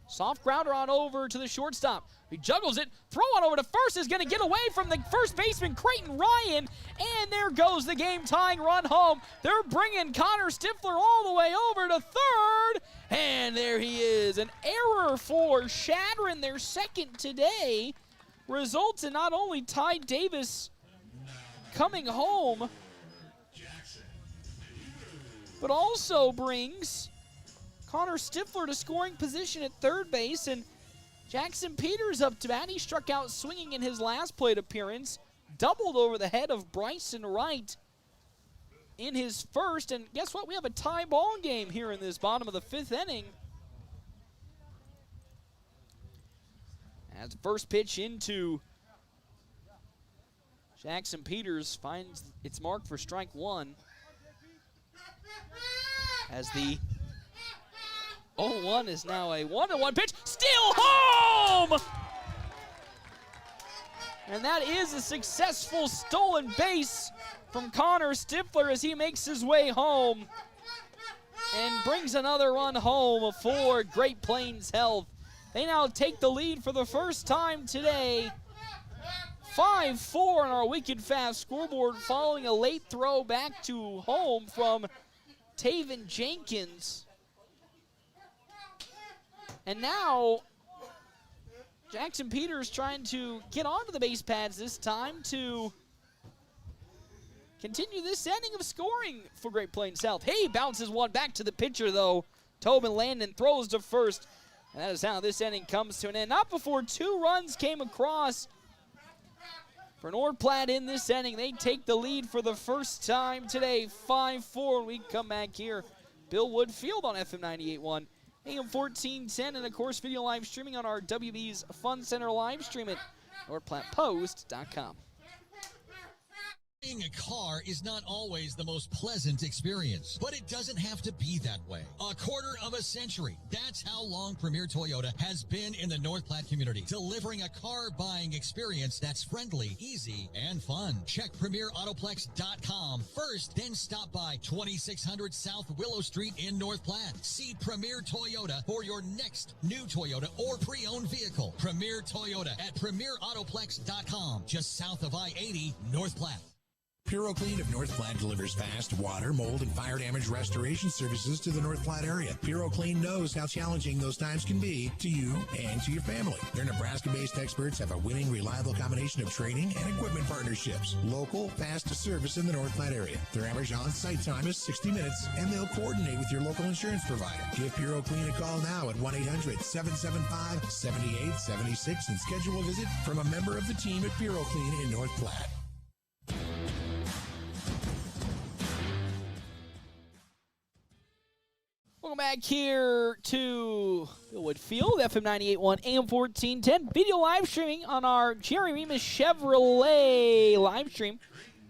Soft grounder on over to the shortstop. He juggles it. Throw on over to first is going to get away from the first baseman, Creighton Ryan. And there goes the game-tying run home. They're bringing Connor Stifler all the way over to third. And there he is. An error for Chadron, their second today, results in not only Ty Davis coming home, but also brings Connor Stifler to scoring position at third base, and Jackson Peters up to bat. He struck out swinging in his last plate appearance, doubled over the head of Bryson Wright in his first, and guess what? We have a tie ball game here in this bottom of the 5th inning. As the first pitch into Jackson Peters finds its mark for strike 1. As the 0-1 is now a 1-1 pitch. Still home! And that is a successful stolen base from Connor Stifler as he makes his way home and brings another run home for Great Plains Health. They now take the lead for the first time today. 5-4 on our Wicked Fast scoreboard following a late throw back to home from Taven Jenkins. And now Jackson Peters trying to get onto the base pads this time to continue this inning of scoring for Great Plains South. He bounces one back to the pitcher, though. Tobin Landon throws to first. And that is how this inning comes to an end. Not before 2 runs came across for North Platte in this inning. They take the lead for the first time today, 5-4. When we come back here, Bill Wood Field on FM 98.1. AM 1410, and of course, video live streaming on our WB's Fun Center live stream at NorthPlattePost.com. Buying a car is not always the most pleasant experience, but it doesn't have to be that way. A quarter of a century. That's how long Premier Toyota has been in the North Platte community, delivering a car buying experience that's friendly, easy, and fun. Check PremierAutoplex.com first, then stop by 2600 South Willow Street in North Platte. See Premier Toyota for your next new Toyota or pre-owned vehicle. Premier Toyota at PremierAutoplex.com, just south of I-80, North Platte. PuroClean of North Platte delivers fast water, mold, and fire damage restoration services to the North Platte area. PuroClean knows how challenging those times can be to you and to your family. Their Nebraska-based experts have a winning, reliable combination of training and equipment partnerships. Local, fast service in the North Platte area. Their average on-site time is 60 minutes, and they'll coordinate with your local insurance provider. Give PuroClean a call now at 1-800-775-7876 and schedule a visit from a member of the team at PuroClean in North Platte. Welcome back here to Billwood Field, FM 98.1, AM 1410. Video live streaming on our Jerry Remus Chevrolet live stream,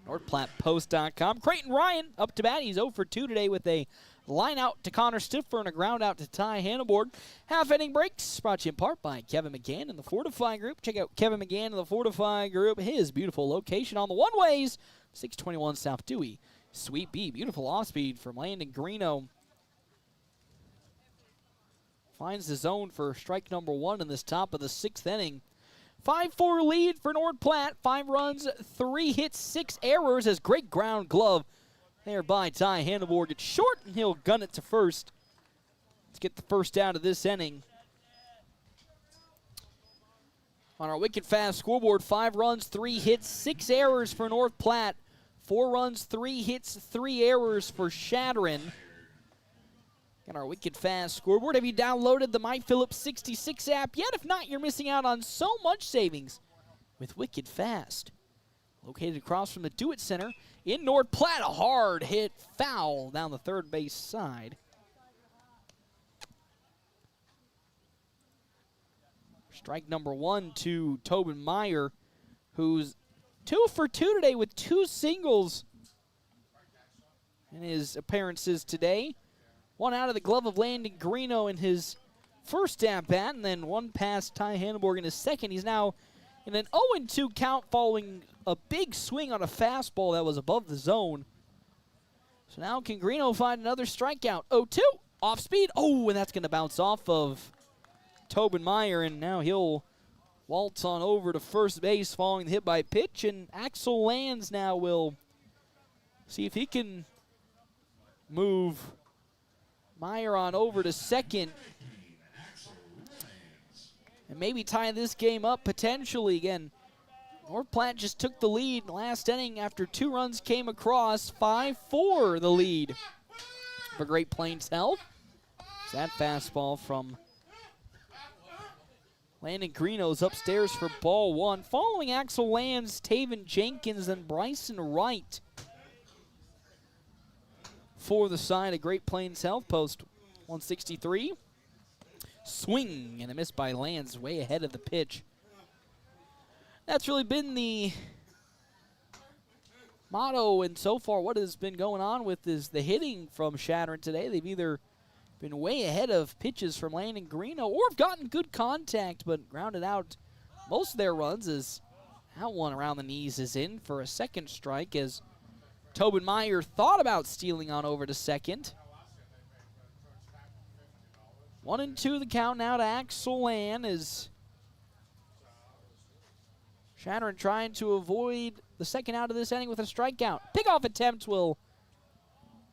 NorthPlattePost.com. Creighton Ryan up to bat. He's 0 for 2 today with a line out to Connor Stifler and a ground out to Ty Hannibord. Half inning breaks brought to you in part by Kevin McGann and the Fortify Group. Check out Kevin McGann and the Fortify Group, his beautiful location on the one-ways, 621 South Dewey, Suite B. Beautiful off-speed from Landon Greeno. Finds the zone for strike number 1 in this top of the 6th inning. 5-4 lead for North Platte. 5 runs, 3 hits, 6 errors as great ground glove there by Ty Handelborg. It's short, and he'll gun it to first. Let's get the first out of this inning. On our wicked fast scoreboard, 5 runs, 3 hits, 6 errors for North Platte. 4 runs, 3 hits, 3 errors for Chadron. And our wicked fast scoreboard. Have you downloaded the MyPhillips 66 app yet? If not, you're missing out on so much savings with Wicked Fast. Located across from the Do It Center in North Platte, a hard hit foul down the third base side. Strike number 1 to Tobin Meyer, who's 2 for 2 today with 2 singles in his appearances today. 1 out of the glove of Landon Greeno in his first at-bat, and then 1 past Ty Handelborg in his second. He's now in an 0-2 count following a big swing on a fastball that was above the zone. So now can Greeno find another strikeout? 0-2, off speed. Oh, and that's going to bounce off of Tobin Meyer, and now he'll waltz on over to first base following the hit by pitch, and Axel Lands now will see if he can move Meyer on over to second and maybe tie this game up potentially. Again, North Platte just took the lead last inning after 2 runs came across. 5-4 the lead for Great Plains Health. That fastball from Landon Greeno's upstairs for ball 1. Following Axel Lands, Taven Jenkins, and Bryson Wright for the side of Great Plains Health. Post 163. Swing and a miss by Lands, way ahead of the pitch. That's really been the motto, and so far what has been going on with is the hitting from Chadron today. They've either been way ahead of pitches from Landon Greeno or have gotten good contact but grounded out most of their runs, as that one around the knees is in for a second strike as Tobin Meyer thought about stealing on over to second. 1-2 the count now to Axel Land as Chadron trying to avoid the second out of this inning with a strikeout. Pickoff attempt will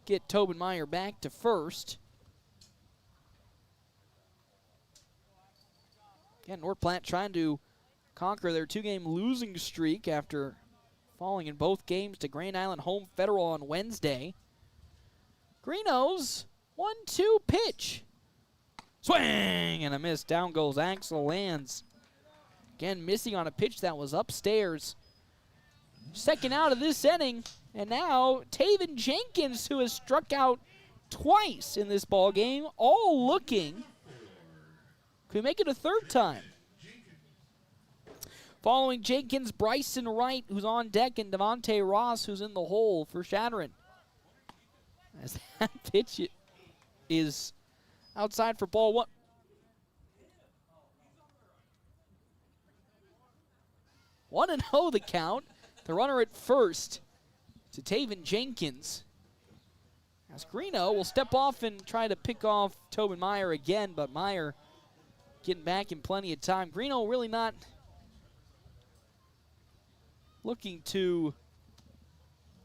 get Tobin Meyer back to first. Again, North Platte trying to conquer their 2-game losing streak after falling in both games to Grand Island Home Federal on Wednesday. Greeno's 1-2 pitch. Swing and a miss. Down goes Axel Lands. Again, missing on a pitch that was upstairs. Second out of this inning. And now Taven Jenkins, who has struck out twice in this ball game, all looking. Could we make it a third time? Following Jenkins, Bryson Wright, who's on deck, and Devontae Ross, who's in the hole for Chadron. As that pitch is outside for ball 1. One and 0 the count. The runner at first to Taven Jenkins. As Greeno will step off and try to pick off Tobin Meyer again, but Meyer getting back in plenty of time. Greeno really not looking to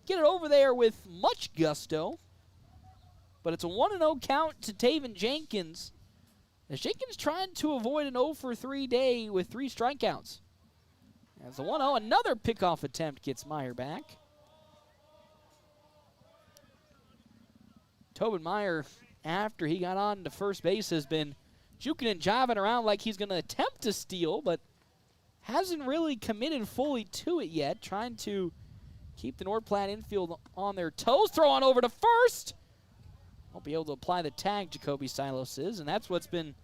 get it over there with much gusto. But it's a 1-0 count to Taven Jenkins. As Jenkins trying to avoid an 0-for-3 day with 3 strikeouts. As the 1-0, another pickoff attempt gets Meyer back. Tobin Meyer, after he got on to first base, has been juking and jiving around like he's going to attempt to steal, but hasn't really committed fully to it yet. Trying to keep the North Platte infield on their toes. Throw on over to first. Won't be able to apply the tag, Jacoby Silos is, and that's what's been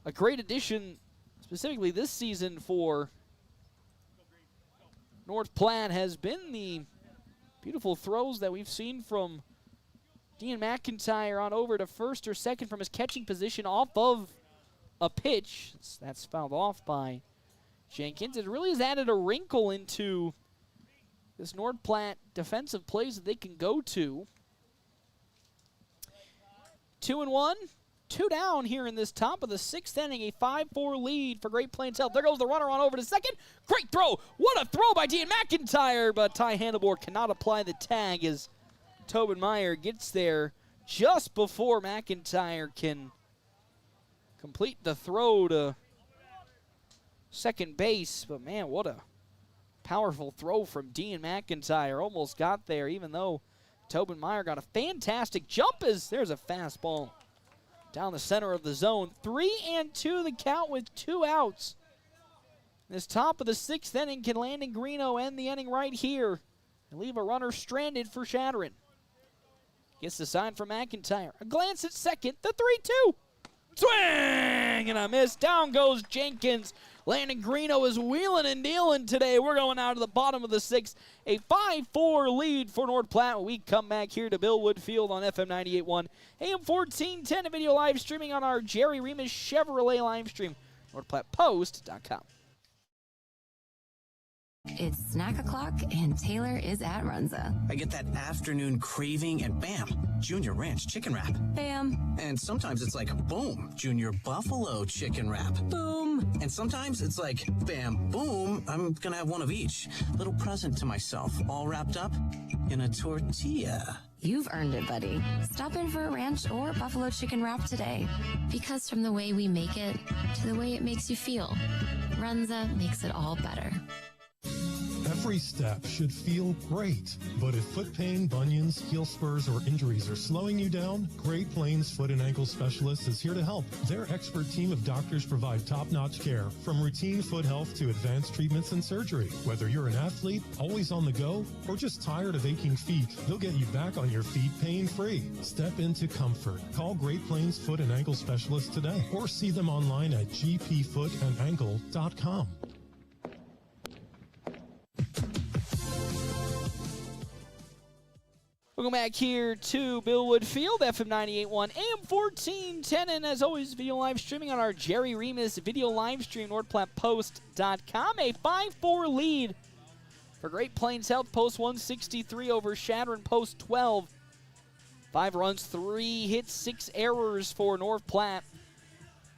a great addition, specifically this season for North Platte, has been the beautiful throws that we've seen from Dean McIntyre on over to first or second from his catching position off of a pitch. That's fouled off by Jenkins. It really has added a wrinkle into this North Platte defensive plays that they can go to. 2-1. 2 down here in this top of the 6th inning. A 5-4 lead for Great Plains Health. There goes the runner on over to second. Great throw. What a throw by Dean McIntyre, but Ty Handelbohr cannot apply the tag as Tobin Meyer gets there just before McIntyre can complete the throw to second base. But, man, what a powerful throw from Dean McIntyre. Almost got there, even though Tobin Meyer got a fantastic jump as there's a fastball down the center of the zone. 3-2 the count with 2 outs. This top of the 6th inning, can Landon Greeno end the inning right here and leave a runner stranded for Chadron. Gets the sign from McIntyre. A glance at second, the 3-2. Swing and a miss. Down goes Jenkins. Landon Greeno is wheeling and dealing today. We're going out to the bottom of the 6th. A 5-4 lead for North Platte. We come back here to Bill Wood Field on FM 98.1, AM 1410, a video live streaming on our Jerry Remus Chevrolet live stream, NorthPlattePost.com. It's snack o'clock, and Taylor is at Runza. I get that afternoon craving, and bam, Junior Ranch chicken wrap. Bam. And sometimes it's like, boom, Junior Buffalo chicken wrap. Boom. And sometimes it's like, bam, boom, I'm gonna have one of each. Little present to myself, all wrapped up in a tortilla. You've earned it, buddy. Stop in for a ranch or buffalo chicken wrap today. Because from the way we make it to the way it makes you feel, Runza makes it all better. Every step should feel great, but if foot pain, bunions, heel spurs, or injuries are slowing you down, Great Plains Foot and Ankle Specialists is here to help. Their expert team of doctors provide top-notch care, from routine foot health to advanced treatments and surgery. Whether you're an athlete, always on the go, or just tired of aching feet, they'll get you back on your feet pain-free. Step into comfort. Call Great Plains Foot and Ankle Specialists today, or see them online at gpfootandankle.com. Welcome back here to Bill Wood Field, FM 98.1, AM 1410, and as always, video live streaming on our Jerry Remus video live stream, NorthPlattePost.com. A 5-4 lead for Great Plains Health, post 163 over Chadron, post 12. 5 runs, 3 hits, 6 errors for North Platte,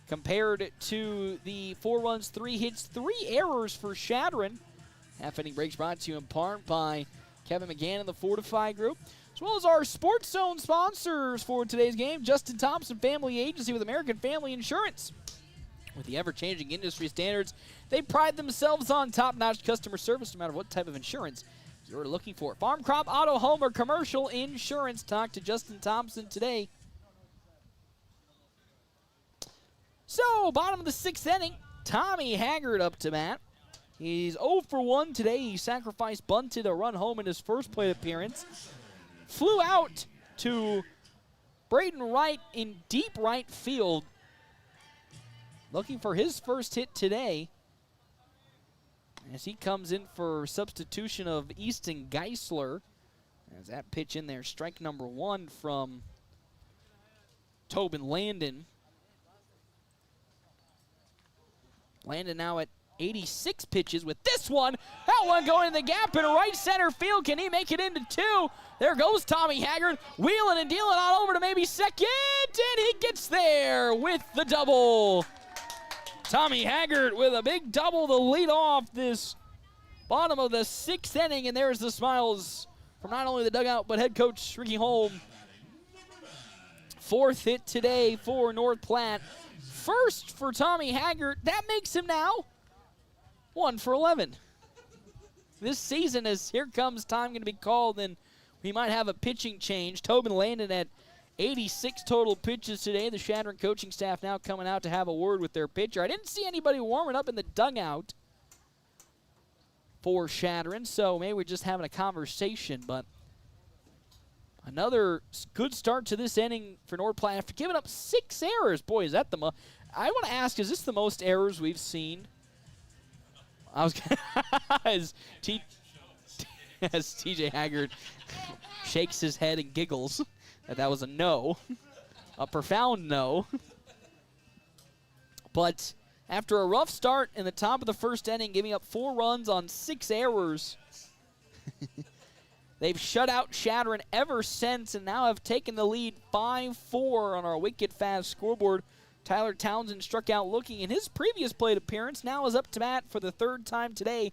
compared to the 4 runs, 3 hits, 3 errors for Chadron. Half inning breaks brought to you in part by Kevin McGann and the Fortify Group, as well as our Sports Zone sponsors for today's game, Justin Thompson Family Agency with American Family Insurance. With the ever-changing industry standards, they pride themselves on top-notch customer service no matter what type of insurance you're looking for. Farm, crop, auto, home, or commercial insurance. Talk to Justin Thompson today. So, bottom of the 6th inning, Tommy Haggard up to bat. He's 0 for 1 today. He sacrificed bunted a run home in his first plate appearance. Flew out to Braden Wright in deep right field, looking for his first hit today, as he comes in for substitution of Easton Geisler. As that pitch in there, strike number 1 from Tobin Landon. Landon now at 86 pitches with this one. That one going in the gap in right center field. Can he make it into 2? There goes Tommy Haggard, wheeling and dealing on over to maybe second, and he gets there with the double. Tommy Haggard with a big double to lead off this bottom of the 6th inning, and there's the smiles from not only the dugout but head coach Ricky Holm. 4th hit today for North Platte. First for Tommy Haggard. That makes him now 1 for 11. This season, as here comes time going to be called, and we might have a pitching change. Tobin Landon at 86 total pitches today. The Chadron coaching staff now coming out to have a word with their pitcher. I didn't see anybody warming up in the dugout for Chadron, so maybe we're just having a conversation, but another good start to this inning for North Platte after giving up 6 errors. Boy, is that the most. I want to ask, is this the most errors we've seen? I was as TJ Haggard shakes his head and giggles that was a no, a profound no. But after a rough start in the top of the 1st inning, giving up 4 runs on 6 errors, They've shut out Chadron ever since and now have taken the lead 5-4 on our Wicked Fast scoreboard. Tyler Townsend struck out looking in his previous plate appearance, now is up to bat for the third time today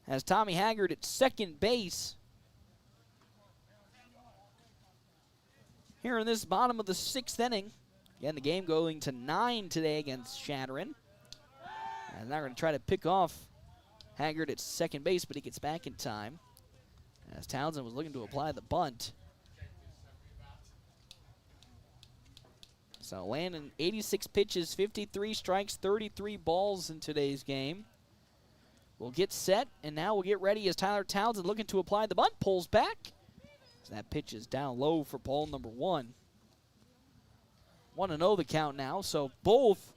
as Tommy Haggard at second base. Here in this bottom of the 6th inning. Again, the game going to 9 today against Chadron. And they're going to try to pick off Haggard at second base, but he gets back in time as Townsend was looking to apply the bunt. So Landon, 86 pitches, 53 strikes, 33 balls in today's game. We'll get set, and now we'll get ready as Tyler Townsend looking to apply the bunt, pulls back. So that pitch is down low for ball number 1. 1-0 the count now, so both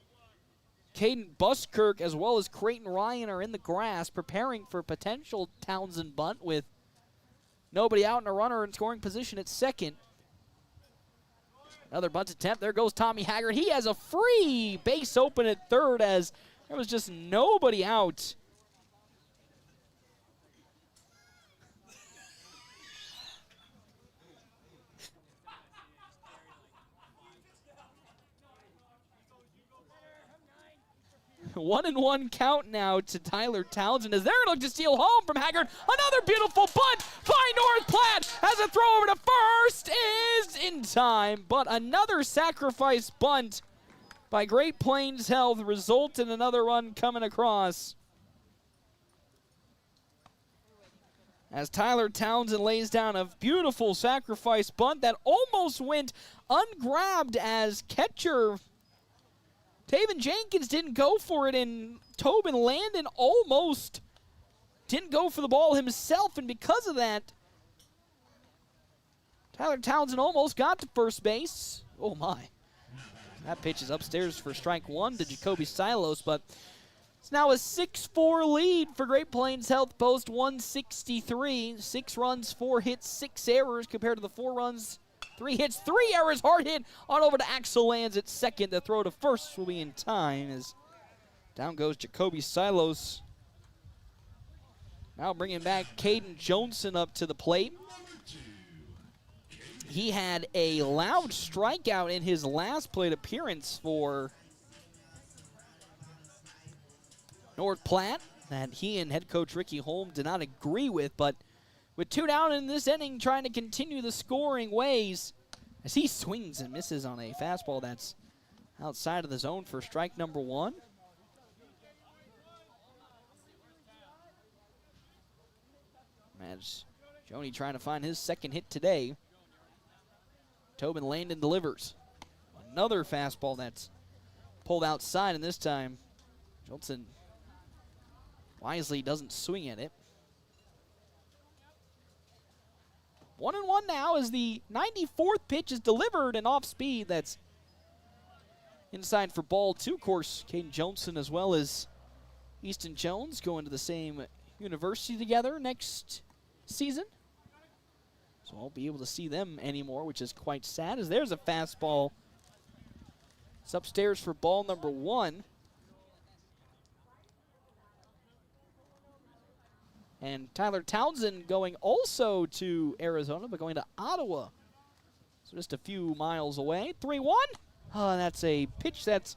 Caden Buskirk as well as Creighton Ryan are in the grass preparing for potential Townsend bunt with nobody out and a runner in scoring position at second. Another bunt attempt. There goes Tommy Haggard. He has a free base open at third as there was just nobody out. One and one count now to Tyler Townsend as they're going to look to steal home from Haggard. Another beautiful bunt by North Platte as a throw over to first is in time. But another sacrifice bunt by Great Plains Health result in another run coming across. As Tyler Townsend lays down a beautiful sacrifice bunt that almost went ungrabbed as catcher Taven Jenkins didn't go for it, and Tobin Landon almost didn't go for the ball himself, and because of that, Tyler Townsend almost got to first base. Oh, my. That pitch is upstairs for strike 1 to Jacoby Silos, but it's now a 6-4 lead for Great Plains Health Post 163. 6 runs, 4 hits, 6 errors compared to the 4 runs, 3 hits, 3 errors, hard hit on over to Axel Lands at second. The throw to first will be in time as down goes Jacoby Silos. Now bringing back Caden Johnson up to the plate. He had a loud strikeout in his last plate appearance for North Platte that he and head coach Ricky Holm did not agree with, but with 2 down in this inning, trying to continue the scoring ways as he swings and misses on a fastball that's outside of the zone for strike number 1. As Joni trying to find his second hit today. Tobin Landon delivers. Another fastball that's pulled outside, and this time Johnson wisely doesn't swing at it. 1-1 now as the 94th pitch is delivered and off speed. That's inside for ball 2. Of course, Caden Johnson as well as Easton Jones going to the same university together next season. So I won't be able to see them anymore, which is quite sad as there's a fastball. It's upstairs for ball number 1. And Tyler Townsend going also to Arizona, but going to Ottawa. So just a few miles away. 3-1. Oh, that's a pitch that's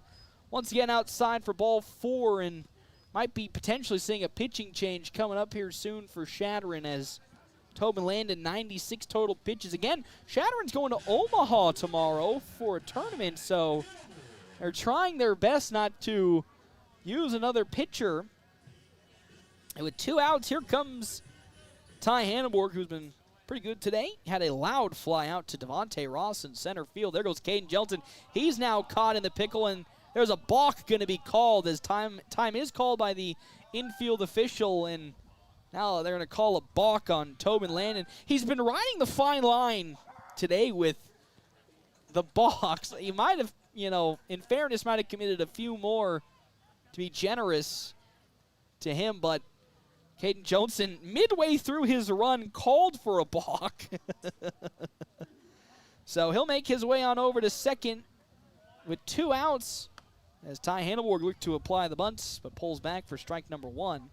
once again outside for ball 4, and might be potentially seeing a pitching change coming up here soon for Chadron as Tobin Landon, 96 total pitches. Again, Chadron's going to Omaha tomorrow for a tournament, so they're trying their best not to use another pitcher. And with 2 outs, here comes Ty Hanneborg, who's been pretty good today. Had a loud fly out to Devontae Ross in center field. There goes Caden Jelton. He's now caught in the pickle, and there's a balk going to be called as time is called by the infield official, and now they're going to call a balk on Tobin Landon. He's been riding the fine line today with the balks. He might have, in fairness, might have committed a few more to be generous to him, but Caden Johnson, midway through his run, called for a balk. So he'll make his way on over to second with 2 outs as Ty Hanneborg looked to apply the bunts, but pulls back for strike number 1.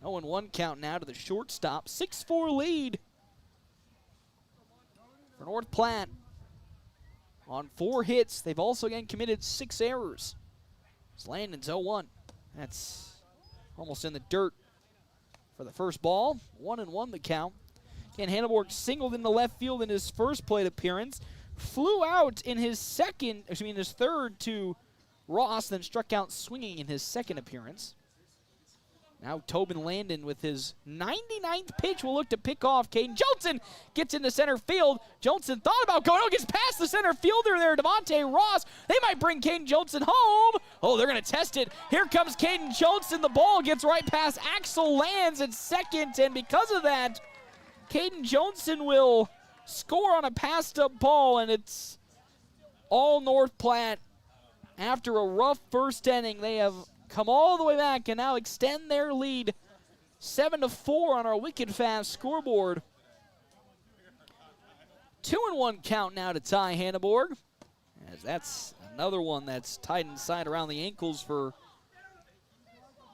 0-1 count now to the shortstop. 6-4 lead for North Platte. On 4 hits, they've also again committed 6 errors. It's Landon's 0-1. That's almost in the dirt for the first ball. 1-1 the count. Again, Hanneborg singled into left field in his first plate appearance. Flew out in his third to Ross, then struck out swinging in his second appearance. Now Tobin Landon with his 99th pitch will look to pick off. Caden Johnson gets into center field. Johnson thought about going, gets past the center fielder there, Devontae Ross. They might bring Caden Johnson home. Oh, they're going to test it. Here comes Caden Johnson. The ball gets right past Axel Lands at second, and because of that, Caden Johnson will score on a passed-up ball, and it's all North Platte. After a rough first inning, they have come all the way back and now extend their lead 7-4 on our wicked fast scoreboard. 2-1 count now to Ty Hanneborg, as that's another one that's tied inside around the ankles for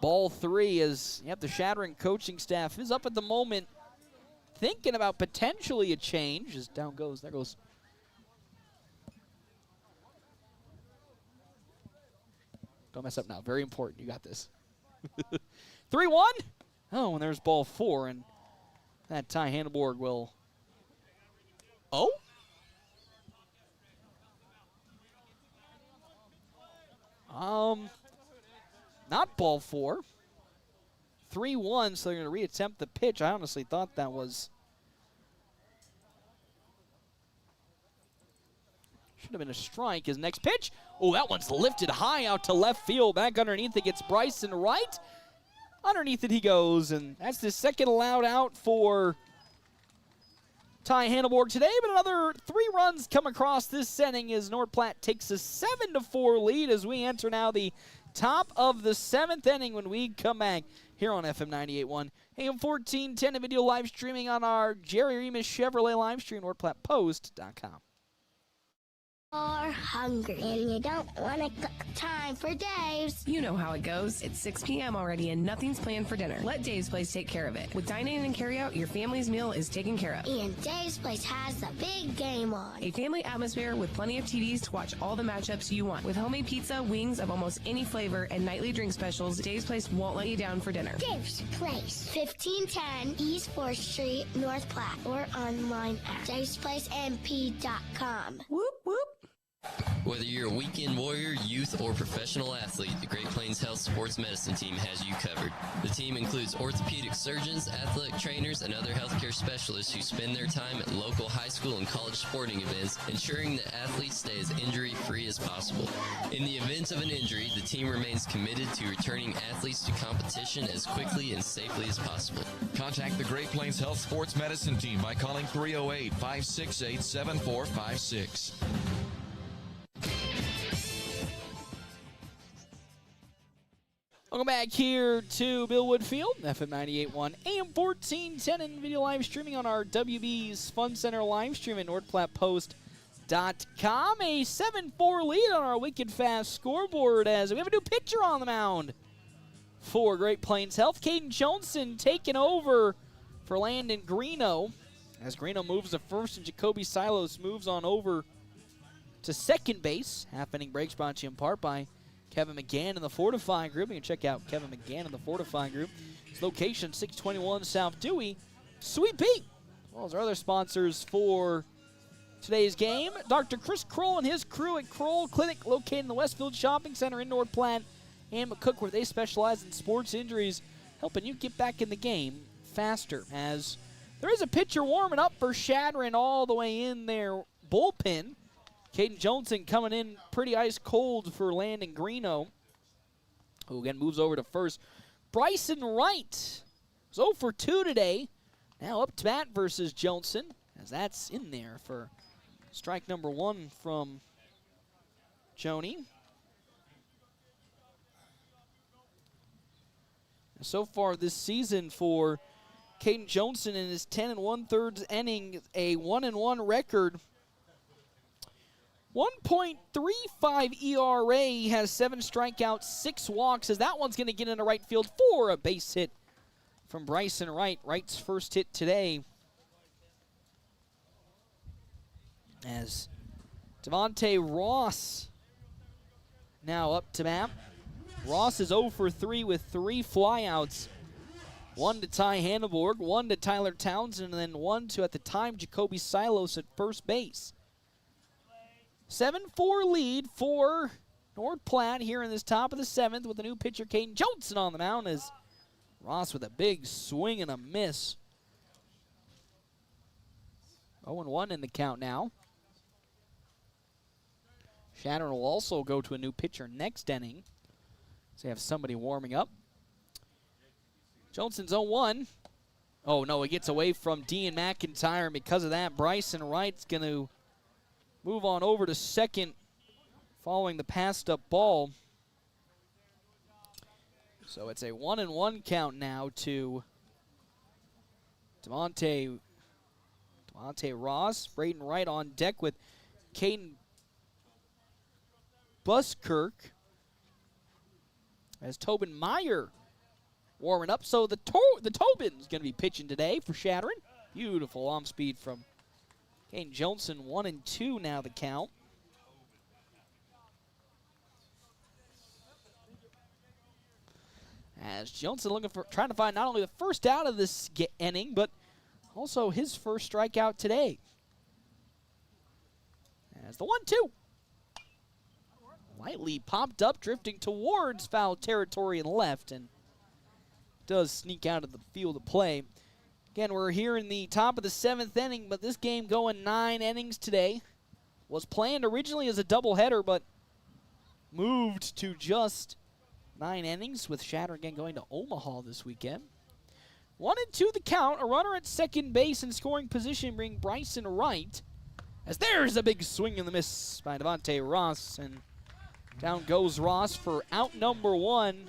ball 3, as the Chadron coaching staff is up at the moment thinking about potentially a change. As down goes, there goes. Don't mess up now. Very important. You got this. 3-1. Oh, and there's ball 4, and that Ty Hanneborg will. Oh? Not ball 4. 3-1, so they're going to reattempt the pitch. I honestly thought that was. Should have been a strike. His next pitch. Oh, that one's lifted high out to left field. Back underneath it gets Bryson Wright. Underneath it he goes, and that's the second allowed out for Ty Hanneborg today. But another 3 runs come across this inning as North Platte takes a 7-4 lead as we enter now the top of the 7th inning when we come back here on FM 98.1, AM 1410, and video live streaming on our Jerry Remus Chevrolet live stream, NorthPlattePost.com. Are hungry and you don't want to cook. Time for Dave's. You know how it goes. It's 6 p.m. already and nothing's planned for dinner. Let Dave's Place take care of it. With dine-in and carry-out, your family's meal is taken care of. And Dave's Place has the big game on. A family atmosphere with plenty of TVs to watch all the matchups you want. With homemade pizza, wings of almost any flavor, and nightly drink specials, Dave's Place won't let you down for dinner. Dave's Place, 1510 East 4th Street, North Platte, or online at davesplacemp.com. Whoop, whoop. Whether you're a weekend warrior, youth, or professional athlete, the Great Plains Health Sports Medicine Team has you covered. The team includes orthopedic surgeons, athletic trainers, and other healthcare specialists who spend their time at local high school and college sporting events, ensuring that athletes stay as injury-free as possible. In the event of an injury, the team remains committed to returning athletes to competition as quickly and safely as possible. Contact the Great Plains Health Sports Medicine Team by calling 308-568-7456. Welcome back here to Bill Wood Field, FM 98.1, AM 1410, and video live streaming on our WB's Fun Center live stream at NorthPlattePost.com. A 7-4 lead on our wicked fast scoreboard as we have a new pitcher on the mound for Great Plains Health. Caden Johnson taking over for Landon Greeno as Greeno moves to first and Jacoby Silos moves on over to second base. Half inning breaks brought to you in part by Kevin McGann in the Fortify Group. You can check out Kevin McGann in the Fortify Group. His location, 621 South Dewey. Sweet Pea, as well as our other sponsors for today's game. Dr. Chris Kroll and his crew at Kroll Clinic, located in the Westfield Shopping Center in North Platte and McCook, where they specialize in sports injuries, helping you get back in the game faster. As there is a pitcher warming up for Chadron all the way in their bullpen. Caden Johnson coming in pretty ice cold for Landon Greeno, who again moves over to first. Bryson Wright is 0 for 2 today. Now up to bat versus Johnson, as that's in there for strike number 1 from Joni. So far this season for Caden Johnson in his 10 1/3 inning, a 1-1 record. 1.35 ERA, he has 7 strikeouts, 6 walks, as that one's going to get into right field for a base hit from Bryson Wright. Wright's first hit today. As Devontae Ross now up to bat. Ross is 0 for 3 with 3 flyouts. 1 to Ty Hanneborg, 1 to Tyler Townsend, and then 1 to, at the time, Jacoby Silos at first base. 7-4 lead for North Platte here in this top of the 7th with the new pitcher, Caden Johnson, on the mound as Ross with a big swing and a miss. 0-1 in the count now. Chadron will also go to a new pitcher next inning. So they have somebody warming up. Johnson's 0-1. Oh, no, he gets away from Dean McIntyre, and because of that, Bryson Wright's going to move on over to second following the passed-up ball. So it's a 1-1 count now to Devontae Ross. Braden Wright on deck with Caden Buskirk as Tobin Meyer warming up. So the Tobin's going to be pitching today for Chadron. Beautiful arm speed from Caden Johnson. 1-2 now the count. As Johnson trying to find not only the first out of this inning, but also his first strikeout today. As the 1-2. Lightly popped up, drifting towards foul territory and left, and does sneak out of the field of play. Again, we're here in the top of the 7th inning, but this game going 9 innings today. Was planned originally as a doubleheader, but moved to just 9 innings, with Chadron again going to Omaha this weekend. 1-2 the count. A runner at second base in scoring position bring Bryson Wright. As there's a big swing and the miss by Devontae Ross, and down goes Ross for out number 1.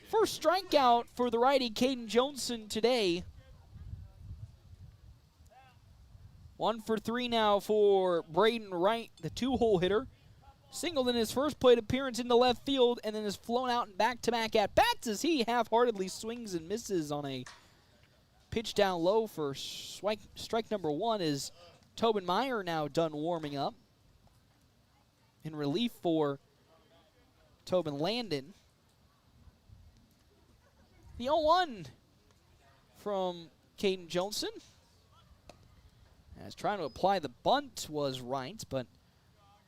First strikeout for the righty Caden Johnson today. 1 for 3 now for Braden Wright, the 2-hole hitter. Singled in his first plate appearance into left field, and then is flown out in back-to-back at-bats as he half-heartedly swings and misses on a pitch down low for strike number 1. Is Tobin Meyer now done warming up in relief for Tobin Landon. The 0-1 from Caden Johnson. As trying to apply the bunt was right, but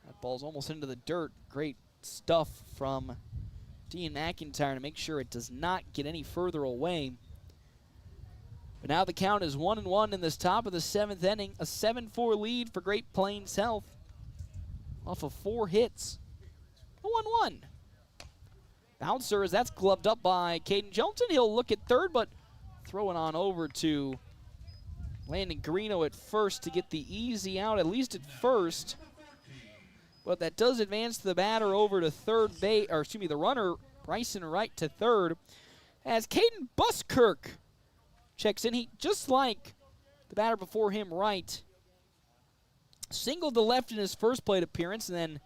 that ball's almost into the dirt. Great stuff from Dean McIntyre to make sure it does not get any further away. But now the count is 1-1 in this top of the 7th inning. A 7-4 lead for Great Plains Health off of 4 hits. 1-1. Bouncer, as that's gloved up by Caden Johnson. He'll look at third, but throwing on over to Landon Garino at first to get the easy out, at least at first. But that does advance the batter over to third base, or excuse me, the runner, Bryson Wright, to third. As Caden Buskirk checks in, he, just like the batter before him, Wright, singled to left in his first plate appearance and then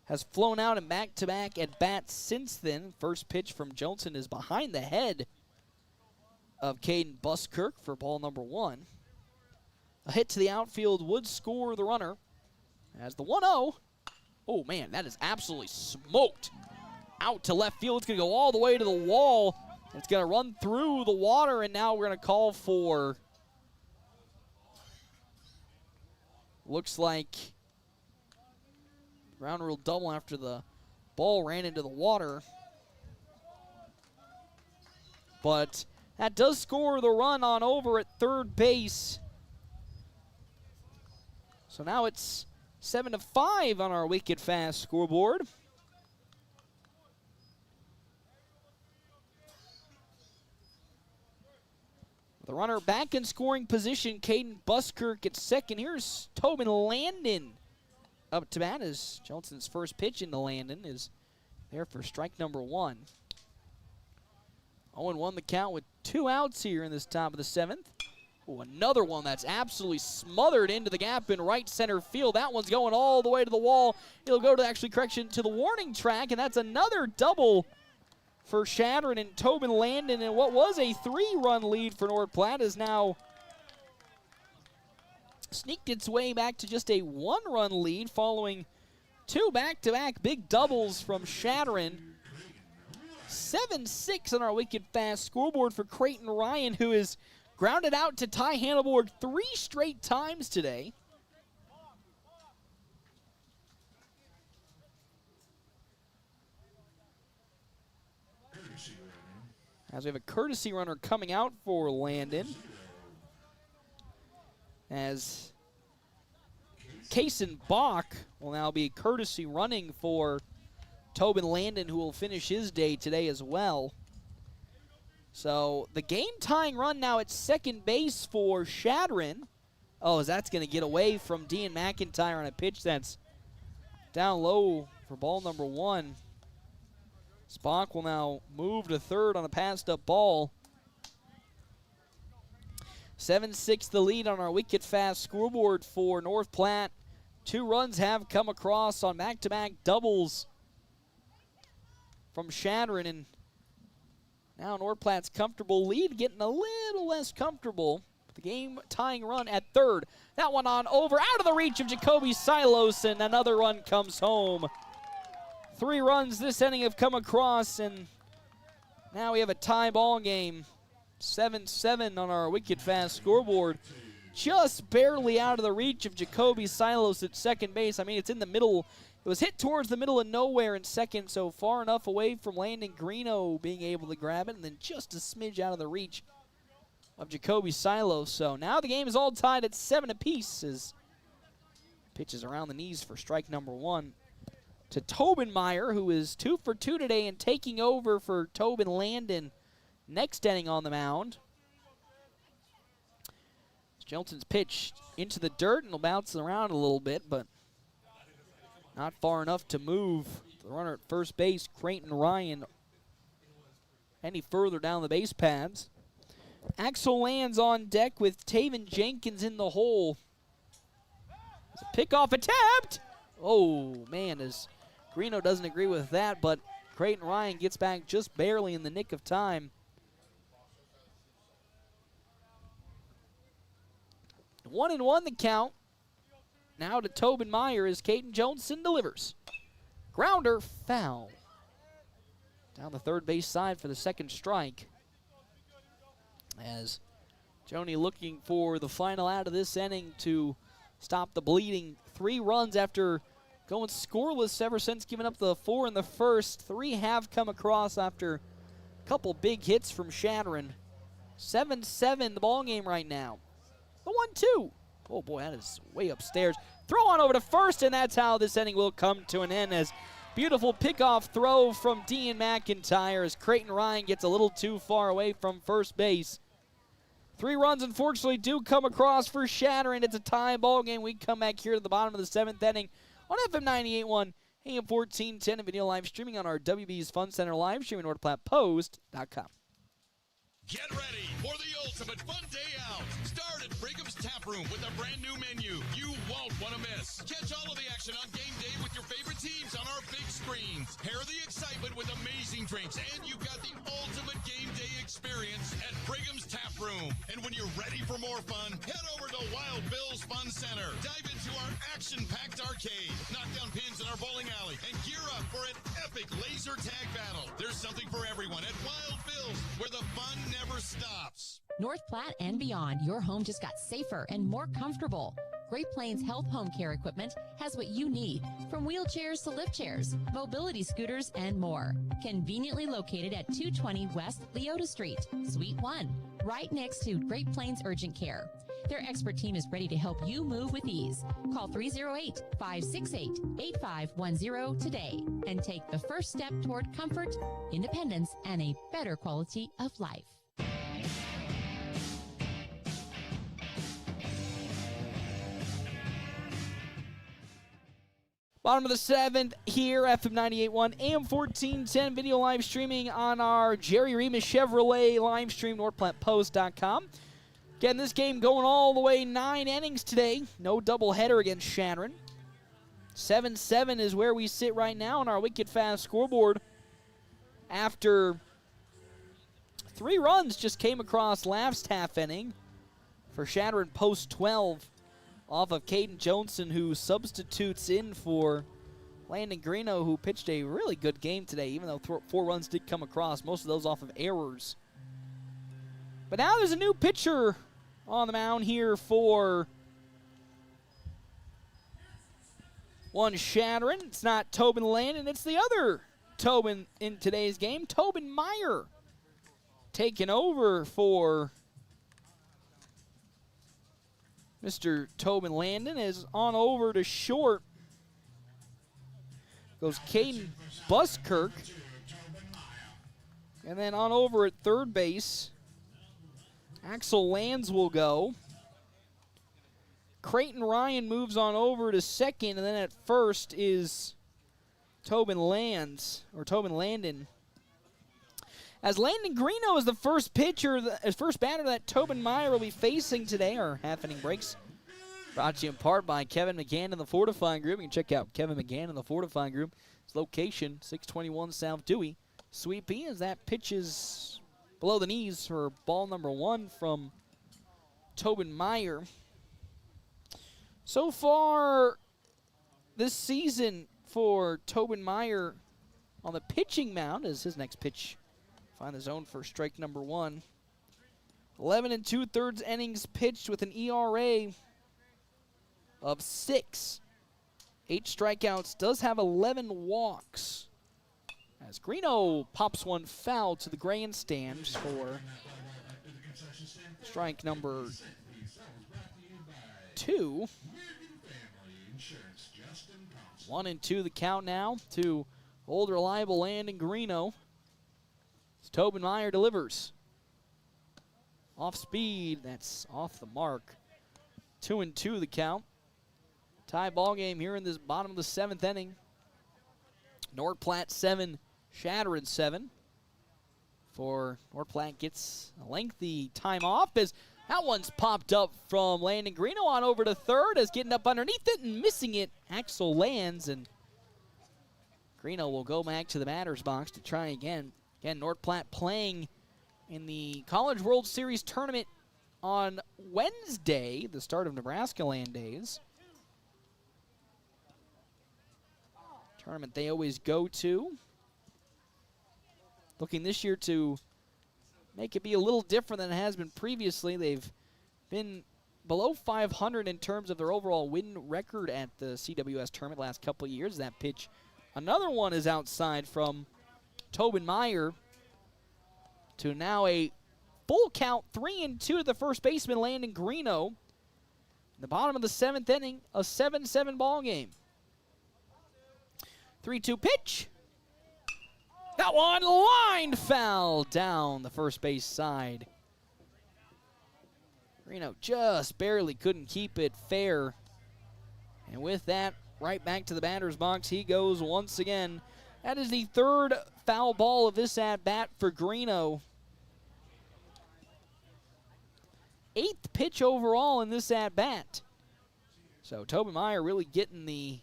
has flown out in back-to-back at-bats since then. First pitch from Johnson is behind the head of Caden Buskirk for ball number 1. A hit to the outfield would score the runner. As the 1-0, oh man, that is absolutely smoked. Out to left field, it's gonna go all the way to the wall. It's gonna run through the water, and now we're gonna call for, looks like, ground rule double after the ball ran into the water. But that does score the run on over at third base. So now it's 7-5 on our Wicked Fast scoreboard. The runner back in scoring position, Caden Buskirk at second. Here's Tobin Landon up to bat as Johnson's first pitch into Landon is there for strike number 1. 0-1 the count with 2 outs here in this top of the 7th. Ooh, another one that's absolutely smothered into the gap in right center field. That one's going all the way to the wall. It'll go to, actually, correction, to the warning track, and that's another double for Chadron, and Tobin Landon, and what was a 3-run lead for North Platte is now sneaked its way back to just a 1-run lead following 2 back-to-back big doubles from Chadron. 7-6 on our wicked fast scoreboard for Creighton Ryan, who is grounded out to Ty Handelborg 3 straight times today. As we have a courtesy runner coming out for Landon. As Kaysen Bach will now be courtesy running for Tobin Landon, who will finish his day today as well. So the game-tying run now at second base for Chadron. Oh, that's going to get away from Dean McIntyre on a pitch that's down low for ball number 1. Spock will now move to third on a passed-up ball. 7-6 the lead on our wicked fast scoreboard for North Platte. 2 runs have come across on back-to-back doubles from Chadron, and now North Platte's comfortable lead getting a little less comfortable. The game-tying run at third. That one on over, out of the reach of Jacoby Silos, and another run comes home. 3 runs this inning have come across, and now we have a tie ball game. 7-7 on our wicked fast scoreboard. Just barely out of the reach of Jacoby Silos at second base. I mean, it's in the middle. It was hit towards the middle of nowhere in second, so far enough away from Landon Greeno being able to grab it, and then just a smidge out of the reach of Jacoby Silos. So now the game is all tied at 7 apiece as pitches around the knees for strike number 1 to Tobin Meyer, who is 2 for 2 today and taking over for Tobin Landon next inning on the mound. Jelson's pitch into the dirt and will bounce around a little bit, but not far enough to move the runner at first base, Creighton Ryan, any further down the base paths. Axel lands on deck with Taven Jenkins in the hole. It's a pickoff attempt. Oh, man, as Greeno doesn't agree with that, but Creighton Ryan gets back just barely in the nick of time. 1-1 the count. Now to Tobin Meyer as Caden Johnson delivers. Grounder, foul. Down the third base side for the second strike. As Joni looking for the final out of this inning to stop the bleeding. 3 runs after going scoreless ever since giving up the 4 in the first. 3 have come across after a couple big hits from Chadron. 7-7 the ball game right now. The 1-2. Oh boy, that is way upstairs. Throw on over to first, and that's how this inning will come to an end, as beautiful pickoff throw from Dean McIntyre as Creighton Ryan gets a little too far away from first base. 3 runs, unfortunately, do come across for Chadron. It's a tie ball game. We come back here to the bottom of the 7th inning on FM 98.1, AM 1410, and video live streaming on our WB's Fun Center live stream at NorthPlattePost.com. Get ready for the ultimate fun day out. Start at Brigham's Tap Room with a brand new menu you won't want to miss. Catch all of the action on game day with your favorite teams on our big screens. Pair the excitement with amazing drinks, and you've got the ultimate game day experience at Brigham's Tap Room. And when you're ready for more fun, head over to Wild Bill's Fun Center. Dive into our action-packed arcade, knock down pins in our bowling alley, and gear up for an epic laser tag battle. There's something for everyone at Wild Bill's, where the fun never stops. North Platte and beyond, your home just got safer and more comfortable. Great Plains Health Home Care Equipment has what you need, from wheelchairs to lift chairs, mobility scooters, and more. Conveniently located at 220 West Leota Street, Suite 1, right next to Great Plains Urgent Care. Their expert team is ready to help you move with ease. Call 308-568-8510 today and take the first step toward comfort, independence, and a better quality of life. Bottom of the 7th here, FM 98.1, AM 1410, video live streaming on our Jerry Remus Chevrolet live stream, NorthPlattePost.com. Again, this game going all the way 9 innings today. No doubleheader against Chadron. 7-7 is where we sit right now on our wicked fast scoreboard. after 3 runs just came across last half inning for Chadron post 12 off of Caden Johnson, who substitutes in for Landon Greeno, who pitched a really good game today, even though 4 runs did come across, most of those off of errors. But now there's a new pitcher on the mound here for one Chadron. It's not Tobin Landon, it's the other Tobin in today's game, Tobin Meyer, taking over for Mr. Tobin Landon. Is on over to short goes Caden Buskirk. And then on over at third base, Axel Lands will go. Creighton Ryan moves on over to second, and then at first is Tobin Landon. As Landon Greeno is the first batter that Tobin Meyer will be facing today. Our half-inning breaks brought to you in part by Kevin McGann and the Fortifying Group. You can check out Kevin McGann and the Fortifying Group. His location, 621 South Dewey. Sweet Pea, as that pitches below the knees for ball number 1 from Tobin Meyer. So far this season for Tobin Meyer on the pitching mound as his next pitch find the zone for strike number 1. 11 2/3 innings pitched with an ERA of 6. 8 strikeouts, does have 11 walks. As Greeno pops one foul to the grandstand for strike number 2. 1-2 the count now to old reliable Landon Greeno. Tobin Meyer delivers. Off speed, that's off the mark. 2-2 the count. Tie ball game here in this bottom of the 7th inning. North Platte 7, Chadron 7. For North Platte gets a lengthy time off as that one's popped up from Landon Greeno on over to third, as getting up underneath it and missing it. Axel Lands, and Greeno will go back to the batter's box to try again. Again, North Platte playing in the College World Series tournament on Wednesday, the start of Nebraska Land Days. Tournament they always go to. Looking this year to make it be a little different than it has been previously. They've been below 500 in terms of their overall win record at the CWS tournament last couple of years. That pitch, another one is outside from Tobin Meyer to now a full count, 3-2 to the first baseman, Landon Greeno. In the bottom of the 7th inning, a 7-7 ball game. 3-2 pitch. That one line foul down the first base side. Greeno just barely couldn't keep it fair. And with that, right back to the batter's box he goes once again. That is the 3rd foul ball of this at-bat for Greeno. 8th pitch overall in this at-bat. So Tobin Meyer really getting the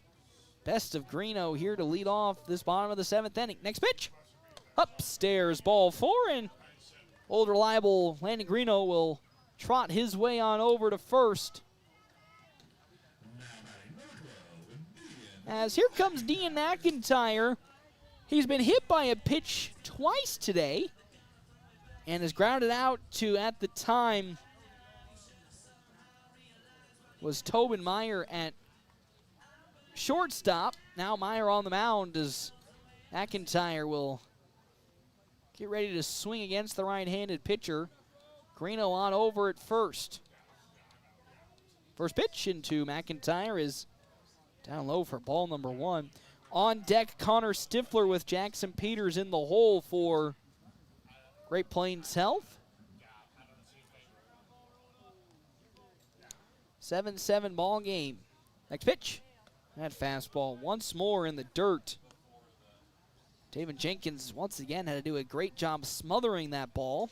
best of Greeno here to lead off this bottom of the 7th inning. Next pitch. Upstairs, ball 4, and old reliable Landon Greeno will trot his way on over to first. As here comes Dean McIntyre. He's been hit by a pitch twice today and is grounded out to, at the time, was Tobin Meyer at shortstop. Now Meyer on the mound as McIntyre will get ready to swing against the right-handed pitcher. Greeno on over at first. First pitch into McIntyre is down low for ball number 1. On deck, Connor Stifler with Jackson Peters in the hole for Great Plains Health. 7-7 ball game. Next pitch. That fastball once more in the dirt. David Jenkins once again had to do a great job smothering that ball.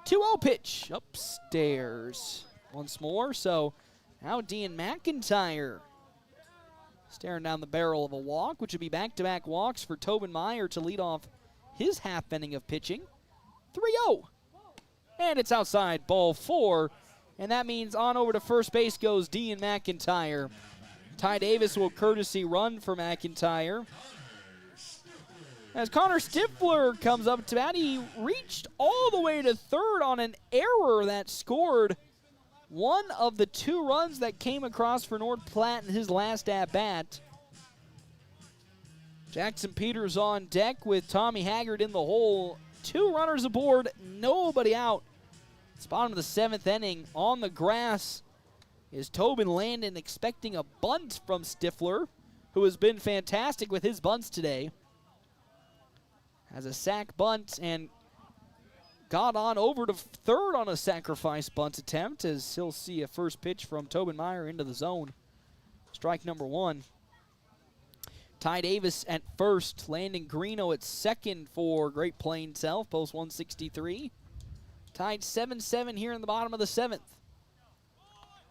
Two-0 pitch upstairs once more. So now Dean McIntyre staring down the barrel of a walk, which would be back-to-back walks for Tobin Meyer to lead off his half inning of pitching. 3-0. And it's outside, ball 4. And that means on over to first base goes Dean McIntyre. Ty Davis will courtesy run for McIntyre. As Connor Stifler comes up to bat, he reached all the way to third on an error that scored one of the 2 runs that came across for North Platte in his last at-bat. Jackson Peters on deck with Tommy Haggard in the hole. 2 runners aboard, nobody out. It's bottom of the 7th inning. On the grass is Tobin Landon expecting a bunt from Stifler, who has been fantastic with his bunts today. Has a sac bunt and got on over to third on a sacrifice bunt attempt, as he'll see a first pitch from Tobin Meyer into the zone. Strike number 1. Ty Davis at first, Landon Greeno at second for Great Plains South, post 163. Tied 7-7 here in the bottom of the 7th.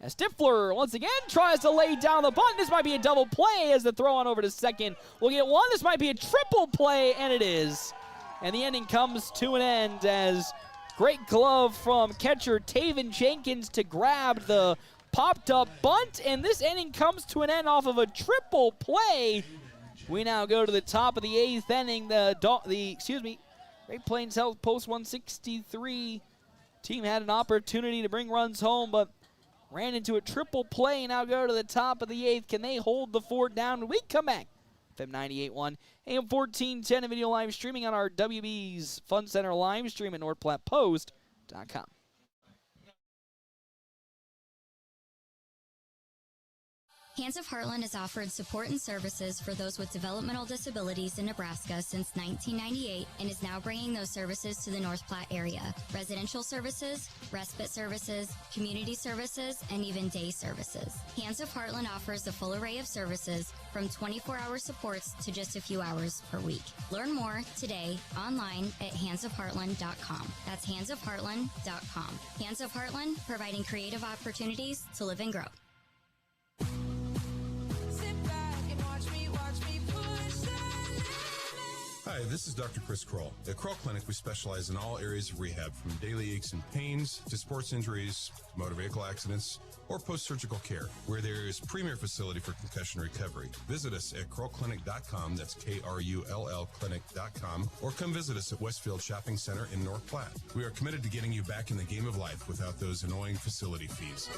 As Stifler once again tries to lay down the bunt. This might be a double play as the throw on over to second will get 1. This might be a triple play, and it is. And the inning comes to an end as great glove from catcher Taven Jenkins to grab the popped up bunt, and this inning comes to an end off of a triple play. We now go to the top of the 8th inning. Great Plains Health post 163. Team had an opportunity to bring runs home, but ran into a triple play. Now go to the top of the 8th. Can they hold the fort down when we come back? FM 98.1, AM 1410, and video live streaming on our WB's Fun Center live stream at NorthPlattePost.com. Hands of Heartland has offered support and services for those with developmental disabilities in Nebraska since 1998 and is now bringing those services to the North Platte area. Residential services, respite services, community services, and even day services. Hands of Heartland offers a full array of services from 24-hour supports to just a few hours per week. Learn more today online at handsofheartland.com. That's handsofheartland.com. Hands of Heartland, providing creative opportunities to live and grow. Hi, this is Dr. Chris Kroll. At Kroll Clinic, we specialize in all areas of rehab, from daily aches and pains to sports injuries, to motor vehicle accidents, or post-surgical care, where there is premier facility for concussion recovery. Visit us at KrullClinic.com, that's K-R-U-L-L Clinic.com, or come visit us at Westfield Shopping Center in North Platte. We are committed to getting you back in the game of life without those annoying facility fees.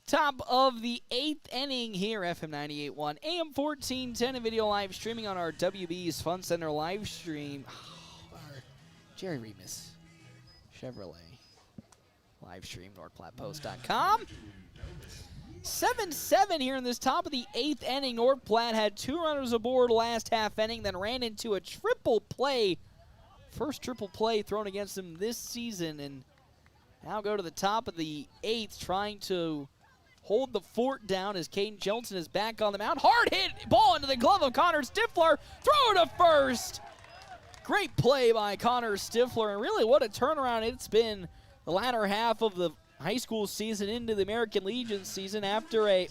Top of the 8th inning here, FM 98.1, AM 1410, and video live streaming on our WB's Fun Center live stream. Jerry Remus, Chevrolet, live stream, NorthPlattePost.com. 7-7 here in this top of the 8th inning. North Platte had 2 runners aboard last half inning, then ran into a triple play. First triple play thrown against them this season, and now go to the top of the 8th, trying to hold the fort down as Caden Johnson is back on the mound. Hard hit ball into the glove of Connor Stifler. Throw to first. Great play by Connor Stifler, and really what a turnaround it's been the latter half of the high school season into the American Legion season after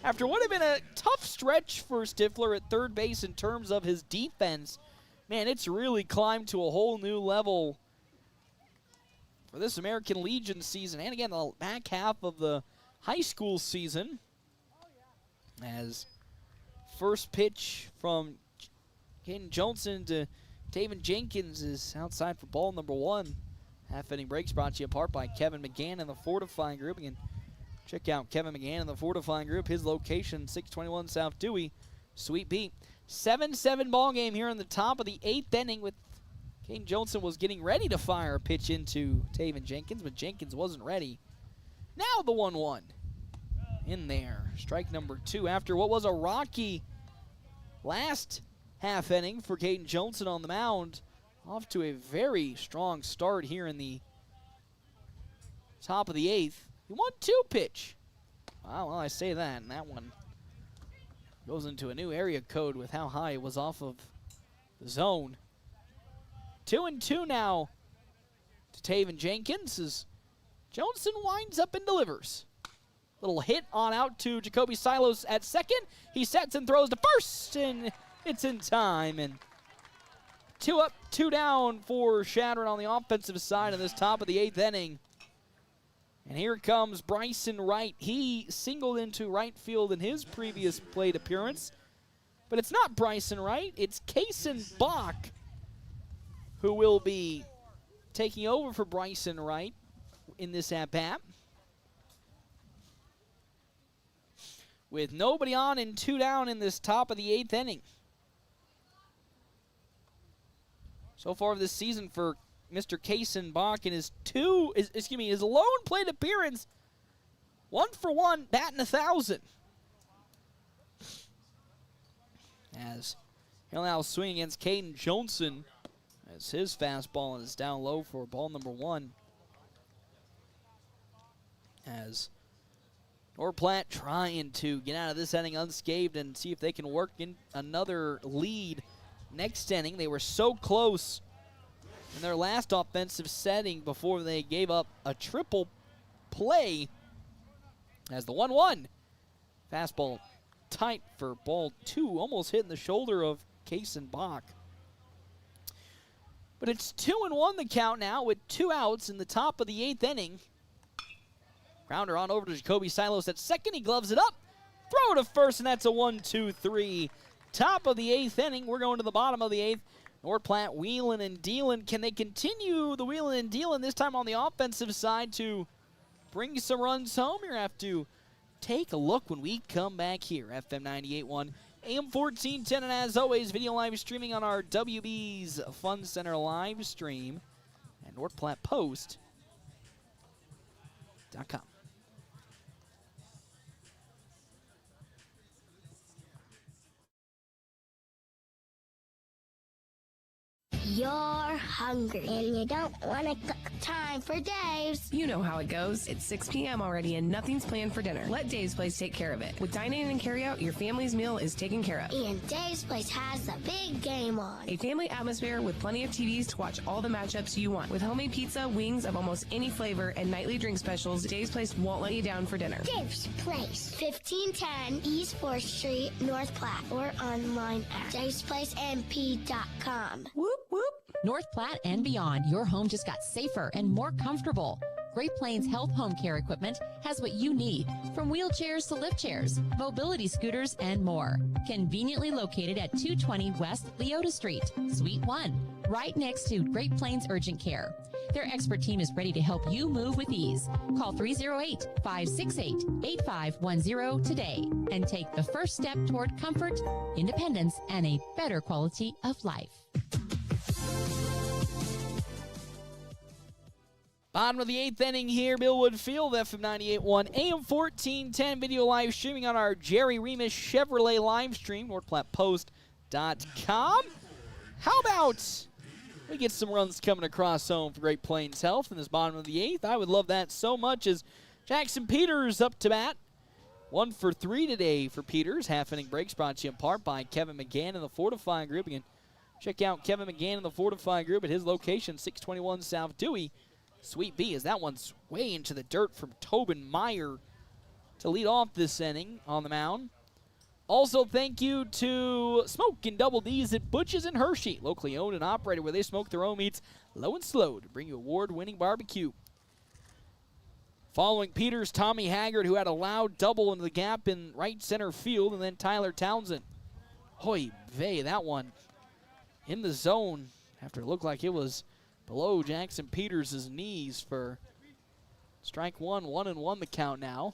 after what had been a tough stretch for Stifler at third base in terms of his defense. Man, it's really climbed to a whole new level for this American Legion season, and again, the back half of the high school season, as first pitch from Caden Johnson to Taven Jenkins is outside for ball number 1. Half inning breaks brought to you in part by Kevin McGann and the Fortifying Group. You can check out Kevin McGann and the Fortifying Group. His location, 621 South Dewey, Sweet Pea. 7-7 ball game here in the top of the 8th inning, with Caden Johnson was getting ready to fire a pitch into Taven Jenkins, but Jenkins wasn't ready. Now the 1-1 in there. Strike number 2 after what was a rocky last half inning for Caden Johnson on the mound. Off to a very strong start here in the top of the 8th. He 1-2 pitch. Wow, well, I say that, and that one goes into a new area code with how high it was off of the zone. 2-2 now to Taven Jenkins as Johnson winds up and delivers. Little hit on out to Jacoby Silos at second. He sets and throws to first, and it's in time. And 2 up, 2 down for Chadron on the offensive side of this top of the 8th inning. And here comes Bryson Wright. He singled into right field in his previous plate appearance. But it's not Bryson Wright, it's Kaysen Bach who will be taking over for Bryson Wright in this at-bat. With nobody on and 2 down in this top of the 8th inning. So far this season for Mr. Kaysen Bach in his his lone plate appearance, 1-for-1, batting 1,000. As he'll now swing against Caden Johnson as his fastball is down low for ball number 1. As North Platte trying to get out of this inning unscathed and see if they can work in another lead next inning. They were so close in their last offensive setting before they gave up a triple play. As the 1-1 fastball tight for ball 2, almost hitting the shoulder of Kaysen Bach. But it's 2-1 the count now with 2 outs in the top of the 8th inning. Grounder on over to Jacoby Silos at second. He gloves it up. Throw to first, and that's a 1-2-3. Top of the 8th inning. We're going to the bottom of the 8th. North Platte wheeling and dealing. Can they continue the wheeling and dealing this time on the offensive side to bring some runs home? You're going to have to take a look when we come back here. FM 98.1, AM 1410, and as always, video live streaming on our WB's Fun Center live stream at NorthPlattePost.com. You're hungry and you don't want to cook. Time for Dave's. You know how it goes. It's 6 p.m. already and nothing's planned for dinner. Let Dave's Place take care of it. With dine-in and carry-out, your family's meal is taken care of. And Dave's Place has the big game on. A family atmosphere with plenty of TVs to watch all the matchups you want. With homemade pizza, wings of almost any flavor, and nightly drink specials, Dave's Place won't let you down for dinner. Dave's Place, 1510 East 4th Street, North Platte, or online at davesplacemp.com. Whoop, whoop. North Platte and beyond, your home just got safer and more comfortable. Great Plains Health Home Care Equipment has what you need, from wheelchairs to lift chairs, mobility scooters, and more. Conveniently located at 220 West Leota Street, Suite 1, right next to Great Plains Urgent Care. Their expert team is ready to help you move with ease. Call 308-568-8510 today and take the first step toward comfort, independence, and a better quality of life. Bottom of the 8th inning here, Millwood Field, FM 98.1, AM 1410, video live streaming on our Jerry Remus Chevrolet live stream, NorthPlattePost.com. How about we get some runs coming across home for Great Plains Health in this bottom of the 8th? I would love that so much as Jackson Peters up to bat. 1 for 3 today for Peters. Half-inning breaks brought to you in part by Kevin McGann and the Fortifying Group. You can check out Kevin McGann and the Fortifying Group at his location, 621 South Dewey. Sweet B, as that one's way into the dirt from Tobin Meyer to lead off this inning on the mound. Also, thank you to Smoking Double D's at Butch's and Hershey, locally owned and operated where they smoke their own meats low and slow to bring you award-winning barbecue. Following Peters, Tommy Haggard, who had a loud double into the gap in right center field, and then Tyler Townsend. Hoy vey, that one in the zone after it looked like it was below Jackson Peters' knees for strike 1, 1-1 the count now.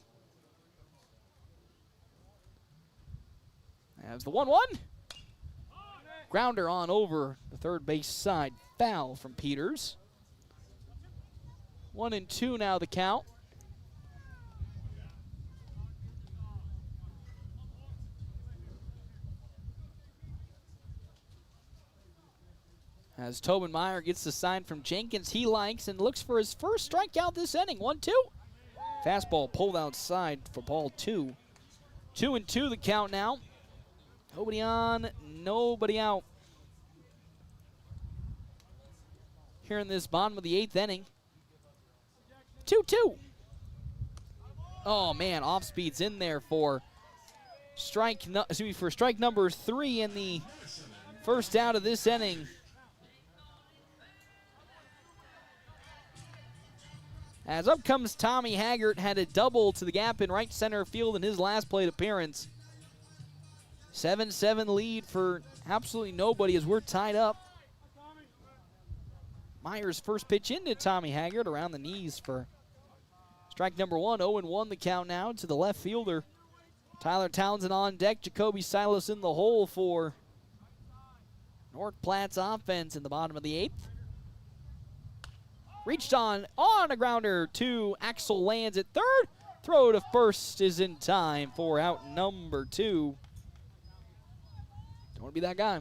As the 1-1. Grounder on over the third base side. Foul from Peters. 1-2 now the count. As Tobin Meyer gets the sign from Jenkins he likes and looks for his first strikeout this inning. 1-2. Fastball pulled outside for ball 2. 2-2 the count now. Nobody on, nobody out. here in this bottom of the 8th inning. 2-2. Oh, man, off speed's in there for strike number 3 in the first out of this inning. As up comes Tommy Haggart, had a double to the gap in right center field in his last plate appearance. 7-7 lead for absolutely nobody as we're tied up. Myers' first pitch into Tommy Haggart around the knees for strike number 1. 0-1 the count now to the left fielder. Tyler Townsend on deck. Jacoby Silos in the hole for North Platte's offense in the bottom of the 8th. Reached on a grounder to Axel Lands at third. Throw to first is in time for out number 2. Don't want to be that guy.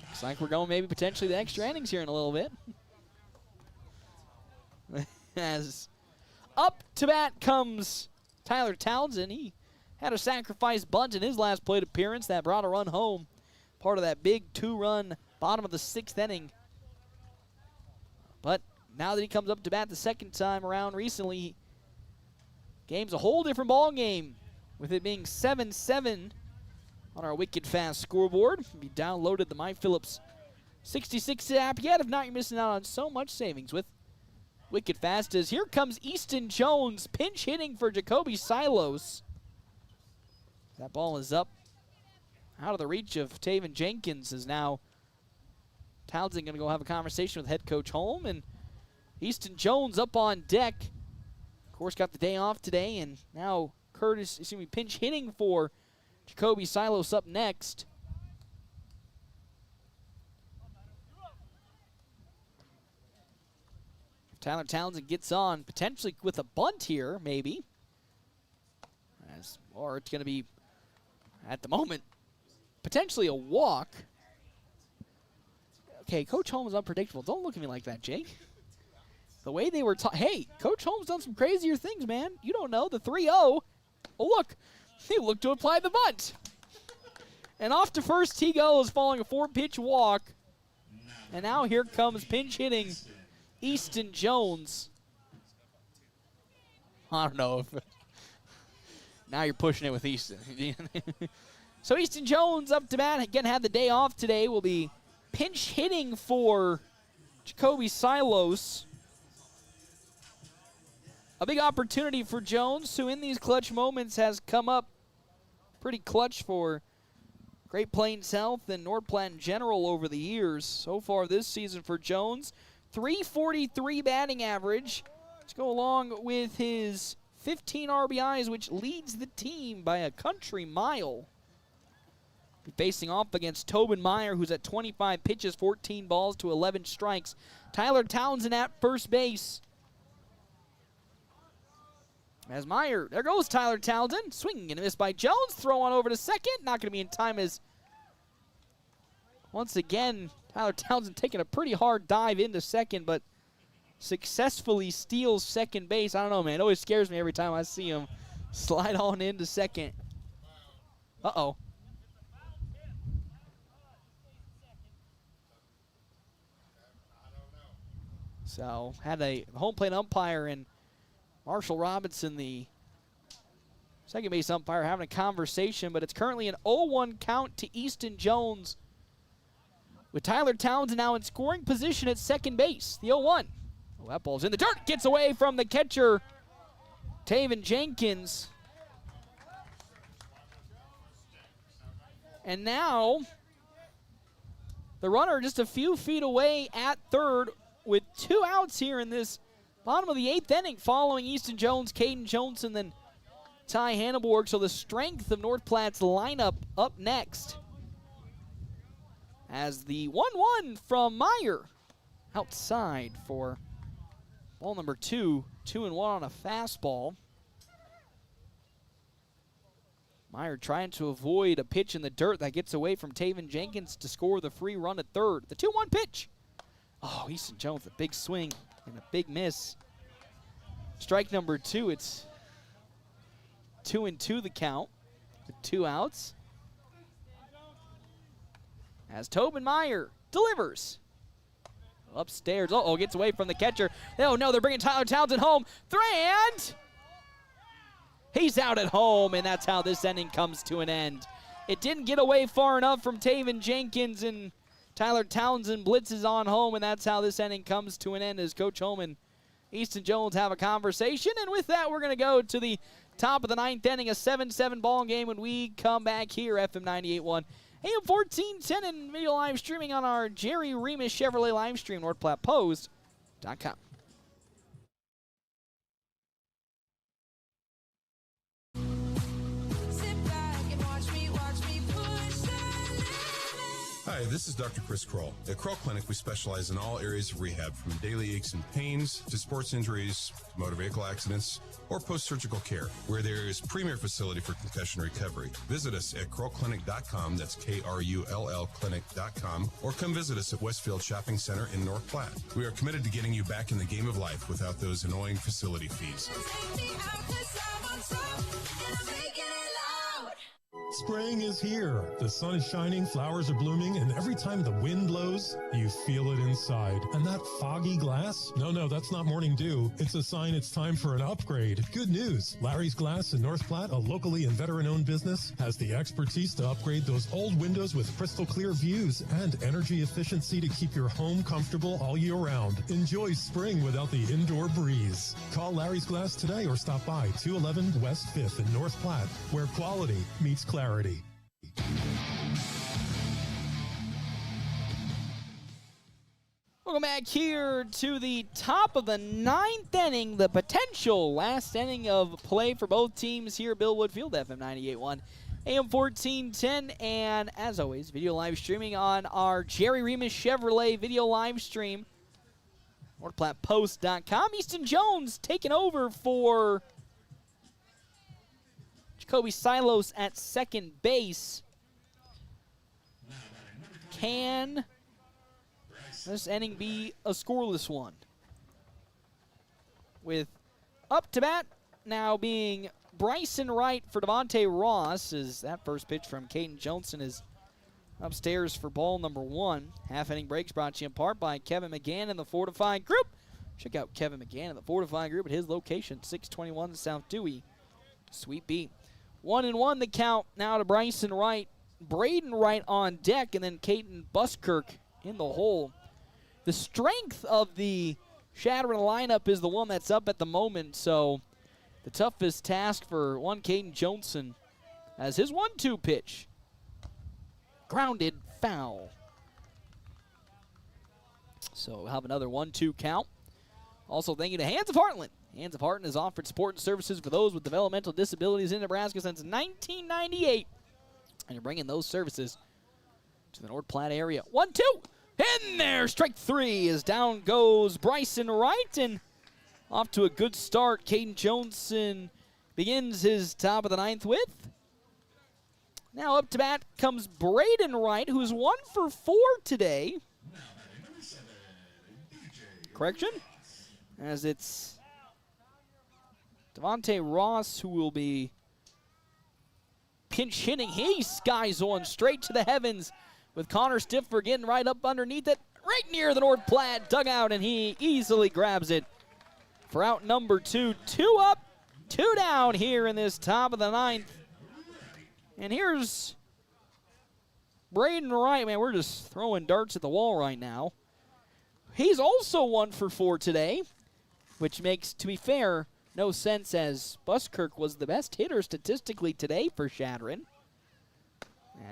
Looks like we're going maybe potentially the extra innings here in a little bit. As up to bat comes Tyler Townsend. He had a sacrifice bunt in his last plate appearance that brought a run home. Part of that big 2-run bottom of the 6th inning. But now that he comes up to bat the second time around recently, game's a whole different ball game with it being 7-7 on our Wicked Fast scoreboard. If you downloaded the MyPhillips 66 app yet, if not, you're missing out on so much savings with Wicked Fast. As here comes Easton Jones, pinch hitting for Jacoby Silos. That ball is up out of the reach of Taven Jenkins. Is now Townsend going to go have a conversation with head coach Holm, and Easton Jones up on deck. Of course, got the day off today, and now Curtis is going to be pinch hitting for Jacoby Silos up next. Tyler Townsend gets on, potentially with a bunt here, maybe. Or it's going to be, at the moment, potentially a walk. Okay, Coach Holmes is unpredictable. Don't look at me like that, Jake. The way they were hey, Coach Holmes done some crazier things, man. You don't know. The 3-0. Oh, look. He looked to apply the bunt. And off to first he goes, following a 4-pitch walk. And now here comes pinch hitting Easton Jones. I don't know if... Now you're pushing it with Easton. So Easton Jones up to bat. Again, had the day off today. Will be pinch hitting for Jacoby Silos. A big opportunity for Jones, who in these clutch moments has come up pretty clutch for Great Plains Health and North Platte in general over the years. So far this season for Jones, .343 batting average. Let's go along with his 15 RBIs, which leads the team by a country mile. Facing off against Tobin Meyer, who's at 25 pitches, 14 balls to 11 strikes. Tyler Townsend at first base. As Meyer, there goes Tyler Townsend. Swinging and a miss by Jones. Throw on over to second. Not going to be in time as, once again, Tyler Townsend taking a pretty hard dive into second, but successfully steals second base. I don't know, man. It always scares me every time I see him slide on into second. Uh-oh. So, had a home plate umpire and Marshall Robinson, the second base umpire, having a conversation, but it's currently an 0-1 count to Easton Jones, with Tyler Townsend now in scoring position at second base. The 0-1. Oh, that ball's in the dirt. Gets away from the catcher, Taven Jenkins. And now, the runner just a few feet away at third with 2 outs here in this bottom of the 8th inning, following Easton Jones, Caden Johnson, then Ty Hanneborg. So the strength of North Platte's lineup up next. As the 1-1 from Meyer outside for ball number 2, 2-1 on a fastball. Meyer trying to avoid a pitch in the dirt that gets away from Taven Jenkins to score the free run at third. The 2-1 pitch. Oh, Easton Jones, a big swing and a big miss. Strike number 2, it's 2-2 the count with 2 outs. As Tobin Meyer delivers. upstairs. Uh-oh, gets away from the catcher. Oh, no, they're bringing Tyler Townsend home. And he's out at home, and that's how this inning comes to an end. It didn't get away far enough from Taven Jenkins, and Tyler Townsend blitzes on home, and that's how this inning comes to an end as Coach Holm and Easton Jones have a conversation. And with that, we're going to go to the top of the ninth inning, a 7-7 ball game when we come back here, FM 98.1, AM 1410, and video live streaming on our Jerry Remus Chevrolet live stream, NorthPlattePost.com. Hi, this is Dr. Chris Kroll. At Kroll Clinic, we specialize in all areas of rehab, from daily aches and pains to sports injuries, to motor vehicle accidents, or post-surgical care. We're the area's premier facility for concussion recovery. Visit us at KrullClinic.com, that's K-R-U-L-L Clinic.com, or come visit us at Westfield Shopping Center in North Platte. We are committed to getting you back in the game of life without those annoying facility fees. Spring is here. The sun is shining, flowers are blooming, and every time the wind blows, you feel it inside. And that foggy glass? No, that's not morning dew. It's a sign it's time for an upgrade. Good news. Larry's Glass in North Platte, a locally and veteran-owned business, has the expertise to upgrade those old windows with crystal clear views and energy efficiency to keep your home comfortable all year round. Enjoy spring without the indoor breeze. Call Larry's Glass today or stop by 211 West 5th in North Platte, where quality meets clarity. Welcome back here to the top of the ninth inning, the potential last inning of play for both teams here at Bill Wood Field, FM 98.1, AM 1410, and as always, video live streaming on our Jerry Remus Chevrolet video live stream, NorthPlattePost.com. Easton Jones taking over for Jacoby Silos at second base. Can this inning be a scoreless one? With up to bat now being Bryson Wright for Devontae Ross, as that first pitch from Caden Johnson is upstairs for ball number one. Half inning breaks brought to you in part by Kevin McGann and the Fortifying Group. Check out Kevin McGann and the Fortifying Group at his location, 621 South Dewey, Suite B. 1-1 the count now to Bryson Wright. Braden Wright on deck, and then Caden Buskirk in the hole. The strength of the Chadron lineup is the one that's up at the moment, so the toughest task for one Caden Johnson as his 1-2 pitch. Grounded foul. So we'll have another 1-2 count. Also thank you to Hands of Heartland. Hands of Heartland has offered support and services for those with developmental disabilities in Nebraska since 1998. And you're bringing those services to the North Platte area. 1-2. In there. Strike three as down goes Bryson Wright. And off to a good start. Caden Johnson begins his top of the ninth with. Now up to bat comes Braden Wright, who's 1 for 4 today. Correction? As it's Devontae Ross, who will be pinch hitting. He skies one straight to the heavens with Connor Stiffer getting right up underneath it, right near the North Platte dugout, and he easily grabs it for out number 2. 2 up, 2 down here in this top of the ninth. And here's Braden Wright. Man, we're just throwing darts at the wall right now. He's also 1 for 4 today, which makes, to be fair, no sense as Buskirk was the best hitter statistically today for Chadron.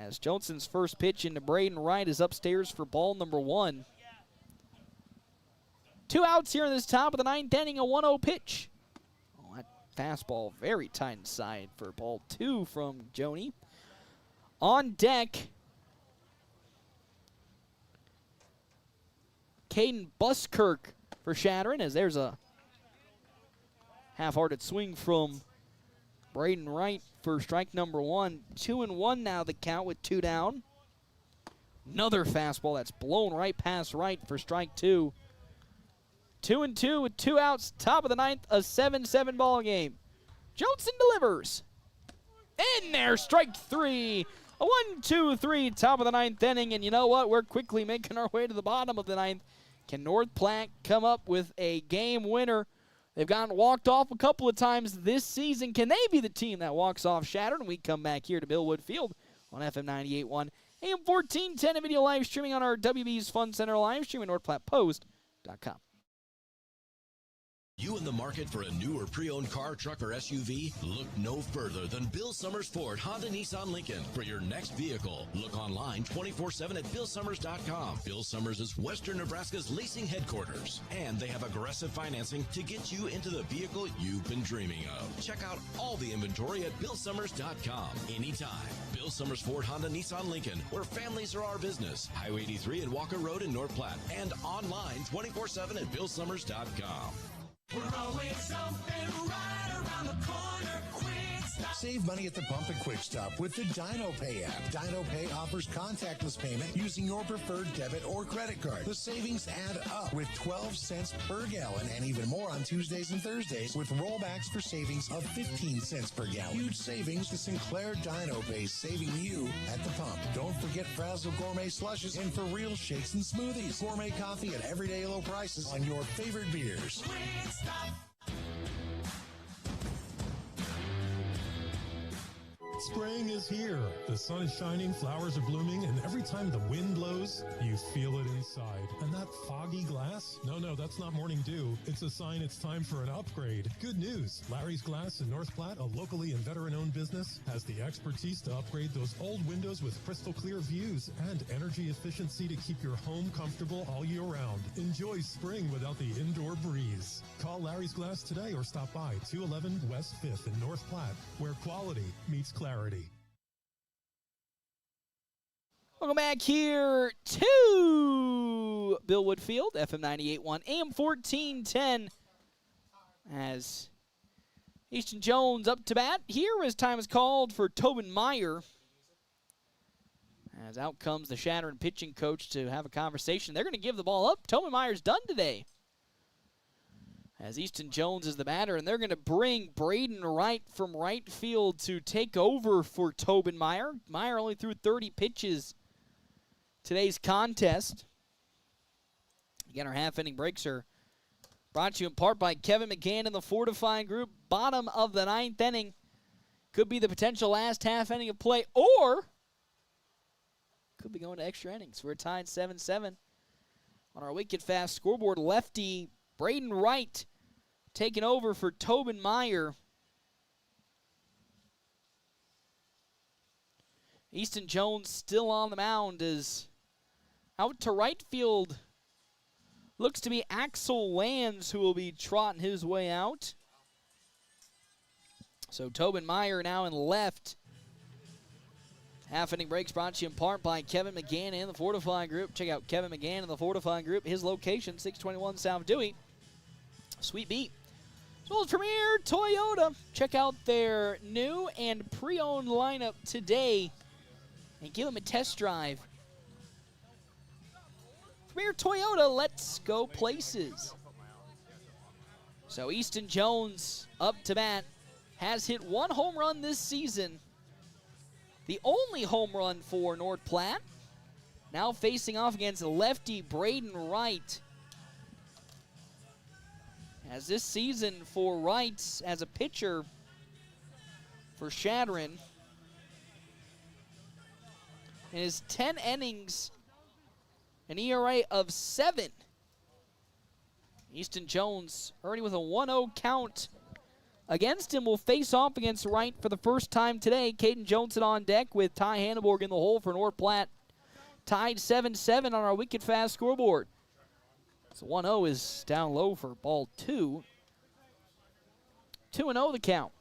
As Johnson's first pitch into Braden Wright is upstairs for ball number 1. 2 outs here in this top of the ninth inning, a 1-0 pitch. Oh, that fastball very tight inside for ball 2 from Joni. On deck, Caden Buskirk for Chadron, as there's a half-hearted swing from Braden Wright for strike number 1. 2-1 now the count with 2 down. Another fastball that's blown right past Wright for strike 2. 2-2 with 2 outs, top of the ninth, a 7-7 ball game. Johnson delivers. In there, strike 3. A 1-2-3, top of the ninth inning, and you know what? We're quickly making our way to the bottom of the ninth Can North Platte come up with a game winner? They've gotten walked off a couple of times this season. Can they be the team that walks off Chadron? We come back here to Bill Wood Field on FM 98.1, AM 1410, and video live streaming on our WB's Fun Center live stream at NorthPlattePost.com. You in the market for a new or pre-owned car, truck, or SUV? Look no further than Bill Summers Ford, Honda, Nissan, Lincoln for your next vehicle. Look online 24/7 at BillSummers.com. Bill Summers is Western Nebraska's leasing headquarters, and they have aggressive financing to get you into the vehicle you've been dreaming of. Check out all the inventory at BillSummers.com anytime. Bill Summers Ford, Honda, Nissan, Lincoln, where families are our business. Highway 83 and Walker Road in North Platte, and online 24/7 at BillSummers.com. We're always something right around the corner. Quick Stop. Save money at the pump at Quick Stop with the Dino Pay app. Dino Pay offers contactless payment using your preferred debit or credit card. The savings add up with 12 cents per gallon and even more on Tuesdays and Thursdays with rollbacks for savings of 15 cents per gallon. Huge savings to Sinclair Dino Pay, saving you at the pump. Don't forget Frazzle Gourmet Slushes and For Real Shakes and Smoothies. Gourmet coffee at everyday low prices on your favorite beers. Quick Stop. Spring is here. The sun is shining, flowers are blooming, and every time the wind blows, you feel it inside. And that foggy glass? No, that's not morning dew. It's a sign it's time for an upgrade. Good news. Larry's Glass in North Platte, a locally and veteran-owned business, has the expertise to upgrade those old windows with crystal clear views and energy efficiency to keep your home comfortable all year round. Enjoy spring without the indoor breeze. Call Larry's Glass today or stop by 211 West 5th in North Platte, where quality meets clarity. Welcome back here to Bill Wood Field, FM 98.1, AM 1410. As Easton Jones up to bat here as time is called for Tobin Meyer. As out comes the Chadron pitching coach to have a conversation. They're going to give the ball up. Tobin Meyer's done today. As Easton Jones is the batter, and they're going to bring Braden Wright from right field to take over for Tobin Meyer. Meyer only threw 30 pitches today's contest. Again, our half-inning breaks are brought to you in part by Kevin McGann and the Fortifying Group. Bottom of the ninth inning could be the potential last half inning of play, or could be going to extra innings. We're tied 7-7 on our Wicked Fast scoreboard. Lefty Braden Wright taking over for Tobin Meyer. Easton Jones still on the mound is out to right field. Looks to be Axel Lands who will be trotting his way out. So Tobin Meyer now in left. Half inning breaks brought to you in part by Kevin McGann and the Fortifying Group. Check out Kevin McGann and the Fortifying Group. His location, 621 South Dewey. Sweet beat. As well as Premier Toyota. Check out their new and pre-owned lineup today and give them a test drive. Premier Toyota, let's go places. So Easton Jones up to bat. Has hit one home run this season. The only home run for North Platte. Now facing off against lefty Braden Wright. As this season for Wright as a pitcher for Chadron, in his 10 innings, an ERA of 7. Easton Jones already with a 1-0 count against him will face off against Wright for the first time today. Caden Johnson on deck with Ty Hanneborg in the hole for North Platte. Tied 7-7 on our Wicked Fast scoreboard. So 1-0 is down low for ball 2. 2-0 the count.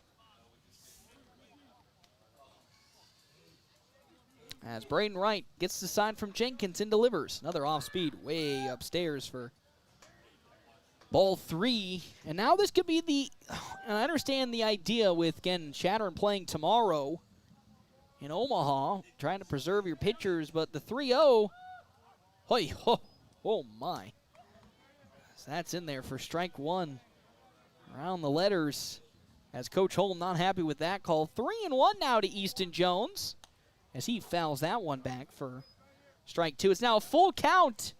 As Braden Wright gets the sign from Jenkins and delivers. Another off speed way upstairs for ball 3. And now this could be the, and I understand the idea with, again, Chadron playing tomorrow in Omaha, trying to preserve your pitchers, but the 3-0, oh my. So that's in there for strike 1. Around the letters as Coach Holm not happy with that call. 3-1 now to Easton Jones as he fouls that one back for strike 2. It's now a full count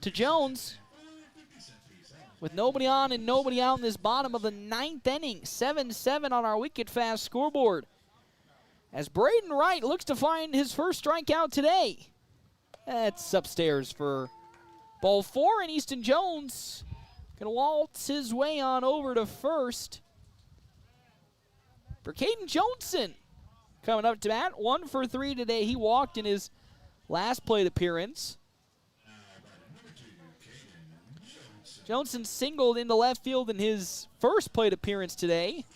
to Jones. With nobody on and nobody out in this bottom of the 9th inning. 7-7 on our wicked fast scoreboard. As Braden Wright looks to find his first strikeout today. That's upstairs for ball 4, and Easton Jones going to waltz his way on over to first. For Caden Johnson coming up to bat. 1 for 3 today. He walked in his last plate appearance. Johnson singled into left field in his first plate appearance today.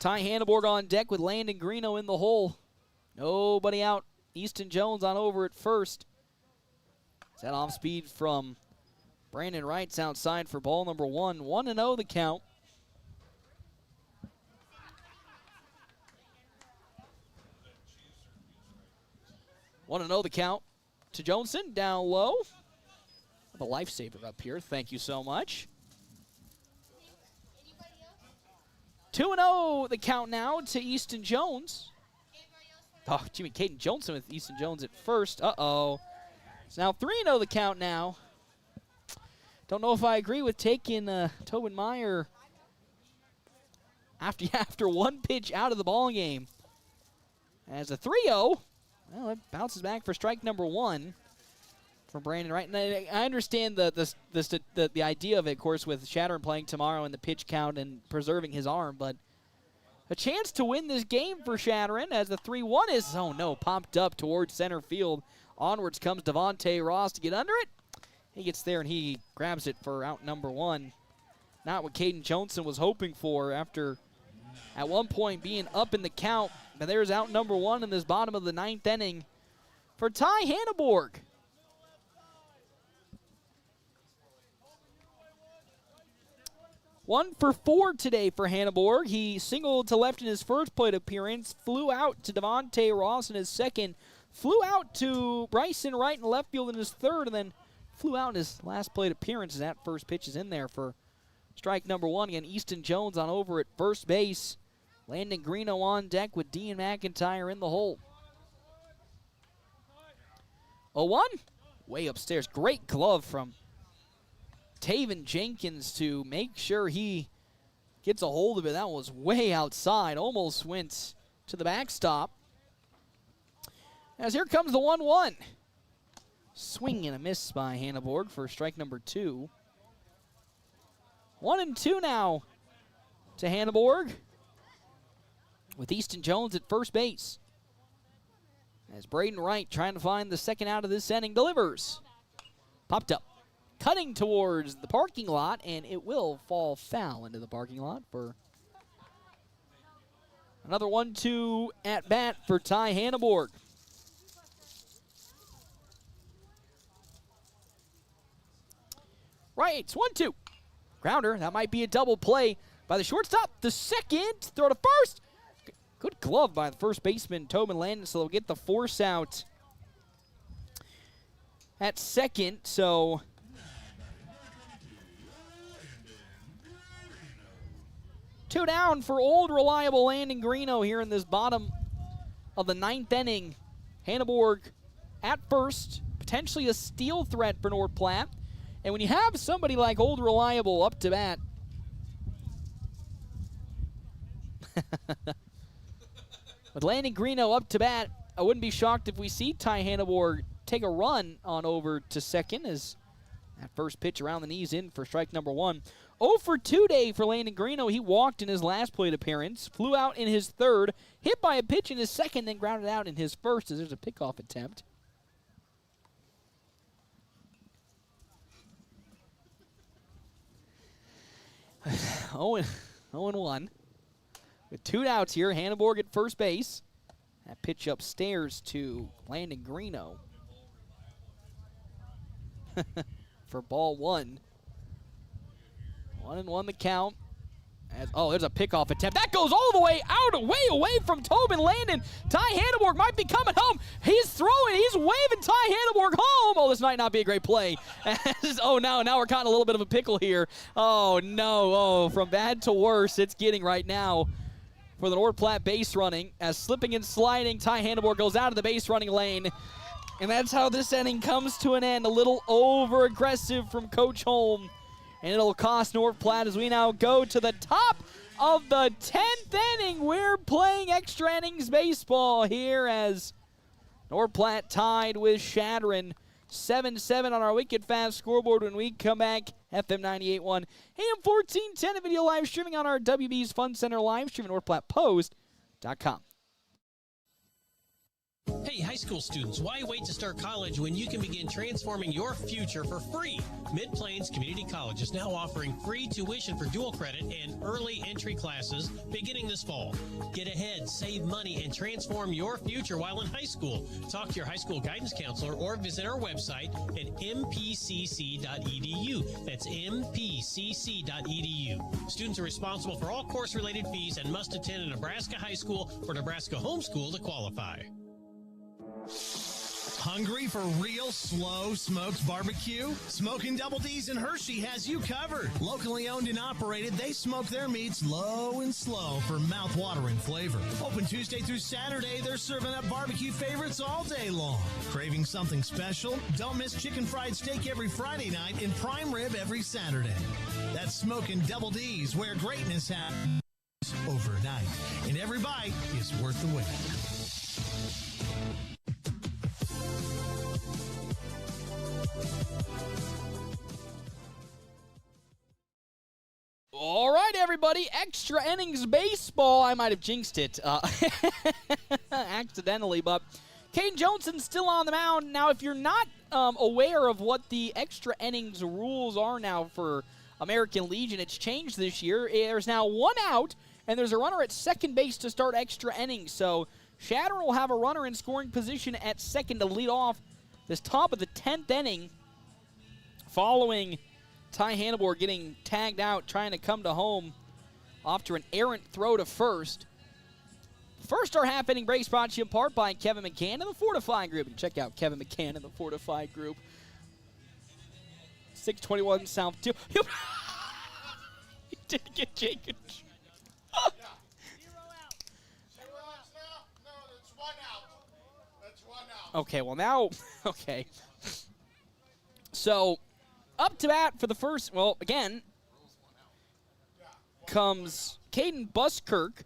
Ty Hanneborg on deck with Landon Greeno in the hole. Nobody out. Easton Jones on over at first. Set off speed from Brandon Wright's outside for ball number 1. 1-0 the count. The count to Johnson, down low. The lifesaver up here. Thank you so much. 2-0 the count now to Easton Jones. Oh, Jimmy Caden Johnson with Easton Jones at first. Uh-oh. It's now 3-0 the count now. Don't know if I agree with taking Tobin Meyer after one pitch out of the ball game. As a 3-0, well, it bounces back for strike number 1. For Brandon Wright. And I understand the idea of it, of course, with Chadron playing tomorrow and the pitch count and preserving his arm, but a chance to win this game for Chadron as the 3-1 is, oh no, popped up towards center field. Onwards comes Devontae Ross to get under it. He gets there and he grabs it for out number 1. Not what Caden Johnson was hoping for after at one point being up in the count. But there's out number 1 in this bottom of the 9th inning for Ty Hanneborg. One for 4 today for Hanneborg. He singled to left in his first plate appearance, flew out to Devontae Ross in his second, flew out to Bryson Wright in left field in his third, and then flew out in his last plate appearance as that first pitch is in there for strike number 1. Again, Easton Jones on over at first base. Landon Greeno on deck with Dean McIntyre in the hole. 0-1, way upstairs. Great glove from Taven Jenkins to make sure he gets a hold of it. That was way outside. Almost went to the backstop. As here comes the 1-1. Swing and a miss by Hanneborg for strike number 2. 1-2 now to Hanneborg with Easton Jones at first base. As Braden Wright trying to find the second out of this inning delivers. Popped up. Cutting towards the parking lot, and it will fall foul into the parking lot for another 1-2 at bat for Ty Hanneborg. Right, it's 1-2. Grounder, that might be a double play by the shortstop. The second, throw to first. Good glove by the first baseman, Tobin Landon, so they'll get the force out at second, so 2 down for old reliable Landon Greeno here in this bottom of the 9th inning. Hanneborg at first, potentially a steal threat for North Platte. And when you have somebody like old reliable up to bat, with Landon Greeno up to bat, I wouldn't be shocked if we see Ty Hanneborg take a run on over to second as that first pitch around the knees in for strike number 1. 0 for 2 day for Landon Greeno. He walked in his last plate appearance, flew out in his third, hit by a pitch in his second, then grounded out in his first as there's a pickoff attempt. Oh, 0-1. With 2 outs here, Hanneborg at first base. That pitch upstairs to Landon Greeno for ball 1. 1-1 the count. There's a pickoff attempt. That goes all the way out, way away from Tobin Landon. Ty Hanneborg might be coming home. He's throwing. He's waving Ty Hanneborg home. Oh, this might not be a great play. Now we're caught in a little bit of a pickle here. Oh, no. Oh, from bad to worse, it's getting right now for the North Platte base running. As slipping and sliding, Ty Hanneborg goes out of the base running lane. And that's how this inning comes to an end. A little over-aggressive from Coach Holm. And it'll cost North Platte as we now go to the top of the 10th inning. We're playing extra innings baseball here as North Platte tied with Chadron. 7-7 on our Wicked Fast scoreboard when we come back. FM 98.1, AM 1410, a video live streaming on our WB's Fun Center live stream at NorthPlattePost.com. Hey, high school students, why wait to start college when you can begin transforming your future for free? Mid-Plains Community College is now offering free tuition for dual credit and early entry classes beginning this fall. Get ahead, save money, and transform your future while in high school. Talk to your high school guidance counselor or visit our website at mpcc.edu. That's mpcc.edu. Students are responsible for all course-related fees and must attend a Nebraska high school or Nebraska homeschool to qualify. Hungry for real slow smoked barbecue? Smoking Double D's in Hershey has you covered. Locally owned and operated, they smoke their meats low and slow for mouth-watering flavor. Open Tuesday through Saturday, they're serving up barbecue favorites all day long. Craving something special? Don't miss chicken fried steak every Friday night and prime rib every Saturday. That's Smoking Double D's, where greatness happens overnight. And every bite is worth the wait. All right, everybody, extra innings baseball. I might have jinxed it accidentally, but Caden Johnson's still on the mound. Now, if you're not aware of what the extra innings rules are now for American Legion, it's changed this year. There's now one out, and there's a runner at second base to start extra innings. So Chadron will have a runner in scoring position at second to lead off this top of the 10th inning following Ty Hannibal getting tagged out, trying to come to home after an errant throw to first. First our half inning break brought to you in part by Kevin McCann and the Fortify Group. You can check out Kevin McCann and the Fortify Group. 621 South 2. He did get Jacob. Okay, well now, okay. So, up to bat for the first, well, again, comes Caden Buskirk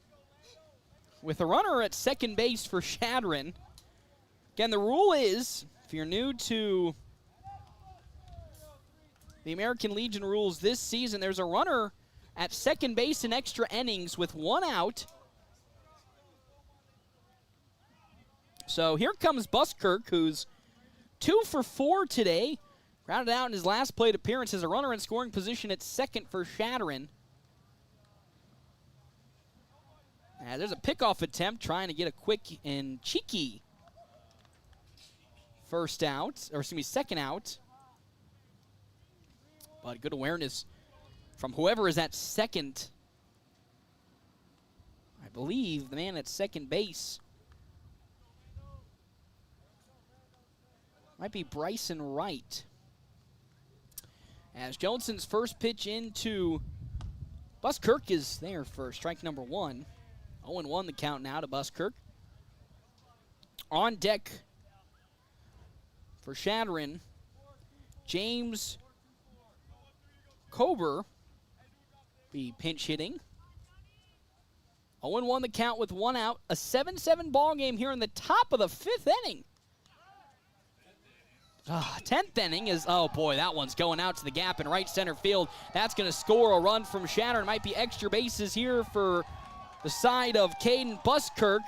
with a runner at second base for Chadron. Again, the rule is, if you're new to the American Legion rules this season, there's a runner at second base in extra innings with one out. So here comes Buskirk, who's 2 for 4 today. Grounded out in his last plate appearance as a runner in scoring position at second for Chadron. There's a pickoff attempt trying to get a quick and cheeky first out, or excuse me, second out. But good awareness from whoever is at second. I believe the man at second base might be Bryson Wright. As Johnson's first pitch into Buskirk is there for strike number 1. 0-1 the count now to Buskirk. On deck for Chadron, James Kober be pinch hitting. 0-1 the count with one out. A 7-7 ball game here in the top of the 5th inning. 10th inning is, oh boy, that one's going out to the gap in right center field. That's going to score a run from Chadron. Might be extra bases here for the side of Caden Buskirk.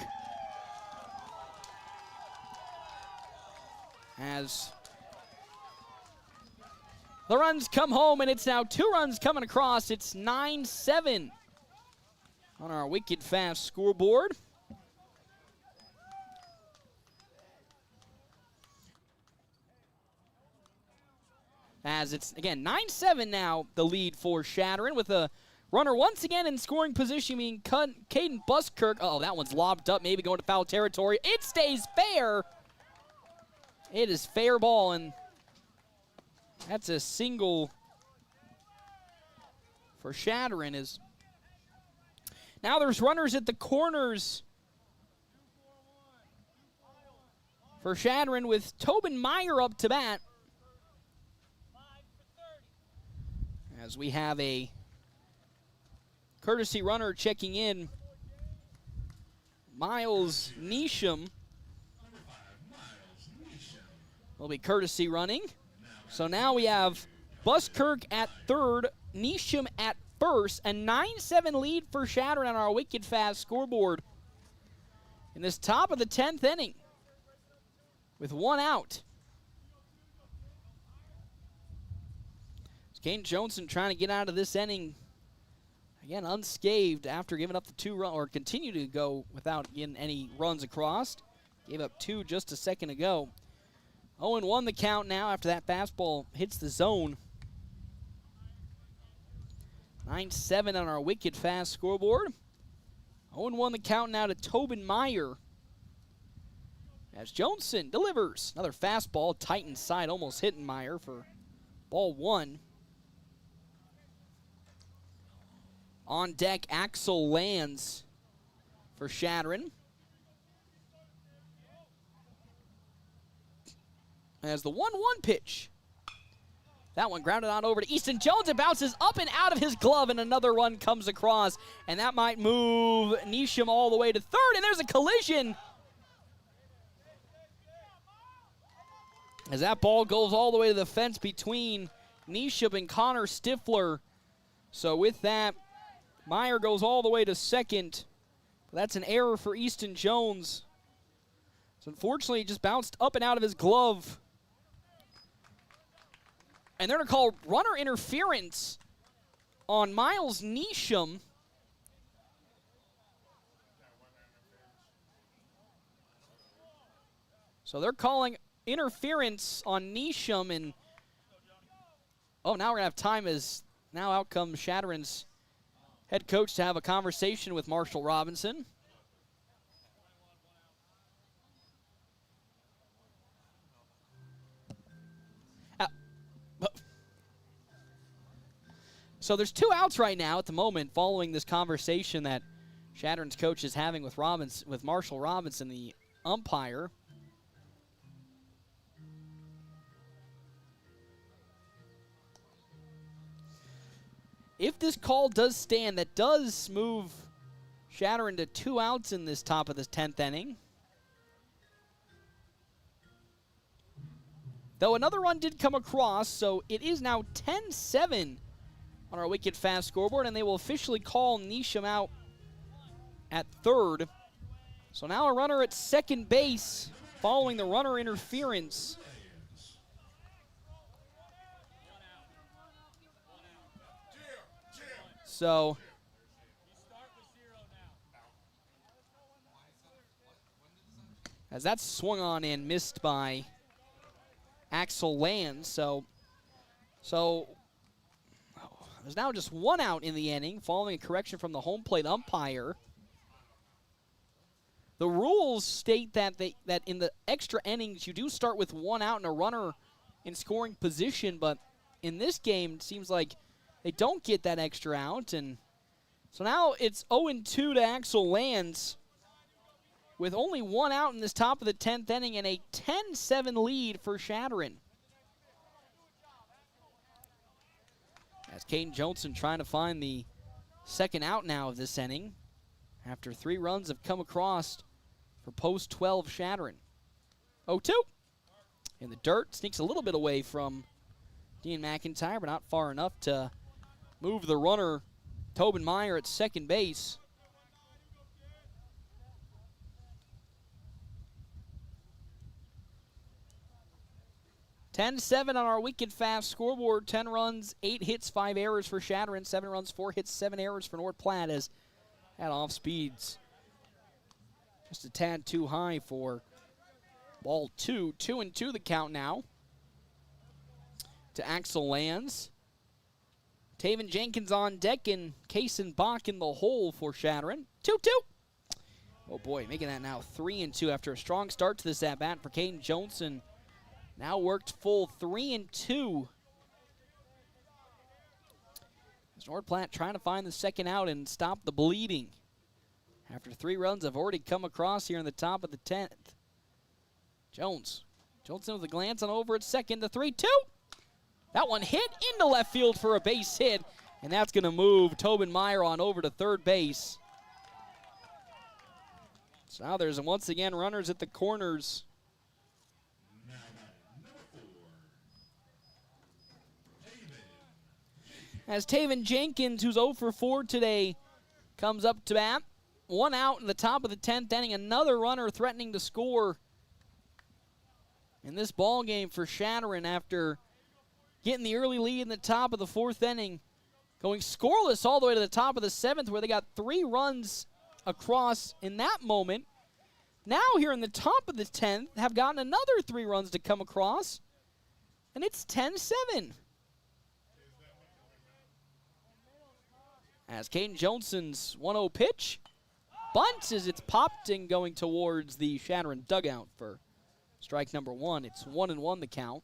As the runs come home, and it's now 2 runs coming across. It's 9-7 on our Wicked Fast scoreboard. As it's, again, 9-7 now, the lead for Chadron, with a runner once again in scoring position, being Caden Buskirk. Oh, that one's lobbed up, maybe going to foul territory. It stays fair. It is fair ball, and that's a single for Chadron. Now there's runners at the corners for Chadron with Tobin Meyer up to bat. As we have a courtesy runner checking in, Miles Neesham will be courtesy running. So now we have Buskirk at third, Neesham at first, a 9-7 lead for Chadron on our wicked fast scoreboard in this top of the 10th inning with one out. Kane Johnson trying to get out of this inning, again, unscathed after giving up the 2 run, or continue to go without getting any runs across. Gave up 2 just a second ago. 0-1 the count now after that fastball hits the zone. 9-7 on our wicked fast scoreboard. 0-1 the count now to Tobin Meyer. As Johnson delivers another fastball, tight inside, almost hitting Meyer for ball 1. On deck, Axel Lands for Chadron. As the 1-1 pitch. That one grounded on over to Easton Jones. It bounces up and out of his glove, and another run comes across. And that might move Neesham all the way to third, and there's a collision. As that ball goes all the way to the fence between Neesham and Connor Stifler. So with that, Meyer goes all the way to second. That's an error for Easton Jones. So unfortunately, it just bounced up and out of his glove. And they're going to call runner interference on Miles Neesham. So they're calling interference on Neesham. And, oh, now we're going to have time as now out comes Chadron's head coach to have a conversation with Marshall Robinson. So there's 2 outs right now at the moment following this conversation that Chadron's coach is having with Marshall Robinson, the umpire. If this call does stand, that does move Chadron to 2 outs in this top of this 10th inning. Though another run did come across, so it is now 10-7 on our wicked fast scoreboard, and they will officially call Neesham out at third. So now a runner at second base following the runner interference. So as that's swung on and missed by Axel Land. So there's now just 1 out in the inning following a correction from the home plate umpire. The rules state that that in the extra innings you do start with 1 out and a runner in scoring position, but in this game it seems like they don't get that extra out. And so now it's 0-2 to Axel Lands with only 1 out in this top of the 10th inning and a 10-7 lead for Chadron. As Caden Johnson trying to find the second out now of this inning after 3 runs have come across for post 12 Chadron. 0-2 in the dirt, sneaks a little bit away from Dean McIntyre, but not far enough to move the runner Tobin Meyer at second base. (10-7) on our wicked fast scoreboard. 10 runs, 8 hits, 5 errors for Chadron. 7 runs, 4 hits, 7 errors for North Platte, as that off speeds just a tad too high for ball 2. 2-2 the count now to Axel Lands. Taven Jenkins on deck and Kaysen Bach in the hole for Chadron. 2-2. Oh boy, making that now 3-2 after a strong start to this at-bat for Caden Johnson. Now worked full 3-2. As North Platte trying to find the second out and stop the bleeding after 3 runs have already come across here in the top of the 10th. Jones. Johnson with a glance on over at second. The 3-2. That one hit into left field for a base hit, and that's going to move Tobin Meyer on over to third base. So now there's once again runners at the corners. As Taven Jenkins, who's 0 for 4 today, comes up to bat. One out in the top of the 10th inning. Another runner threatening to score in this ball game for Chadron after getting the early lead in the top of the 4th inning. Going scoreless all the way to the top of the 7th, where they got 3 runs across in that moment. Now here in the top of the 10th, have gotten another 3 runs to come across, and it's 10-7. As Caden Johnson's 1-0 pitch bunts as it's popped and going towards the Chadron dugout for strike number 1. It's 1-1 the count.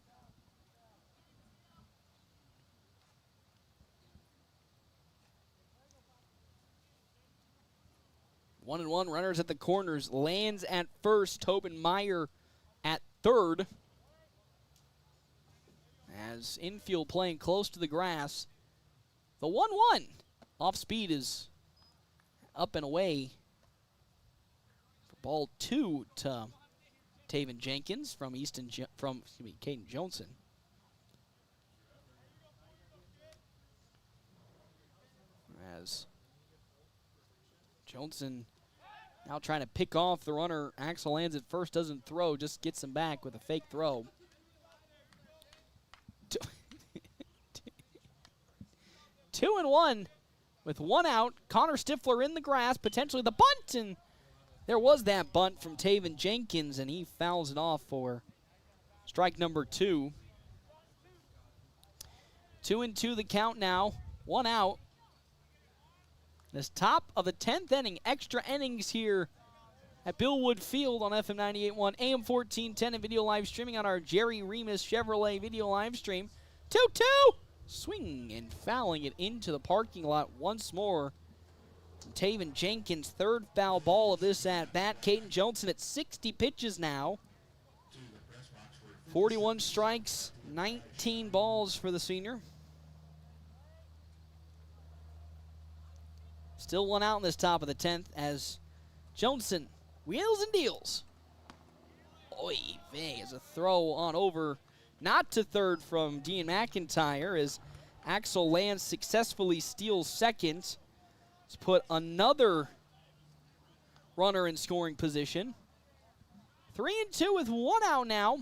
One and one, runners at the corners. Lands at first, Tobin Meyer at third. As infield playing close to the grass. The 1-1 off speed is up and away for ball 2 to Taven Jenkins from Caden Johnson. As Johnson now trying to pick off the runner. Axel lands at first, doesn't throw, just gets him back with a fake throw. 2-1 with 1 out. Connor Stifler in the grass, potentially the bunt, and there was that bunt from Taven Jenkins, and he fouls it off for strike number 2. 2-2 the count now, 1 out. This top of the 10th inning, extra innings here at Billwood Field on FM 98.1, AM 1410, and video live streaming on our Jerry Remus Chevrolet video live stream. 2-2, swing and fouling it into the parking lot once more. Taven Jenkins' third foul ball of this at-bat. Caden Johnson at 60 pitches now. 41 strikes, 19 balls for the senior. Still 1 out in this top of the 10th as Johnson wheels and deals. Oy vey, as a throw on over, not to third from Dean McIntyre as Axel Lance successfully steals second. Let's put another runner in scoring position. 3-2 with 1 out now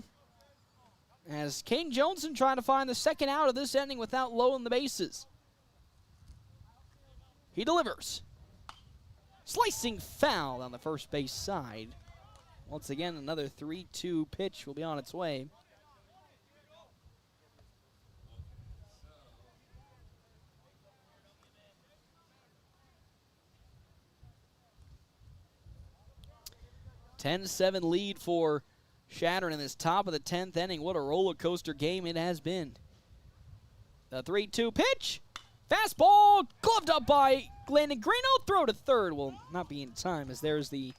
as Caden Johnson trying to find the second out of this inning without loading the bases. He delivers. Slicing foul on the first base side. Once again, another 3-2 pitch will be on its way. (10-7) lead for Chadron in this top of the 10th inning. What a roller coaster game it has been. The 3-2 pitch. Fastball gloved up by Landon Greeno. Throw to third will not be in time as there's the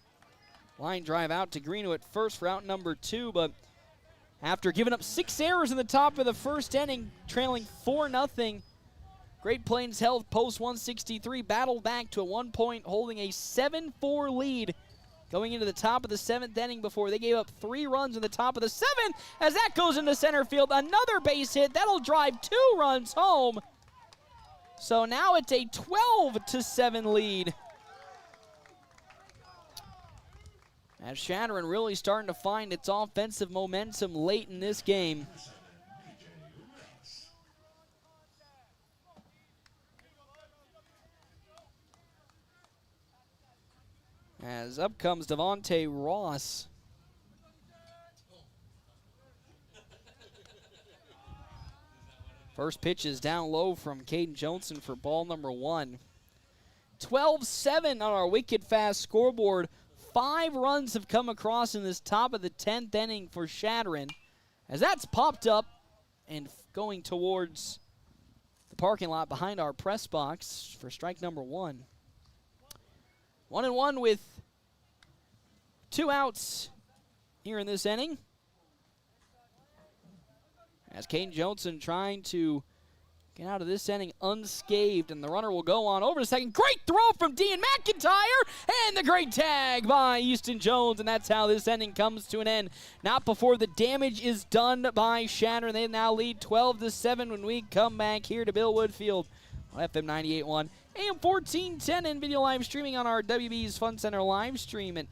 line drive out to Greeno at first for out number 2. But after giving up 6 errors in the top of the first inning, trailing 4-0, Great Plains Health post 163 battled back to a 1 point, holding a 7-4 lead going into the top of the 7th inning before they gave up 3 runs in the top of the 7th. As that goes into center field, another base hit. That'll drive 2 runs home. So now it's a 12-7 lead. As Chadron really starting to find its offensive momentum late in this game. As up comes Devontae Ross. First pitch is down low from Caden Johnson for ball number 1. 12-7 on our wicked fast scoreboard. 5 runs have come across in this top of the 10th inning for Chadron. As that's popped up and going towards the parking lot behind our press box for strike number 1. 1-1 with 2 outs here in this inning. As Caden Johnson trying to get out of this inning unscathed, and the runner will go on over to second. Great throw from Dean McIntyre, and the great tag by Easton Jones, and that's how this inning comes to an end. Not before the damage is done by Chadron. They now lead 12-7 when we come back here to Bill Wood Field on FM 98.1, AM 1410, and video live streaming on our WB's Fun Center live stream at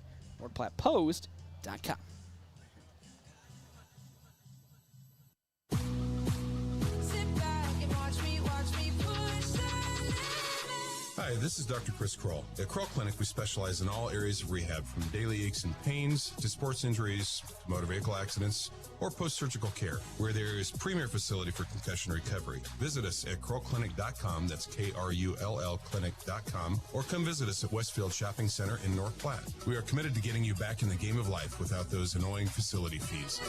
NorthPlattePost.com. Hi, this is Dr. Chris Kroll. At Kroll Clinic, we specialize in all areas of rehab, from daily aches and pains to sports injuries, to motor vehicle accidents, or post-surgical care, where there is premier facility for concussion recovery. Visit us at KrollClinic.com, that's K-R-U-L-L Clinic.com, or come visit us at Westfield Shopping Center in North Platte. We are committed to getting you back in the game of life without those annoying facility fees.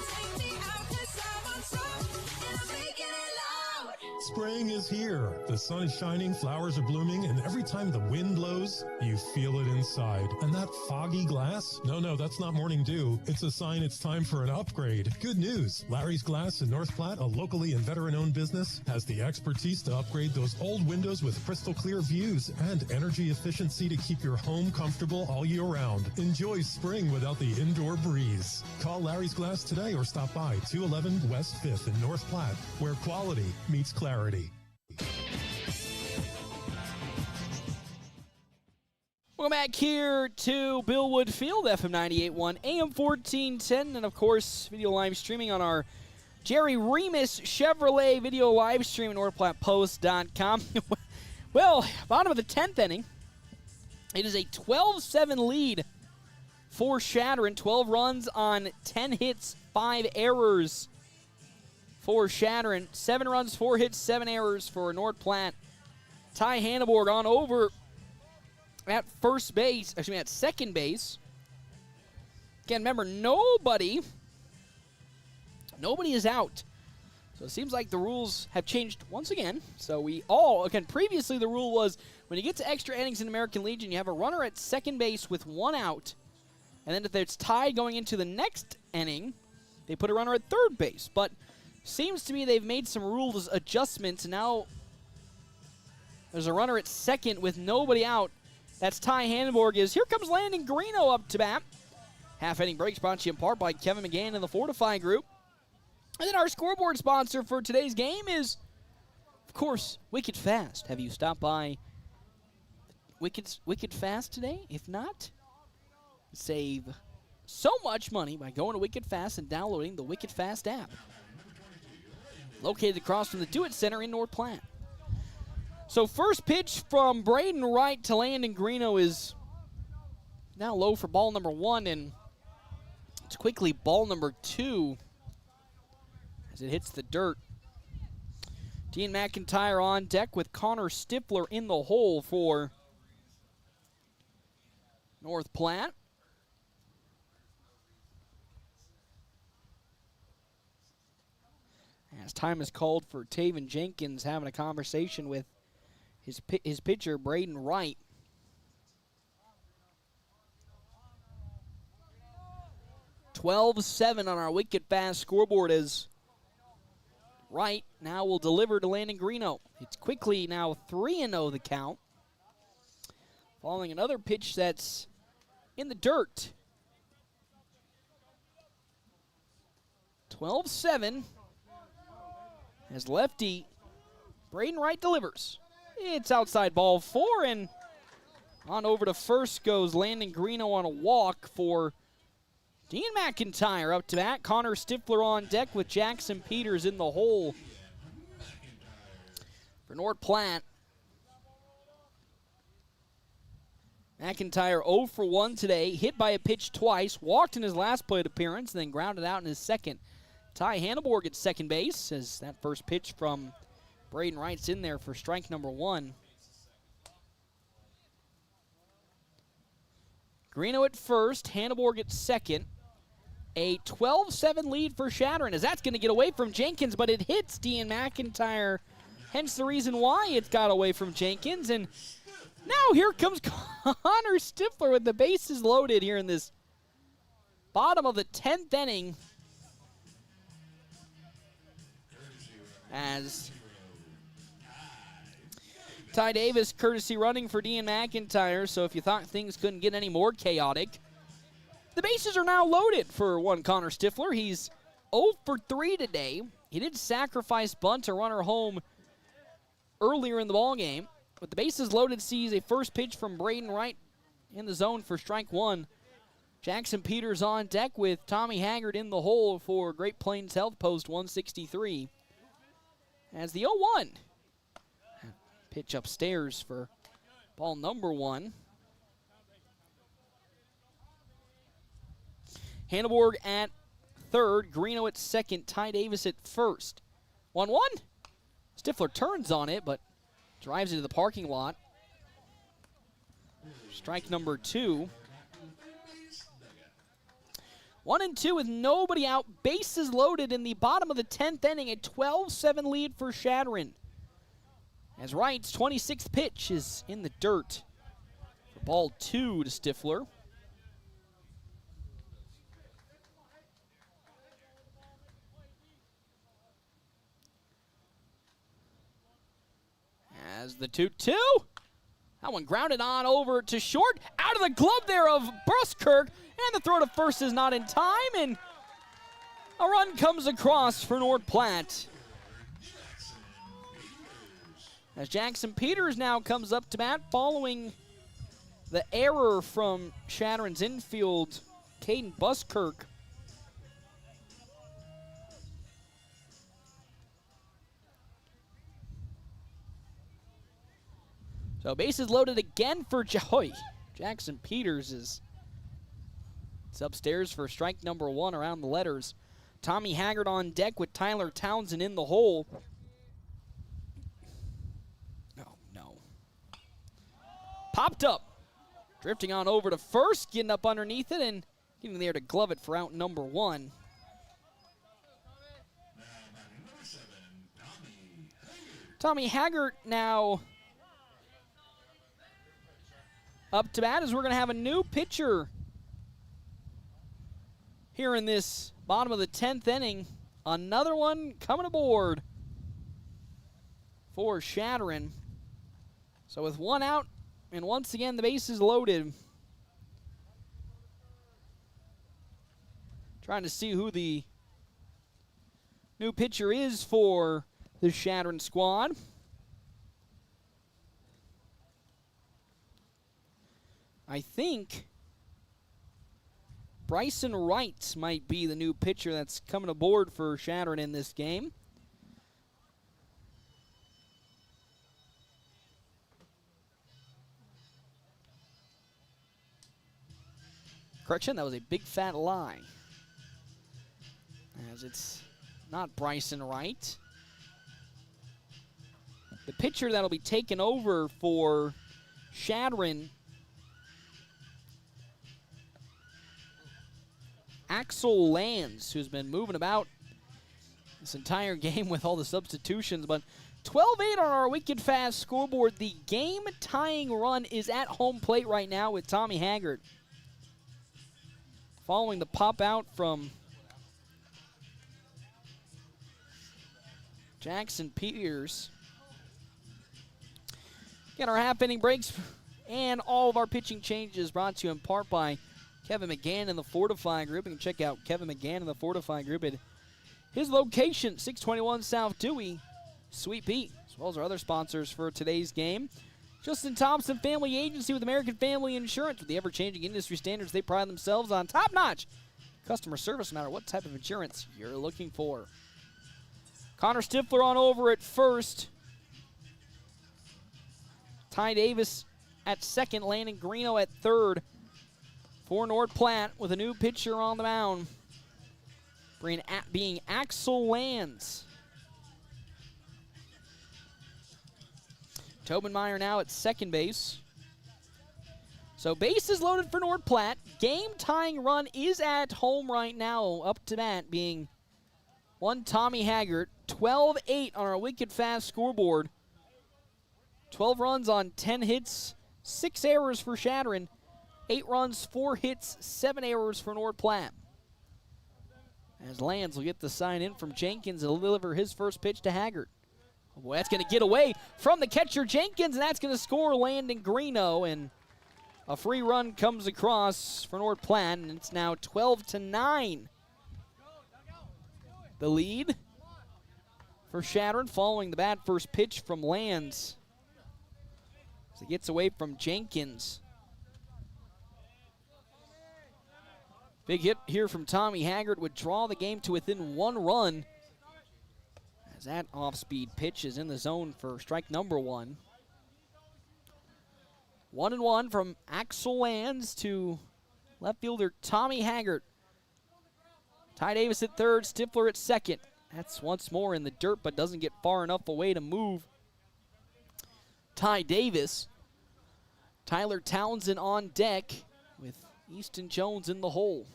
Spring is here. The sun is shining, flowers are blooming, and every time the wind blows, you feel it inside. And that foggy glass? No, that's not morning dew. It's a sign it's time for an upgrade. Good news. Larry's Glass in North Platte, a locally and veteran-owned business, has the expertise to upgrade those old windows with crystal clear views and energy efficiency to keep your home comfortable all year round. Enjoy spring without the indoor breeze. Call Larry's Glass today or stop by 211 West 5th in North Platte, where quality meets clarity. Welcome back here to Bill Wood Field, FM 98.1, AM 1410, and of course, video live streaming on our Jerry Remus Chevrolet video live stream at NorthPlattePost.com. Well, bottom of the 10th inning, it is a 12-7 lead for Chadron. 12 runs on 10 hits, 5 errors for Chadron. 7 runs, 4 hits, 7 errors for North Platte. Ty Hanneborg on over at first base, actually at second base. Again, remember, nobody is out. So it seems like the rules have changed once again. So previously the rule was when you get to extra innings in American Legion, you have a runner at second base with 1 out. And then if it's tied going into the next inning, they put a runner at third base. But seems to me they've made some rules adjustments. Now there's a runner at second with nobody out. That's Ty Hanneborg. Here comes Landon Greeno up to bat. Half-inning breaks brought to you in part by Kevin McGann and the Fortify Group. And then our scoreboard sponsor for today's game is, of course, Wicked Fast. Have you stopped by Wicked Fast today? If not, save so much money by going to Wicked Fast and downloading the Wicked Fast app. Located across from the Do It Center in North Platte. So first pitch from Braden Wright to Landon Greeno is now low for ball number 1, and it's quickly ball number 2 as it hits the dirt. Dean McIntyre on deck with Connor Stifler in the hole for North Platte. As time is called for Taven Jenkins having a conversation with his pitcher, Braden Wright. (12-7) on our Wicked Fast scoreboard as Wright now will deliver to Landon Greeno. It's quickly now 3-0 the count. Following another pitch that's in the dirt. 12-7 as lefty Braden Wright delivers. It's outside ball 4, and on over to first goes Landon Greeno on a walk for Dean McIntyre up to bat. Connor Stifler on deck with Jackson Peters in the hole for North Platte. McIntyre 0 for 1 today, hit by a pitch twice, walked in his last plate appearance, and then grounded out in his second. Ty Hanneborg at second base as that first pitch from Braden Wright's in there for strike number 1. Greeno at first, Hanneborg at second. A 12-7 lead for Chadron as that's going to get away from Jenkins, but it hits Dean McIntyre, hence the reason why it got away from Jenkins. And now here comes Connor Stifler with the bases loaded here in this bottom of the 10th inning. as Ty Davis courtesy running for Dean McIntyre, so if you thought things couldn't get any more chaotic, the bases are now loaded for one Connor Stifler. He's 0 for 3 today. He did sacrifice bunt a runner home earlier in the ballgame. With the bases loaded, sees a first pitch from Braden Wright in the zone for strike one. Jackson Peters on deck with Tommy Haggard in the hole for Great Plains Health Post 163. As the 0-1. Pitch upstairs for ball number 1. Hanneborg at third, Greeno at second, Ty Davis at first. 1-1. Stifler turns on it, but drives into the parking lot. Strike number 2. 1-2 with nobody out. Bases loaded in the bottom of the 10th inning. A 12-7 lead for Chadron. As Wright's 26th pitch is in the dirt. For ball 2 to Stifler. As the 2-2. That one grounded on over to short. Out of the glove there of Bruskirk. And the throw to first is not in time. And a run comes across for North Platte. As Jackson Peters now comes up to bat following the error from Chadron's infield, Caden Buskirk. So bases loaded again for Joy. Jackson Peters is upstairs for strike number 1 around the letters. Tommy Haggard on deck with Tyler Townsend in the hole. No. Popped up. Drifting on over to first, getting up underneath it and getting there to glove it for out number 1. Tommy Haggard now up to bat as we're going to have a new pitcher here in this bottom of the 10th inning. Another one coming aboard for Chadron. So with one out, and once again the bases loaded. Trying to see who the new pitcher is for the Chadron squad. I think Bryson Wright might be the new pitcher that's coming aboard for Chadron in this game. Correction, that was a big fat lie. As it's not Bryson Wright. The pitcher that'll be taken over for Chadron, Axel Lands, who's been moving about this entire game with all the substitutions, but 12-8 on our Wicked Fast scoreboard. The game-tying run is at home plate right now with Tommy Haggard. Following the pop out from Jackson Peters. Again, our half-inning breaks and all of our pitching changes brought to you in part by Kevin McGann and the Fortify Group. You can check out Kevin McGann and the Fortify Group at his location, 621 South Dewey, Sweet Pea, as well as our other sponsors for today's game. Justin Thompson Family Agency with American Family Insurance. With the ever-changing industry standards, they pride themselves on top-notch customer service no matter what type of insurance you're looking for. Connor Stifler on over at first. Ty Davis at second, Landon Greeno at third. For North Platte with a new pitcher on the mound, being Axel Lands. Tobin Meyer now at second base. So bases loaded for North Platte. Game-tying run is at home right now, up to bat being one Tommy Haggard. 12-8 on our Wicked Fast scoreboard. 12 runs on 10 hits, 6 errors for Chadron. 8 runs, 4 hits, 7 errors for North Platte. As Lands will get the sign in from Jenkins and deliver his first pitch to Haggard. Oh boy, that's going to get away from the catcher Jenkins, and that's going to score Landon Greeno, and a free run comes across for North Platte, and it's now 12-9. The lead for Chadron following the bad first pitch from Lands. As he gets away from Jenkins. Big hit here from Tommy Haggard would draw the game to within 1 run. As that off-speed pitch is in the zone for strike number 1. 1-1 from Axel Lands to left fielder Tommy Haggard. Ty Davis at third, Stifler at second. That's once more in the dirt, but doesn't get far enough away to move Ty Davis. Tyler Townsend on deck with Easton Jones in the hole.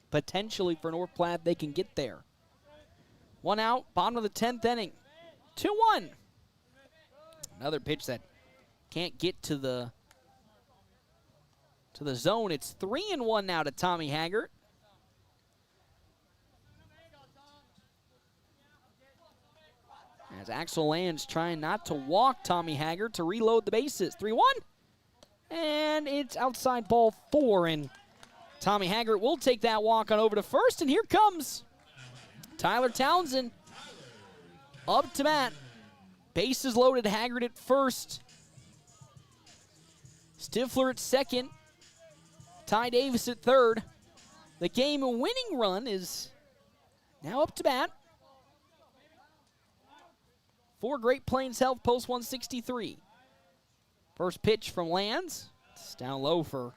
Potentially for North Platte, they can get there. 1 out, bottom of the 10th inning. 2-1. Another pitch that can't get to the zone. It's 3-1 now to Tommy Haggard. As Axel Lands trying not to walk Tommy Haggard to reload the bases. 3-1. And it's outside ball 4. And Tommy Haggard will take that walk on over to first. And here comes Tyler Townsend up to bat. Bases loaded, Haggard at first. Stifler at second. Ty Davis at third. The game-winning run is now up to bat for Great Plains Health, post 163. First pitch from Lands. It's down low for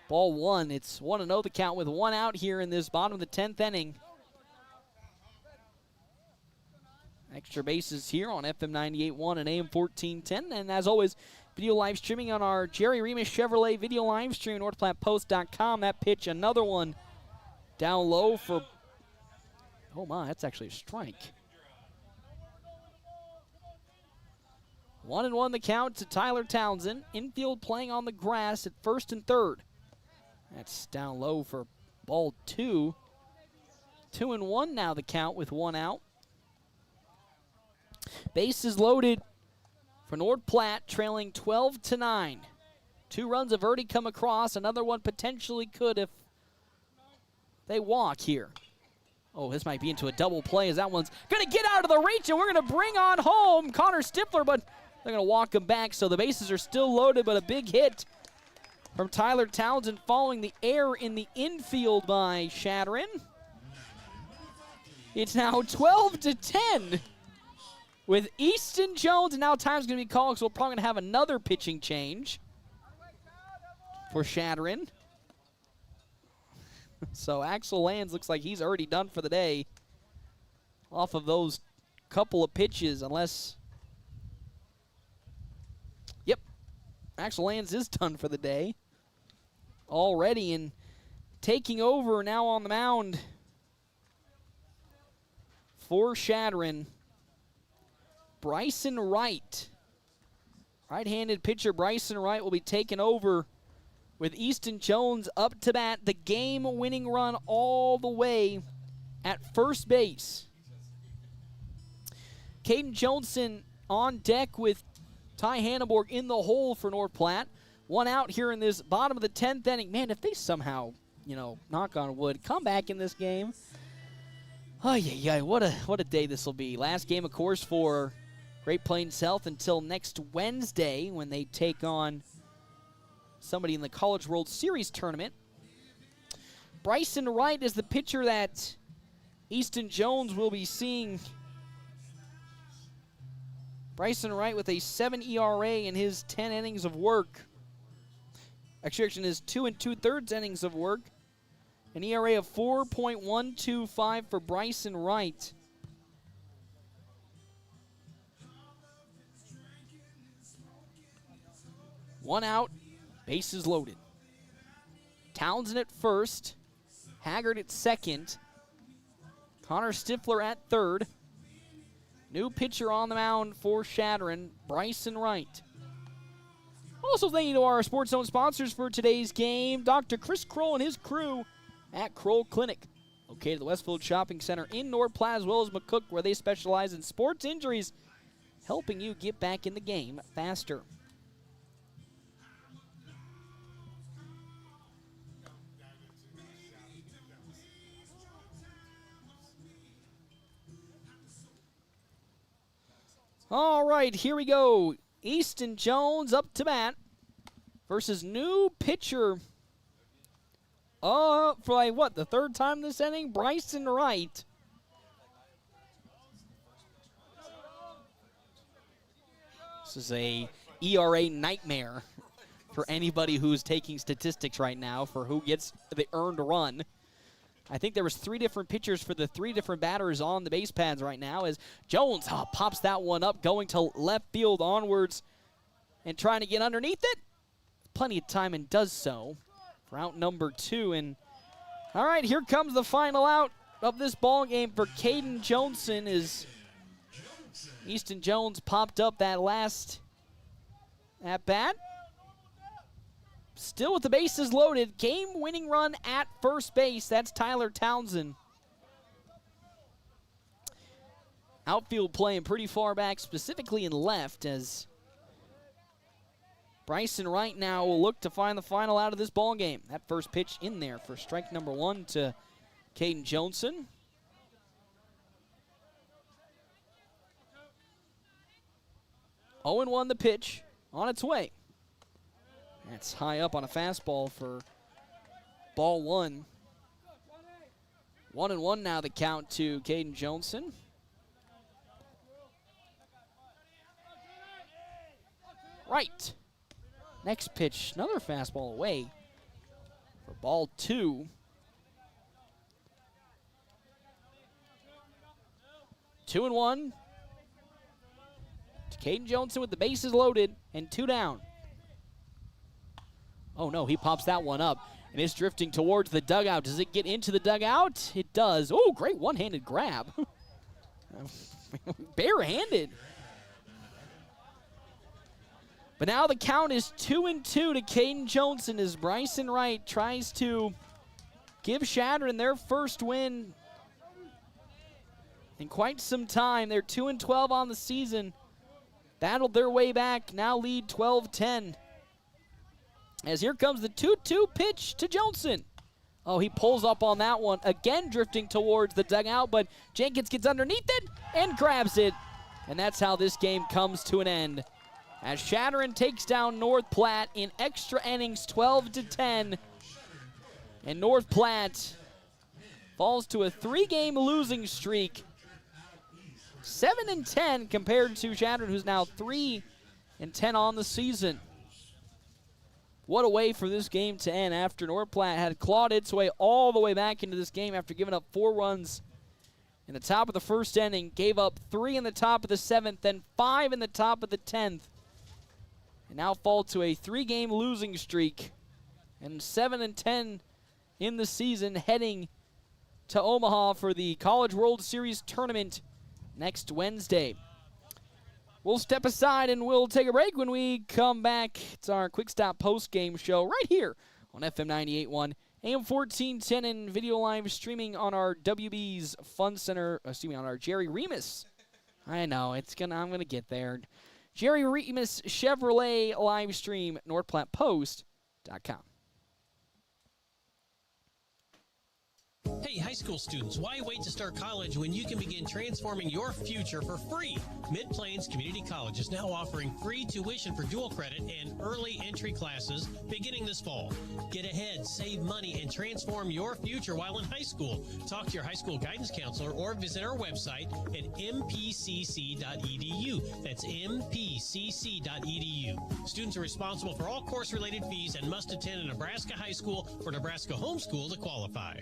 ball 1. It's 1-0 the count with 1 out here in this bottom of the 10th inning. Extra bases here on FM 98.1 and AM 1410. And as always, video live streaming on our Jerry Remus Chevrolet video live stream, NorthPlattePost.com. That pitch, another one down low for, oh my, that's actually a strike. 1-1 the count to Tyler Townsend. Infield playing on the grass at first and third. That's down low for ball 2. 2-1 now the count with 1 out. Bases loaded for North Platte, trailing 12-9. 2 runs have already come across. Another one potentially could if they walk here. Oh, this might be into a double play as that one's going to get out of the reach, and we're going to bring on home Connor Stifler, but they're going to walk him back, so the bases are still loaded, but a big hit from Tyler Townsend following the error in the infield by Chadron. It's now 12-10 with Easton Jones, and now time's going to be called, so we're probably going to have another pitching change for Chadron. So Axel Lands looks like he's already done for the day off of those couple of pitches, unless... Yep, Axel Lands is done for the day already, and taking over now on the mound for Chadron, Bryson Wright. Right-handed pitcher Bryson Wright will be taken over with Easton Jones up to bat. The game-winning run all the way at first base. Caden Johnson on deck with Ty Hanneborg in the hole for North Platte. 1 out here in this bottom of the 10th inning. Man, if they somehow, knock on wood, come back in this game. Oh, yeah, what a day this will be. Last game, of course, for Great Plains Health until next Wednesday when they take on somebody in the College World Series tournament. Bryson Wright is the pitcher that Easton Jones will be seeing. Bryson Wright with a 7 ERA in his 10 innings of work. Actually, his 2 2/3 innings of work. An ERA of 4.125 for Bryson Wright. One out, bases loaded. Townsend at first, Haggard at second, Connor Stifler at third. New pitcher on the mound for Chadron, Bryson Wright. Also, thank you to our Sports Zone sponsors for today's game, Dr. Chris Kroll and his crew at Kroll Clinic, located at the Westfield Shopping Center in North Platte, as well as McCook, where they specialize in sports injuries, helping you get back in the game faster. All right, here we go. Easton Jones up to bat versus new pitcher. For like what, the third time this inning? Bryson Wright. This is a ERA nightmare for anybody who's taking statistics right now for who gets the earned run. I think there was 3 different pitchers for the 3 different batters on the base pads right now as Jones pops that one up, going to left field onwards and trying to get underneath it. Plenty of time and does so for out number 2. And all right, here comes the final out of this ball game for Caden Johnson as Easton Jones popped up that last at bat. Still with the bases loaded, game-winning run at first base. That's Tyler Townsend. Outfield playing pretty far back, specifically in left, as Bryson Wright now will look to find the final out of this ball game. That first pitch in there for strike number 1 to Caden Johnson. Oh, 0-1 the pitch on its way. That's high up on a fastball for ball 1. 1-1 now the count to Caden Johnson. Right. Next pitch, another fastball away for ball 2. 2-1 to Caden Johnson with the bases loaded and 2 down. Oh no, he pops that one up and is drifting towards the dugout. Does it get into the dugout? It does. Oh, great one-handed grab. Barehanded. But now the count is 2-2 to Caden Johnson as Bryson Wright tries to give Chadron their first win in quite some time. They're 2-12 on the season. Battled their way back, now lead 12-10. As here comes the 2-2 pitch to Johnson. Oh, he pulls up on that one, again drifting towards the dugout, but Jenkins gets underneath it and grabs it. And that's how this game comes to an end, as Chadron takes down North Platte in extra innings 12-10. And North Platte falls to a 3-game losing streak. 7-10 compared to Chadron, who's now 3-10 on the season. What a way for this game to end after North Platte had clawed its way all the way back into this game after giving up 4 runs in the top of the first inning, gave up 3 in the top of the 7th, then 5 in the top of the 10th, and now fall to a 3-game losing streak and 7-10 in the season, heading to Omaha for the College World Series tournament next Wednesday. We'll step aside and we'll take a break. When we come back, it's our Quick Stop post-game show right here on FM 98.1, AM 1410, and video live streaming on our WB's Fun Center, on our Jerry Remus. I know, I'm gonna get there. Jerry Remus Chevrolet live stream, NorthPlattePost.com. Hey, high school students, why wait to start college when you can begin transforming your future for free? Mid-Plains Community College is now offering free tuition for dual credit and early entry classes beginning this fall. Get ahead, save money, and transform your future while in high school. Talk to your high school guidance counselor or visit our website at mpcc.edu. That's mpcc.edu. Students are responsible for all course-related fees and must attend a Nebraska high school or Nebraska homeschool to qualify.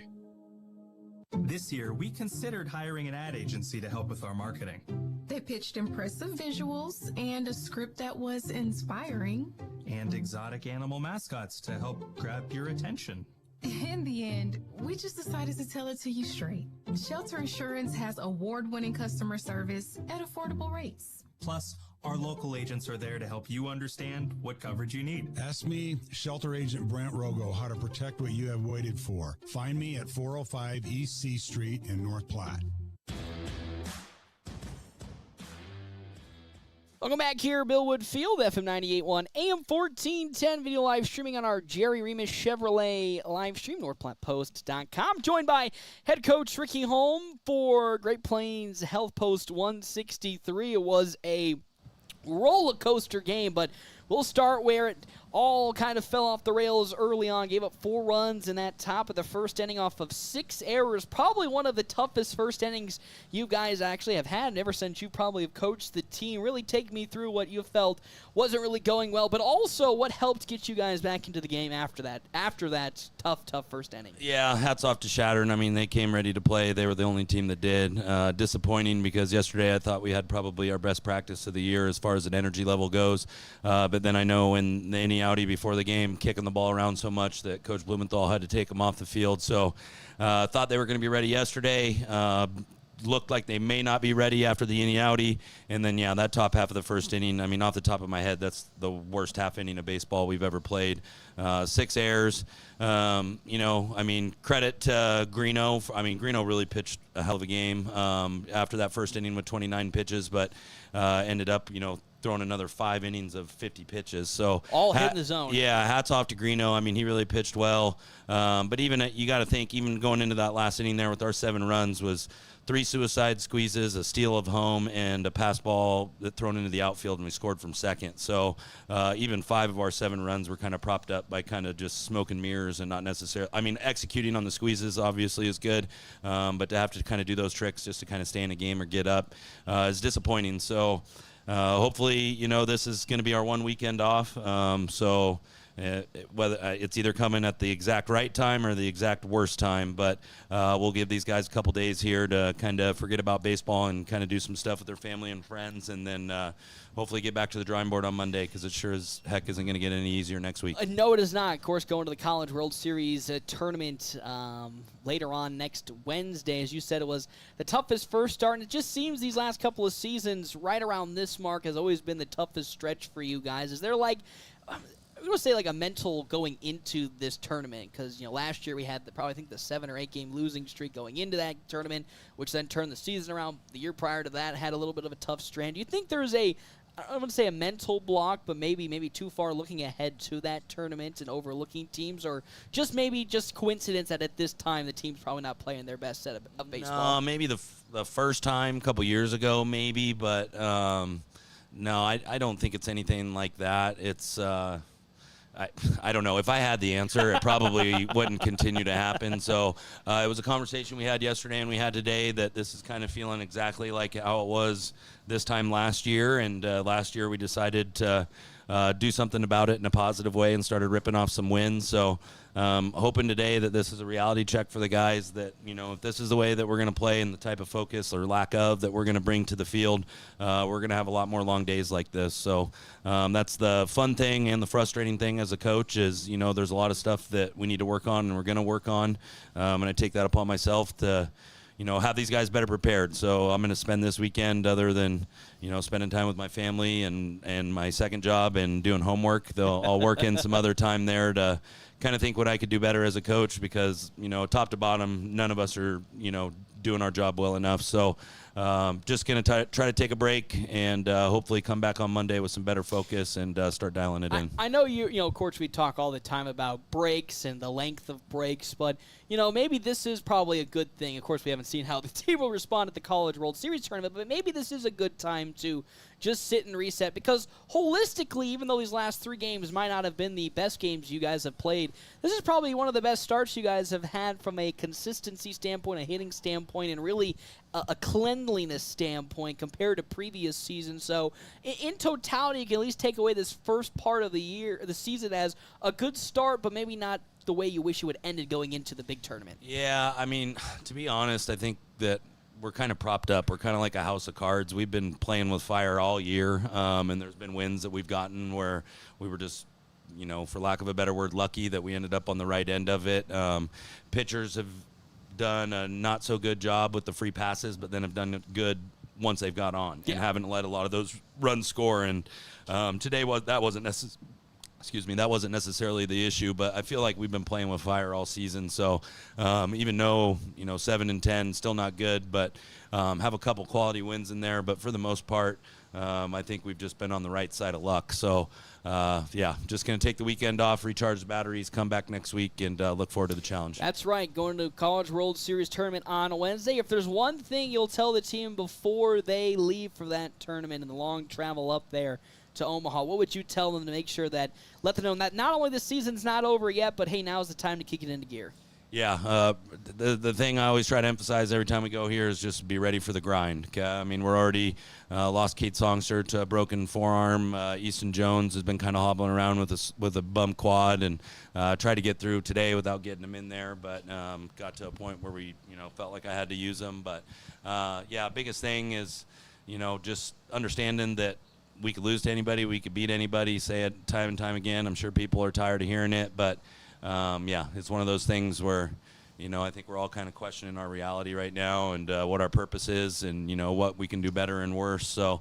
This year, we considered hiring an ad agency to help with our marketing. They pitched impressive visuals and a script that was inspiring. And exotic animal mascots to help grab your attention. In the end, we just decided to tell it to you straight. Shelter Insurance has award-winning customer service at affordable rates. Plus, our local agents are there to help you understand what coverage you need. Ask me, Shelter Agent Brent Rogo, how to protect what you have waited for. Find me at 405 East C Street in North Platte. Welcome back here, Billwood Field, FM 98.1, AM 1410, video live streaming on our Jerry Remus Chevrolet live stream, NorthPlattePost.com. Joined by head coach Ricky Holm for Great Plains Health Post 163. It was a roller coaster game, but we'll start where it all kind of fell off the rails early on. Gave up 4 runs in that top of the first inning off of 6 errors. Probably one of the toughest first innings you guys actually have had ever since you probably have coached the team. Really take me through what you felt wasn't really going well, but also what helped get you guys back into the game after that tough first inning. Yeah, hats off to Chadron. I mean, they came ready to play. They were the only team that did. Disappointing because yesterday I thought we had probably our best practice of the year as far as an energy level goes. But then I know in the inning outie before the game, kicking the ball around so much that Coach Blumenthal had to take them off the field. So thought they were going to be ready yesterday. Looked like they may not be ready after the inning outie. And then, yeah, that top half of the first inning, I mean, off the top of my head, that's the worst half inning of baseball we've ever played. 6 errors. I mean, credit to Greeno. I mean, Greeno really pitched a hell of a game after that first inning with 29 pitches, but ended up, throwing another 5 innings of 50 pitches. So all hitting the zone. Yeah, hats off to Greeno. I mean, he really pitched well. But even you got to think, even going into that last inning there with our 7 runs was 3 suicide squeezes, a steal of home, and a pass ball that thrown into the outfield, and we scored from second. So even 5 of our 7 runs were kind of propped up by kind of just smoke and mirrors and not necessarily. I mean, executing on the squeezes obviously is good, but to have to kind of do those tricks just to kind of stay in a game or get up is disappointing. So hopefully, this is going to be our one weekend off. Whether it's either coming at the exact right time or the exact worst time, but we'll give these guys a couple days here to kind of forget about baseball and kind of do some stuff with their family and friends, and then hopefully get back to the drawing board on Monday, because it sure as heck isn't going to get any easier next week. No, it is not. Of course, going to the College World Series tournament later on next Wednesday. As you said, it was the toughest first start, and it just seems these last couple of seasons right around this mark has always been the toughest stretch for you guys. Is there I'm going to say a mental going into this tournament, because last year we had probably the 7 or 8 game losing streak going into that tournament, which then turned the season around. The year prior to that had a little bit of a tough strand. Do you think there's I don't want to say a mental block, but maybe too far looking ahead to that tournament and overlooking teams, or just coincidence that at this time the team's probably not playing their best set of baseball? Maybe the first time a couple years ago, maybe, but no, I don't think it's anything like that. It's I don't know. If I had the answer, it probably wouldn't continue to happen. So it was a conversation we had yesterday and we had today that this is kind of feeling exactly like how it was this time last year. And last year we decided to do something about it in a positive way and started ripping off some wins. So hoping today that this is a reality check for the guys that, if this is the way that we're going to play and the type of focus or lack of that we're going to bring to the field, we're going to have a lot more long days like this. So that's the fun thing and the frustrating thing as a coach is, there's a lot of stuff that we need to work on and we're going to work on. And I take that upon myself to have these guys better prepared. So I'm going to spend this weekend, other than, spending time with my family and my second job and doing homework, I'll work in some other time there to kind of think what I could do better as a coach, because, top to bottom, none of us are, doing our job well enough. So just going to try to take a break and hopefully come back on Monday with some better focus and start dialing it in. I know of course, we talk all the time about breaks and the length of breaks, but, maybe this is probably a good thing. Of course, we haven't seen how the team will respond at the College World Series tournament, but maybe this is a good time to just sit and reset, because holistically, even though these last 3 games might not have been the best games you guys have played, this is probably one of the best starts you guys have had from a consistency standpoint, a hitting standpoint, and really a cleanliness standpoint compared to previous seasons. So in totality, you can at least take away this first part of the season as a good start, but maybe not the way you wish it would ended going into the big tournament. Yeah, I mean, to be honest, I think that we're kind of propped up. We're kind of like a house of cards. We've been playing with fire all year, and there's been wins that we've gotten where we were just, for lack of a better word, lucky that we ended up on the right end of it. Pitchers have done a not so good job with the free passes, but then have done good once they've got on and haven't let a lot of those runs score. And today that wasn't necessarily the issue, but I feel like we've been playing with fire all season. So even though 7-10 still not good, but have a couple quality wins in there. But for the most part, I think we've just been on the right side of luck. So just going to take the weekend off, recharge the batteries, come back next week, and look forward to the challenge. That's right, going to College World Series tournament on Wednesday. If there's one thing you'll tell the team before they leave for that tournament and the long travel up there to Omaha, what would you tell them to make sure that, let them know that not only the season's not over yet, but hey, now's the time to kick it into gear? Yeah, the thing I always try to emphasize every time we go here is just be ready for the grind. I mean, we're already lost Kate Songster to a broken forearm. Easton Jones has been kind of hobbling around with a bum quad, and tried to get through today without getting him in there, but got to a point where we felt like I had to use him. But biggest thing is just understanding that we could lose to anybody, we could beat anybody. Say it time and time again. I'm sure people are tired of hearing it, but it's one of those things where, I think we're all kind of questioning our reality right now and what our purpose is and, what we can do better and worse. So,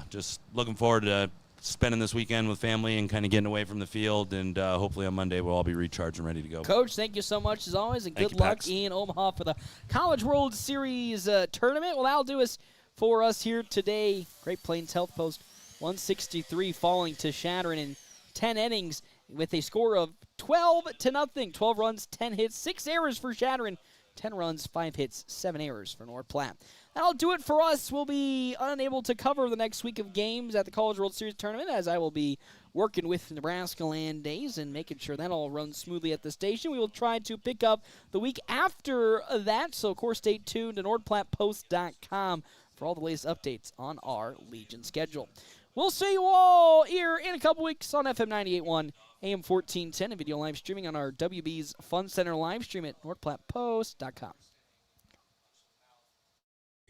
just looking forward to spending this weekend with family and kind of getting away from the field. And hopefully on Monday we'll all be recharged and ready to go. Coach, thank you so much as always, and good luck in Omaha for the College World Series tournament. Well, that'll do us for us here today. Great Plains Health Post 163 falling to Chadron in 10 innings with a score of 12-0. 12 runs, 10 hits, 6 errors for Chadron, 10 runs, 5 hits, 7 errors for North Platte. That'll do it for us. We'll be unable to cover the next week of games at the College World Series tournament, as I will be working with Nebraska Land Days and making sure that all runs smoothly at the station. We will try to pick up the week after that, so of course stay tuned to NordPlattePost.com for all the latest updates on our Legion schedule. We'll see you all here in a couple weeks on FM 98.1, AM 1410, and video live streaming on our WB's Fun Center live stream at NordPlattePost.com.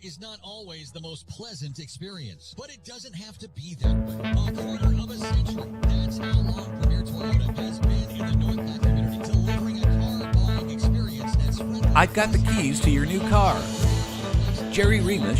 Is not always the most pleasant experience, but it doesn't have to be that way. A quarter of a century. That's how long Premier Toyota has been in the North Platte community, delivering a car buying experience that's friendly. I've got the keys to your new car. Jerry Remus